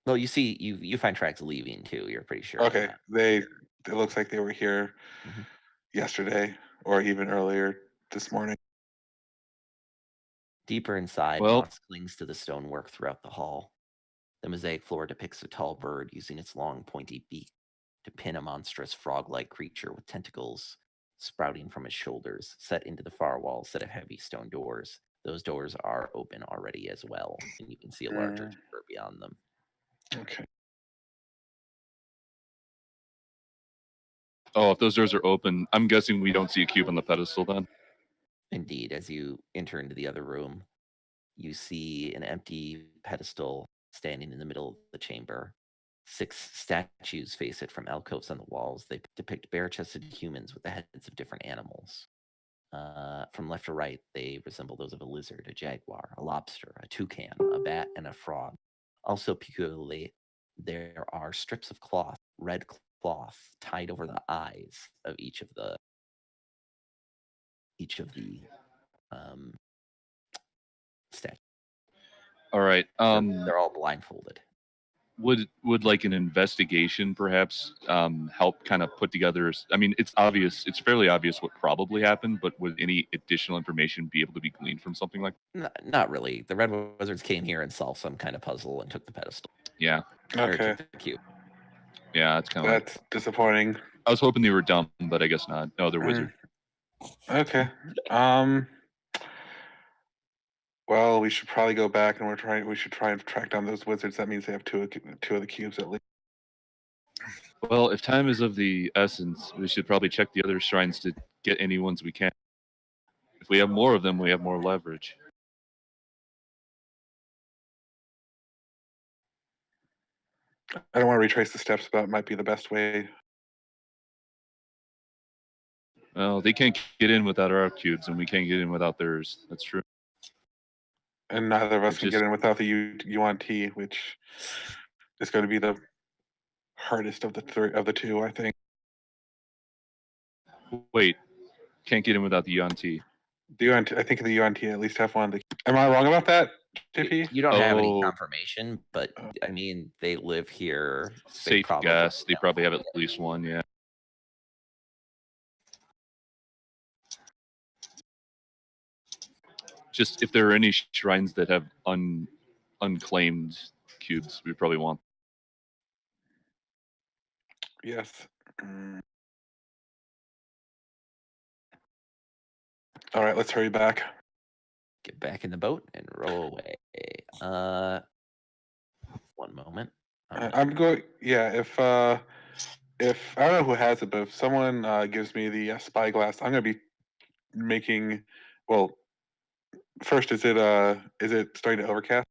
Well, you see, you find tracks leaving too. You're pretty sure. of Okay, that. it looks like they were here Mhm. yesterday or even earlier this morning. Deeper inside, Well- moss clings to the stonework throughout the hall. The mosaic floor depicts a tall bird using its long, pointy beak to pin a monstrous frog-like creature with tentacles sprouting from its shoulders, set into the far wall set of heavy stone doors. Those doors are open already as well, and you can see a larger Mm. chamber beyond them. Okay. Oh, if those doors are open, I'm guessing we don't see a cube on the pedestal then. Indeed, as you enter into the other room, you see an empty pedestal standing in the middle of the chamber. 6 statues face it from alcoves on the walls. They depict bare-chested humans with the heads of different animals. From left to right, they resemble those of a lizard, a jaguar, a lobster, a toucan, a bat, and a frog. Also peculiarly, there are strips of cloth, red cloth, tied over the eyes of each of the statues. All right. They're all blindfolded. Would like an investigation perhaps help kind of put together? I mean, it's obvious. It's fairly obvious what probably happened, but would any additional information be able to be gleaned from something like? Not really. The Red Wizards came here and solved some kind of puzzle and took the pedestal. Yeah. Or Okay. took the cube. Yeah, it's kind of. That's disappointing. I was hoping they were dumb, but I guess not. No, they're wizard. Okay. Well, we should probably go back and we should try and track down those wizards. That means they have two of the cubes at least. Well, if time is of the essence, we should probably check the other shrines to get any ones we can. If we have more of them, we have more leverage. I don't want to retrace the steps, but it might be the best way. Well, they can't get in without our cubes, and we can't get in without theirs. That's true. And neither of us can Just- get in without the UNT, which is going to be the hardest of the two, I think. Wait, can't get in without the UNT. The UNT, I think the UNT at least have one. Am I wrong about that, JP? You don't have any Oh. confirmation, but I mean, they live here. They Safe probably guess. They know. probably have at least one, yeah. Just if there are any shrines that have unclaimed cubes, we probably want. Yes. All right, let's hurry back. Get back in the boat and row away. One moment. I'm going. Yeah, if I don't know who has it, but if someone gives me the spyglass, I'm going to be making. Well, first, is it starting to overcast?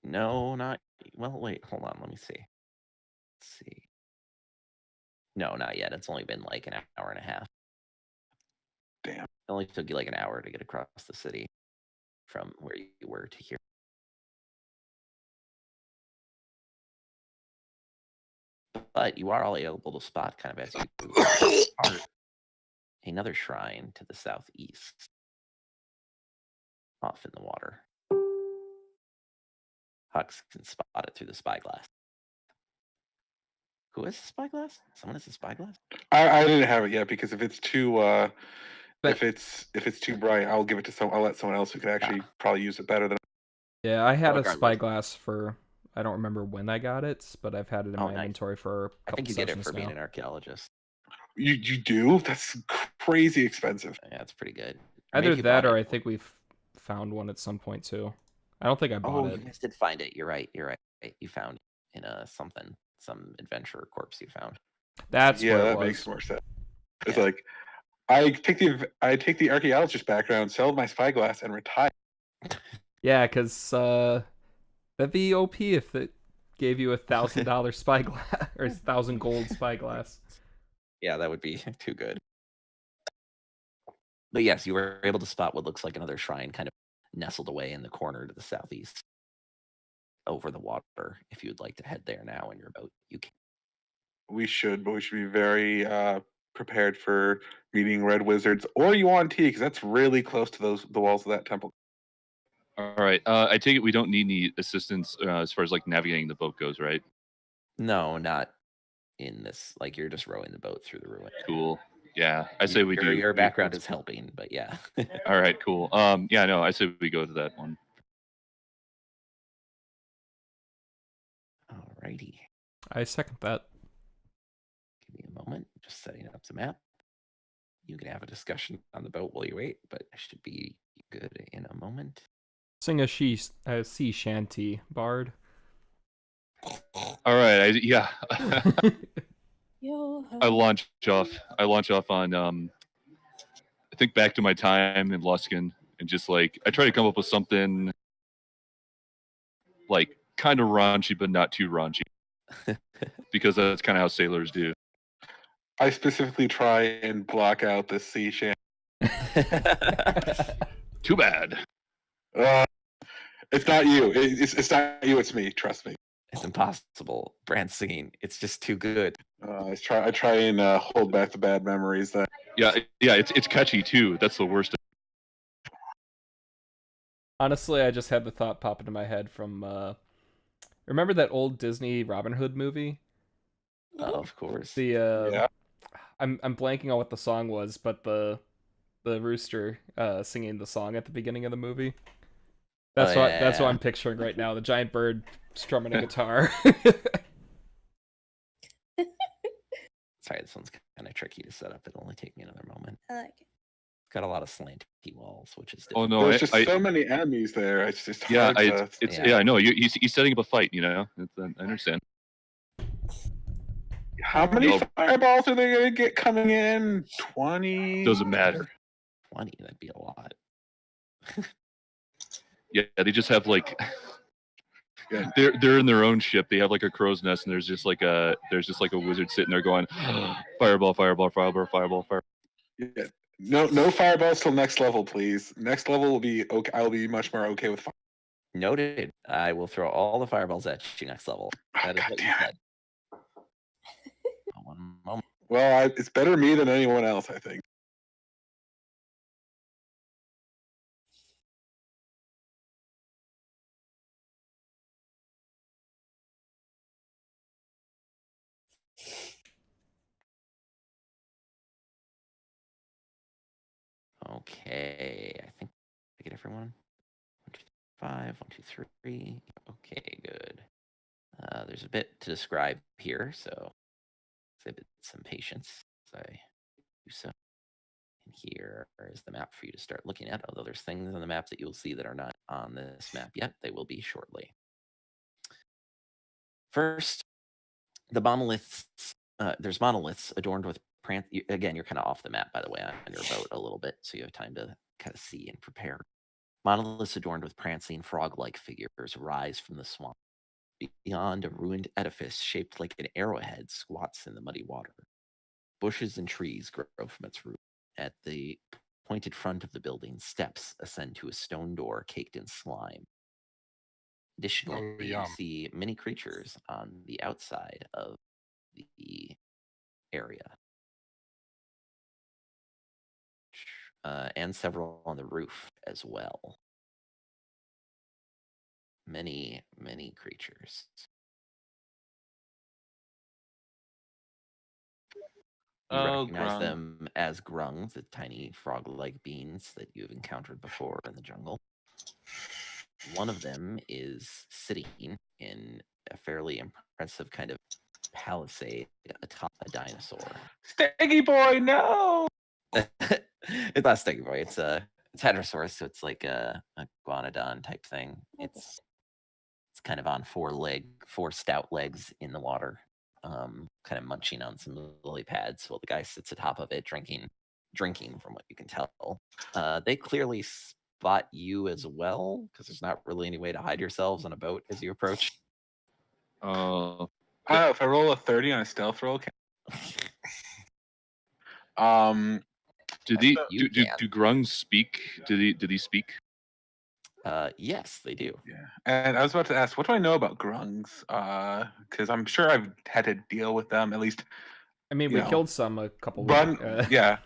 No, not. Well, wait. Hold on. Let me see. Let's see. No, not yet. It's only been like an hour and a half. Damn. It only took you like an hour to get across the city from where you were to here. But you are all able to spot kind of as you depart another shrine to the southeast, off in the water. Hux can spot it through the spyglass. Who has a spyglass? Someone has a spyglass? I didn't have it yet because if it's too But- if it's too bright, I'll give it to I'll let someone else who can actually probably use it better than. Yeah, I had a Regardless. spyglass for, I don't remember when I got it, but I've had it in Oh, my nice. inventory for a couple I think you get it sessions for being now. an archaeologist. You do? That's crazy expensive. Yeah, it's pretty good. Either maybe you that bought or it. I think we've found one at some point too. I don't think I bought Oh, it. you guys did find it. You're right. You found it in some adventurer corpse you found. That's Yeah, where it that was. makes more sense. It's Yeah. like I take the archaeologist background, sell my spyglass, and retire. Yeah, because that'd be OP if it gave you $1,000 spyglass or 1,000 gold spyglass. Yeah, that would be too good. But yes, you were able to spot what looks like another shrine kind of nestled away in the corner to the southeast over the water. If you'd like to head there now in your boat, you can. We should be very prepared for meeting red wizards or UNT because that's really close to the walls of that temple. All right. I take it we don't need any assistance as far as like navigating the boat goes, right? No, not in this. Like you're just rowing the boat through the ruin. Cool. Yeah, I say we do. Your background is helping, but yeah. All right, cool. Yeah, no, I say we go to that one. Alrighty. I second that. Give me a moment. Just setting up the map. You can have a discussion on the boat while you wait, but I should be good in a moment. Sing a sea shanty, Bard. All right. Yeah. Yo. I launch off on I think back to my time in Luskin and just like I try to come up with something like kind of raunchy but not too raunchy. Because that's kind of how sailors do. I specifically try and block out the sea shanty. Too bad. It's not you. It's not you. It's me. Trust me. It's impossible. Brand singing. It's just too good. I try and hold back the bad memories. That Yeah, it's catchy too. That's the worst. Honestly, I just had the thought pop into my head from remember that old Disney Robin Hood movie? Of course. The yeah. I'm blanking on what the song was, but the rooster singing the song at the beginning of the movie. That's what I'm picturing right now. The giant bird strumming a guitar. Sorry, this one's kind of tricky to set up. It'll only take me another moment. I like it. got a lot of slanty walls, which is Oh difficult. no, There's just so many enemies there. It's just hard to. Yeah, I know. He's setting up a fight. I understand. How many fireballs are they gonna get coming in? 20. Doesn't matter. 20. That'd be a lot. Yeah, they just have like. Yeah. They're in their own ship. They have like a crow's nest, and there's just like a wizard sitting there going, fireball, fireball, fireball, fireball, fireball. Yeah. No fireballs till next level, please. Next level will be okay. I'll be much more okay with fire. Noted. I will throw all the fireballs at you next level. That is what you said. One moment. Well, it's better me than anyone else, I think. Okay, I think I get everyone. 1, 2, 5, 1, 2, 3. Okay, good. There's a bit to describe here, so exhibit some patience as I do so. And here is the map for you to start looking at. Although there's things on the map that you'll see that are not on this map yet, they will be shortly. First, the monoliths. There's monoliths adorned with again, you're kind of off the map, by the way, on your boat a little bit, so you have time to kind of see and prepare. Monoliths adorned with prancing frog-like figures rise from the swamp. Beyond, a ruined edifice shaped like an arrowhead squats in the muddy water. Bushes and trees grow from its roof. At the pointed front of the building, steps ascend to a stone door caked in slime. Additionally, you see many creatures on the outside of the area. And several on the roof as well. Many, many creatures. You recognize grung. them as grungs, the tiny frog-like beings that you've encountered before in the jungle. One of them is sitting in a fairly impressive kind of palisade atop a dinosaur. Steggy boy, no! It's not Steggy boy. It's Hadrosaurus, so it's like a guanodon type thing. It's kind of on four stout legs in the water, kind of munching on some lily pads while the guy sits atop of it drinking from what you can tell. They clearly spot you as well, because there's not really any way to hide yourselves on a boat as you approach. If I roll a 30 on a stealth roll, do grungs speak? Did he speak? Yes, they do. Yeah, and I was about to ask, what do I know about grungs? Because I'm sure I've had to deal with them at least. I mean, we killed some a couple. Yeah.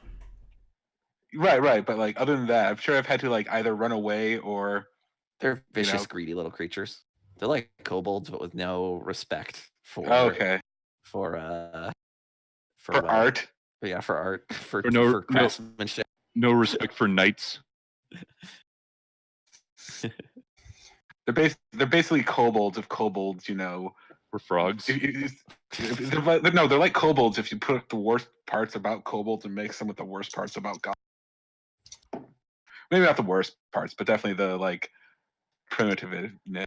Right. But like, other than that, I'm sure I've had to like either run away or. They're vicious, greedy little creatures. They're like kobolds, but with no respect for. For art. Yeah, for art. For craftsmanship. No respect for knights. They're basically kobolds if kobolds, were frogs. They're like kobolds if you put the worst parts about kobolds and mix them with the worst parts about goblins. Maybe not the worst parts, but definitely the like primitiveness.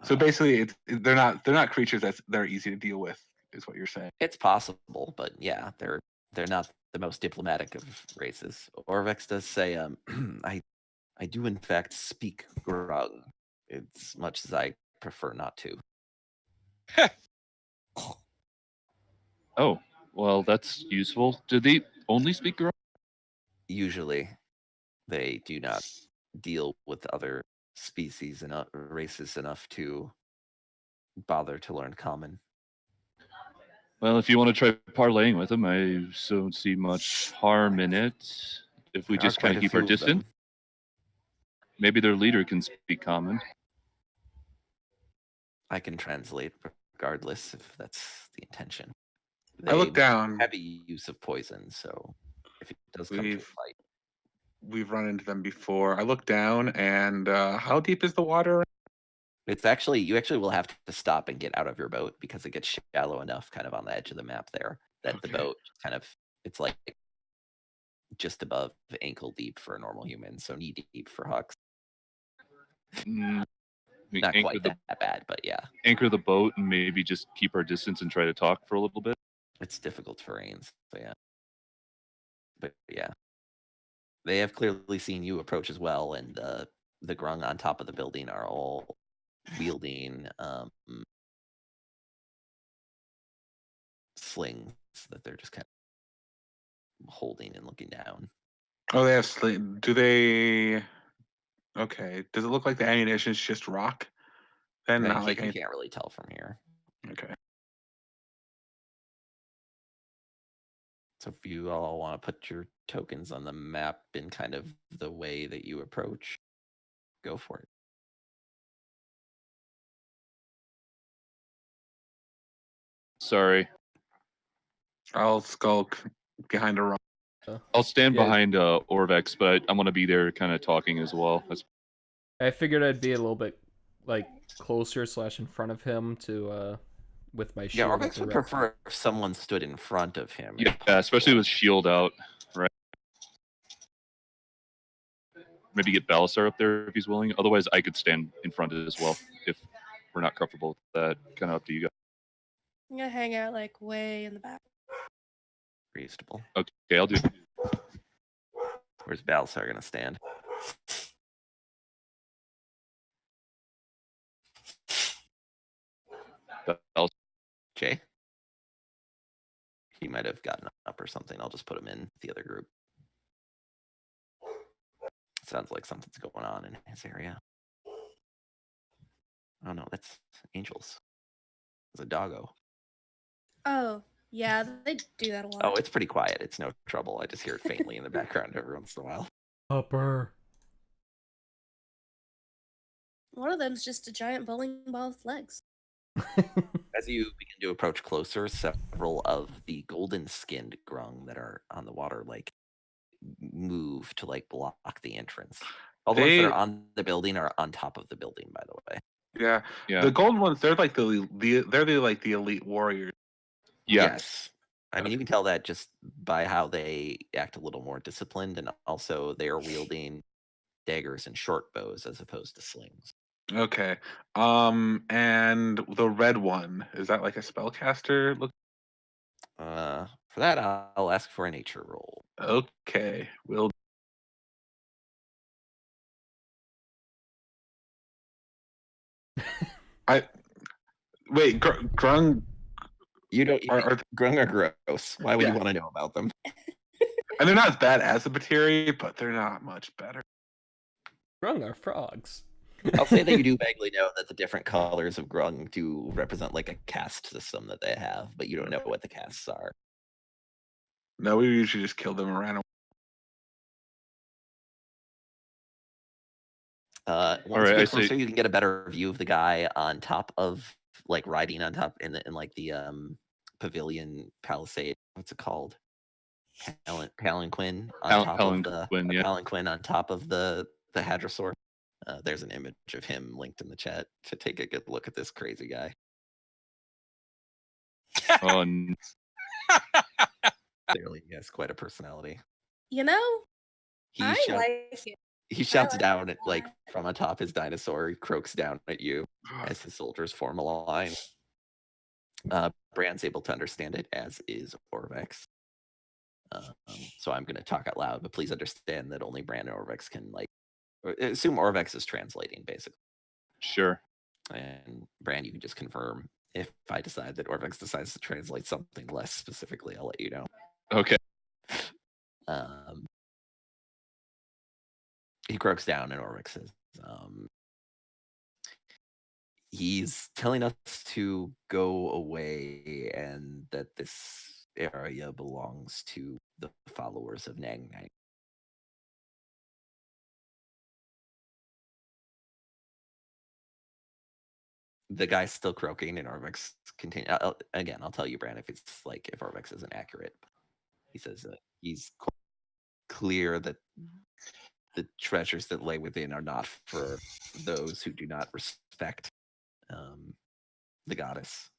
So basically, they're not creatures they're easy to deal with, is what you're saying. It's possible, but yeah, they're not the most diplomatic of races. Orvex does say, I do in fact speak grung, as much as I prefer not to. Oh, well, that's useful. Do they only speak grung? Usually, they do not deal with other species and races enough to bother to learn common. Well, if you want to try parlaying with them, I don't see much harm in it. If we just kind of keep our distance, maybe their leader can speak common. I can translate regardless if that's the intention. I look down. Heavy use of poison, so if it does come to a fight. we've run into them before. I look down, and how deep is the water? It's actually you actually will have to stop and get out of your boat because it gets shallow enough, kind of on the edge of the map there, that the Okay. boat kind of it's like just above ankle deep for a normal human, so knee deep for Hux. We Not anchor quite the that bad, but yeah, anchor the boat and maybe just keep our distance and try to talk for a little bit. it's difficult terrains. So yeah, but yeah, they have clearly seen you approach as well, and the grung on top of the building are all wielding slings that they're just kind of holding and looking down. Oh, they have sling. Do they? Okay. Does it look like the ammunition is just rock? Then You not can't, like you anything. can't really tell from here. Okay. So if you all want to put your tokens on the map in kind of the way that you approach, go for it. Sorry, I'll skulk behind a rock. I'll stand Yeah. behind Orvex, but I want to be there, kind of talking as well. I figured I'd be a little bit like closer / in front of him to with my Yeah, shield. Orvex would prefer if someone stood in front of him. Yeah, especially with shield out, right? Maybe get Balasar up there if he's willing. Otherwise, I could stand in front as well if we're not comfortable with that. Kind of up to you guys. I'm gonna hang out like way in the back. Reasonable. Okay, I'll do. Where's Balasar going to stand? Jay? He might have gotten up or something. I'll just put him in the other group. Sounds like something's going on in his area. Oh no, that's Angels. It's a doggo. Oh, yeah, they do that a lot. Oh, it's pretty quiet. It's no trouble. I just hear it faintly in the background every once in a while. Upper. One of them's just a giant bowling ball with legs. As you begin to approach closer, several of the golden-skinned grung that are on the water like move to like block the entrance. All the ones that are on the building are on top of the building, by the way. Yeah. Yeah. The golden ones, they're like the elite warriors. Yeah. Yes. I mean, you can tell that just by how they act a little more disciplined, and also they are wielding daggers and short bows as opposed to slings. Okay. And the red one, is that like a spellcaster? Look. For that, I'll ask for a nature roll. Okay. Will. Wait. Grung. You don't. Are grung are gross. Why would Yeah. you want to know about them? And they're not as bad as the Bateri, but they're not much better. Grung are frogs. I'll say that you do vaguely know that the different colors of grung do represent like a caste system that they have, but you don't know what the castes are. No, we usually just kill them around. Once All right, you I get see. closer, you can get a better view of the guy on top of, like, riding on top in like the pavilion palisade. What's it called? Palanquin on top of the yeah. palanquin on top of the hadrosaur. There's an image of him linked in the chat to take a good look at this crazy guy. Clearly, he has quite a personality. You know, I like it. He shouts down at, like, from atop his dinosaur. He croaks down at you as his soldiers form a line. Brand's able to understand it, as is Orvex. So I'm going to talk out loud, but please understand that only Brand and Orvex can, like, assume Orvex is translating, basically. Sure. And Brand, you can just confirm if I decide that Orvex decides to translate something less specifically. I'll let you know. Okay. He croaks down, and Orvex says, he's telling us to go away and that this area belongs to the followers of Nang Nang. The guy's still croaking, and Orvex continue. I'll tell you, Brand, if it's like if Orvex isn't accurate. He says he's clear that the treasures that lay within are not for those who do not respect the goddess.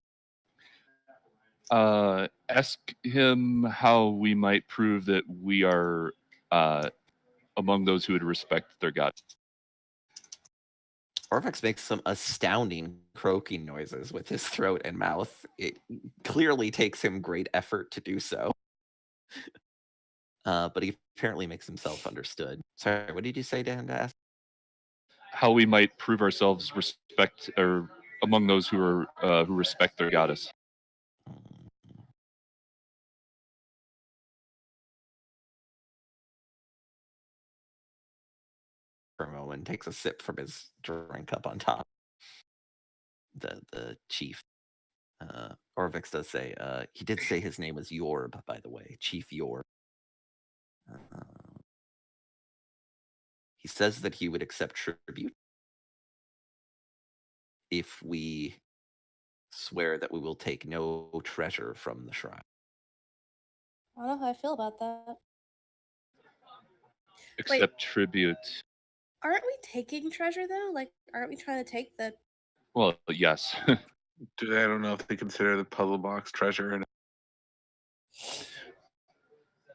Ask him how we might prove that we are among those who would respect their god. Orvex makes some astounding croaking noises with his throat and mouth. It clearly takes him great effort to do so. But he apparently makes himself understood. Sorry, what did you say to him to ask? How we might prove ourselves respect or among those who are who respect their goddess. For a moment, takes a sip from his drink up on top. The chief. Orvex does say, he did say his name was Yorb, by the way, Chief Yorb. He says that he would accept tribute if we swear that we will take no treasure from the shrine. I don't know how I feel about that. Accept tribute. Aren't we taking treasure though? Like, aren't we trying to take the? Well, yes. I don't know if they consider the puzzle box treasure. And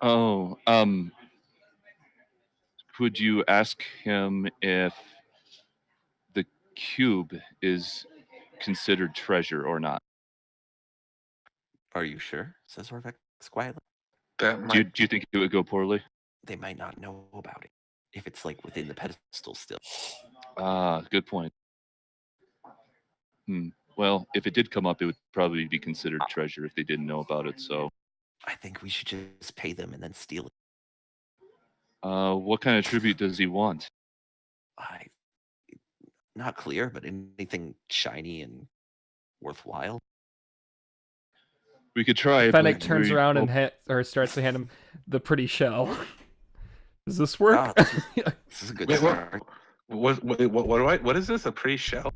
Oh, could you ask him if the cube is considered treasure or not? Are you sure? Says Orvex quietly. that Do might you think it would go poorly? They might not know about it if it's like within the pedestal still. Good point. Well, if it did come up, it would probably be considered treasure if they didn't know about it. So, I think we should just pay them and then steal it. what kind of tribute does he want? Not clear, but anything shiny and worthwhile. We could try. Fennec turns around and starts to hand him the pretty shell. Does this work? This is a good start. What is this? A pretty shell?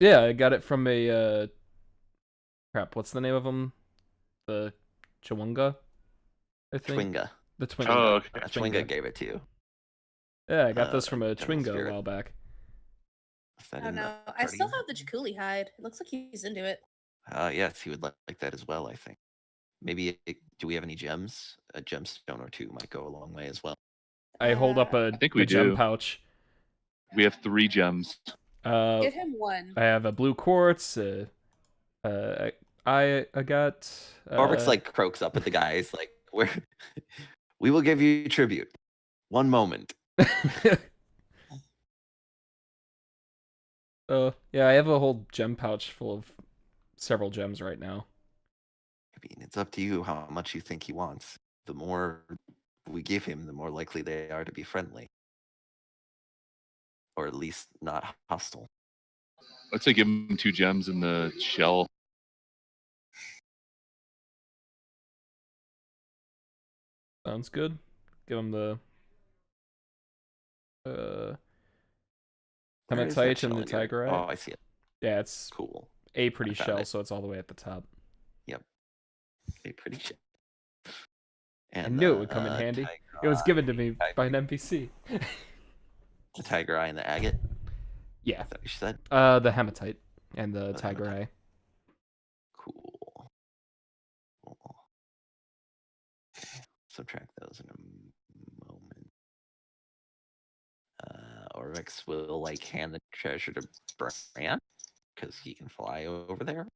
Yeah, I got it from a crap. What's the name of them? The Chwunga, I think. Chwinga. The Chwinga. Oh, okay. Chwinga gave it to you. Yeah, I got this from a General Chwinga a Spirit. while back. Is that I don't in the know. I still party? have the Jakuli hide. It looks like he's into it. Yes, he would like that as well, I think. Maybe, do we have any gems? A gemstone or two might go a long way as well. I hold up I think we gem do. pouch. We have 3 gems. Give him one. I have a blue quartz. I got. Orvex like croaks up at the guys like, we will give you tribute. One moment. Yeah, I have a whole gem pouch full of several gems right now. I mean, it's up to you how much you think he wants. The more we give him, the more likely they are to be friendly. Or at least not hostile. Let's say give him 2 gems in the shell. Sounds good. Give him the Where is that hematite shell and the in your- tigerite. Oh, I see it. Yeah, it's Cool. a pretty I found shell, it. so it's all the way at the top. Yep. A pretty shell. I And knew it would come in handy. It was given to me by an NPC. The tiger eye and the agate. Yeah. Is that what you said? The hematite and the The tiger hematite. eye. Cool. Subtract those in a moment. Orvex will like hand the treasure to Bran because he can fly over there.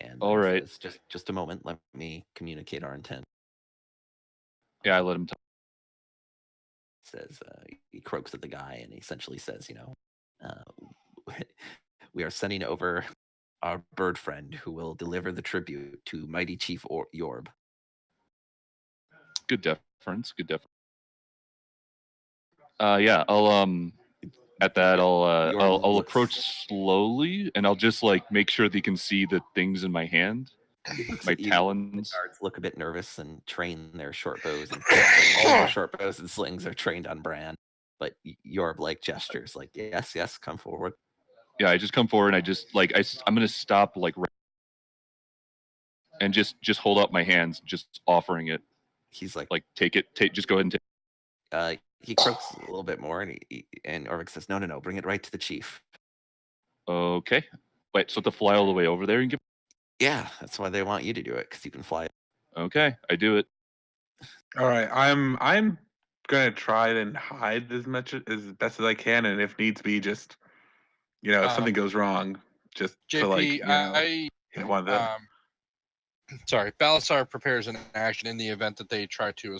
And All right. says, just a moment. Let me communicate our intent. Yeah, I let him talk. Says he croaks at the guy and he essentially says, we are sending over our bird friend who will deliver the tribute to mighty Chief Yorb. Good deference. Good deference. Yeah, I'll at that I'll approach slowly and I'll just like make sure they can see the things in my hand. My talons. The guards look a bit nervous and train their short bows and all their short bows and slings are trained on Bran. But Yorb like gestures like yes, come forward. Yeah, I just come forward and I just like I'm gonna stop like and just hold up my hands, just offering it. he's like, take it. Just go ahead and take. he croaks a little bit more, and Orvik says, "No, bring it right to the chief." Okay. Wait, so to fly all the way over there and give? Yeah, that's why they want you to do it, because you can fly. Okay, I do it. All right, I'm gonna try and hide as best as I can, and if needs be, just if something goes wrong, just JP, to hit one of them. Sorry, Balasar prepares an action in the event that they try to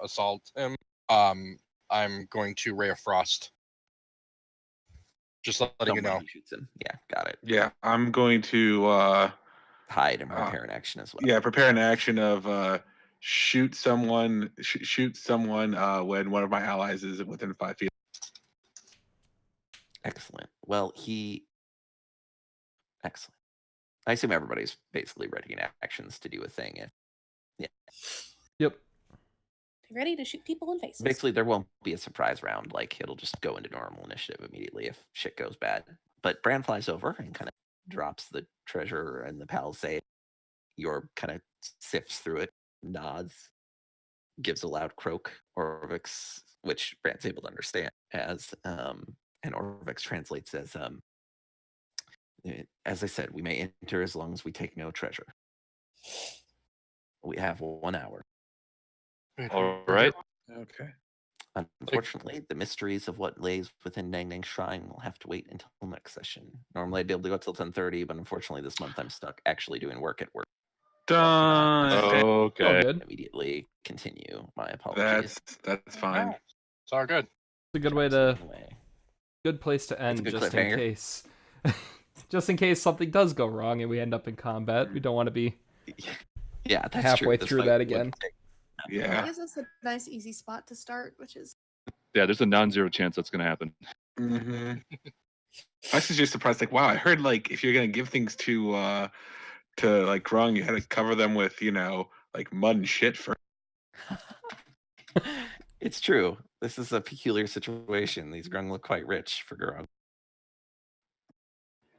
assault him. I'm going to Ray of Frost. Just letting you know. He shoots him. Yeah, got it. Yeah, I'm going to hide and prepare an action as well. Yeah, prepare an action of shoot someone when one of my allies is within 5 feet. Excellent. Well, excellent. I assume everybody's basically ready in actions to do a thing. Yeah. Yep. Be ready to shoot people in faces. Basically, there won't be a surprise round. Like, it'll just go into normal initiative immediately if shit goes bad. But Bran flies over and kind of drops the treasure in the palisade. Yor kind of sifts through it, nods, gives a loud croak. Orvix, which Bran's able to understand as, and Orvix translates as I said, we may enter as long as we take no treasure. We have 1 hour. All right. Okay. Unfortunately, the mysteries of what lays within Nang Nang Shrine will have to wait until next session. Normally, I'd be able to go till 10:30, but unfortunately, this month I'm stuck actually doing work at work. Done. Okay. Oh, good. Immediately continue. My apologies. That's fine. It's all good. It's a good way to. Good place to end, good just in cliffhanger. case. Just in case something does go wrong and we end up in combat. We don't want to be Yeah, that's halfway true. through This that fight again. would take- It Yeah. gives us a nice, easy spot to start, which is Yeah, there's a non-zero chance that's going to happen. Mm-hmm. I was just surprised. Like, wow, I heard if you're gonna give things to like Grung, you had to cover them with like mud and shit for. It's true. This is a peculiar situation. These Grung look quite rich for Grung.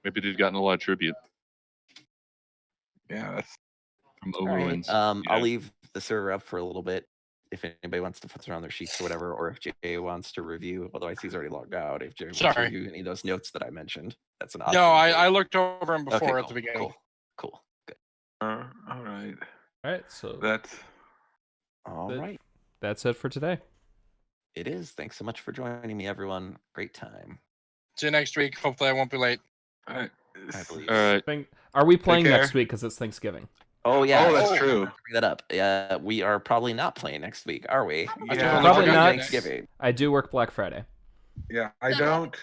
Maybe they've gotten a lot of tribute Yeah, that's from All right. Overwinds. I'll leave the server up for a little bit if anybody wants to put around their sheets or whatever, or if Jay wants to review. Otherwise, he's already logged out. If Jay wants to Sorry. review any of those notes that I mentioned, that's an option. No, for I you. looked over him before Okay, at the beginning. Cool. Good. all right. All right, so That's All Good. right. that's it for today. It is. Thanks so much for joining me, everyone. Great time. See you next week. Hopefully, I won't be late. all right. I believe. All right. Are we playing care. next week because it's Thanksgiving? Oh yeah. Oh, that's I true. forgot to bring that up. Yeah, we are probably not playing next week, are we? Yeah. Probably not. Thanksgiving. I do work Black Friday. Yeah, I don't.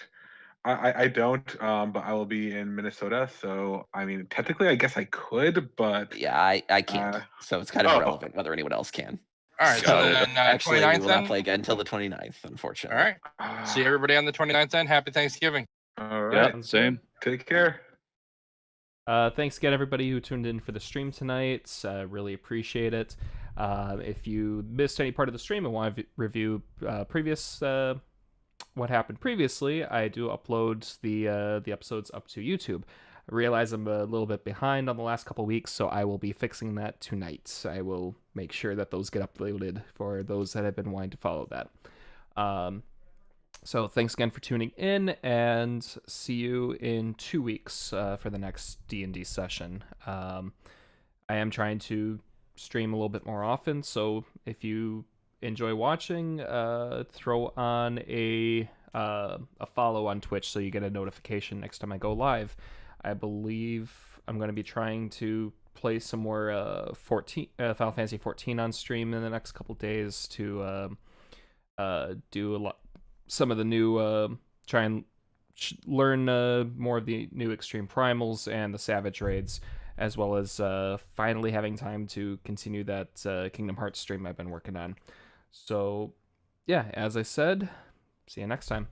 I don't. But I will be in Minnesota, so I mean, technically, I guess I could, but Yeah, I can't. So it's kind of irrelevant whether anyone else can. All right, So so then actually, we 29th will not then? play again until the 29th, unfortunately. All right. See everybody on the 29th then. Happy Thanksgiving. All right. Yeah, same. Take care. Thanks again, everybody who tuned in for the stream tonight. Really appreciate it. If you missed any part of the stream and want to review previous what happened previously, I do upload the episodes up to YouTube. I realize I'm a little bit behind on the last couple weeks, so I will be fixing that tonight. I will make sure that those get uploaded for those that have been wanting to follow that. So thanks again for tuning in, and see you in 2 weeks for the next D&D session. I am trying to stream a little bit more often, so if you enjoy watching, throw on a follow on Twitch so you get a notification next time I go live. I believe I'm going to be trying to play some more Final Fantasy 14 on stream in the next couple days to do some of the new try and learn more of the new Extreme Primals and the Savage Raids, as well as finally having time to continue that Kingdom Hearts stream I've been working on. So yeah, as I said, see you next time.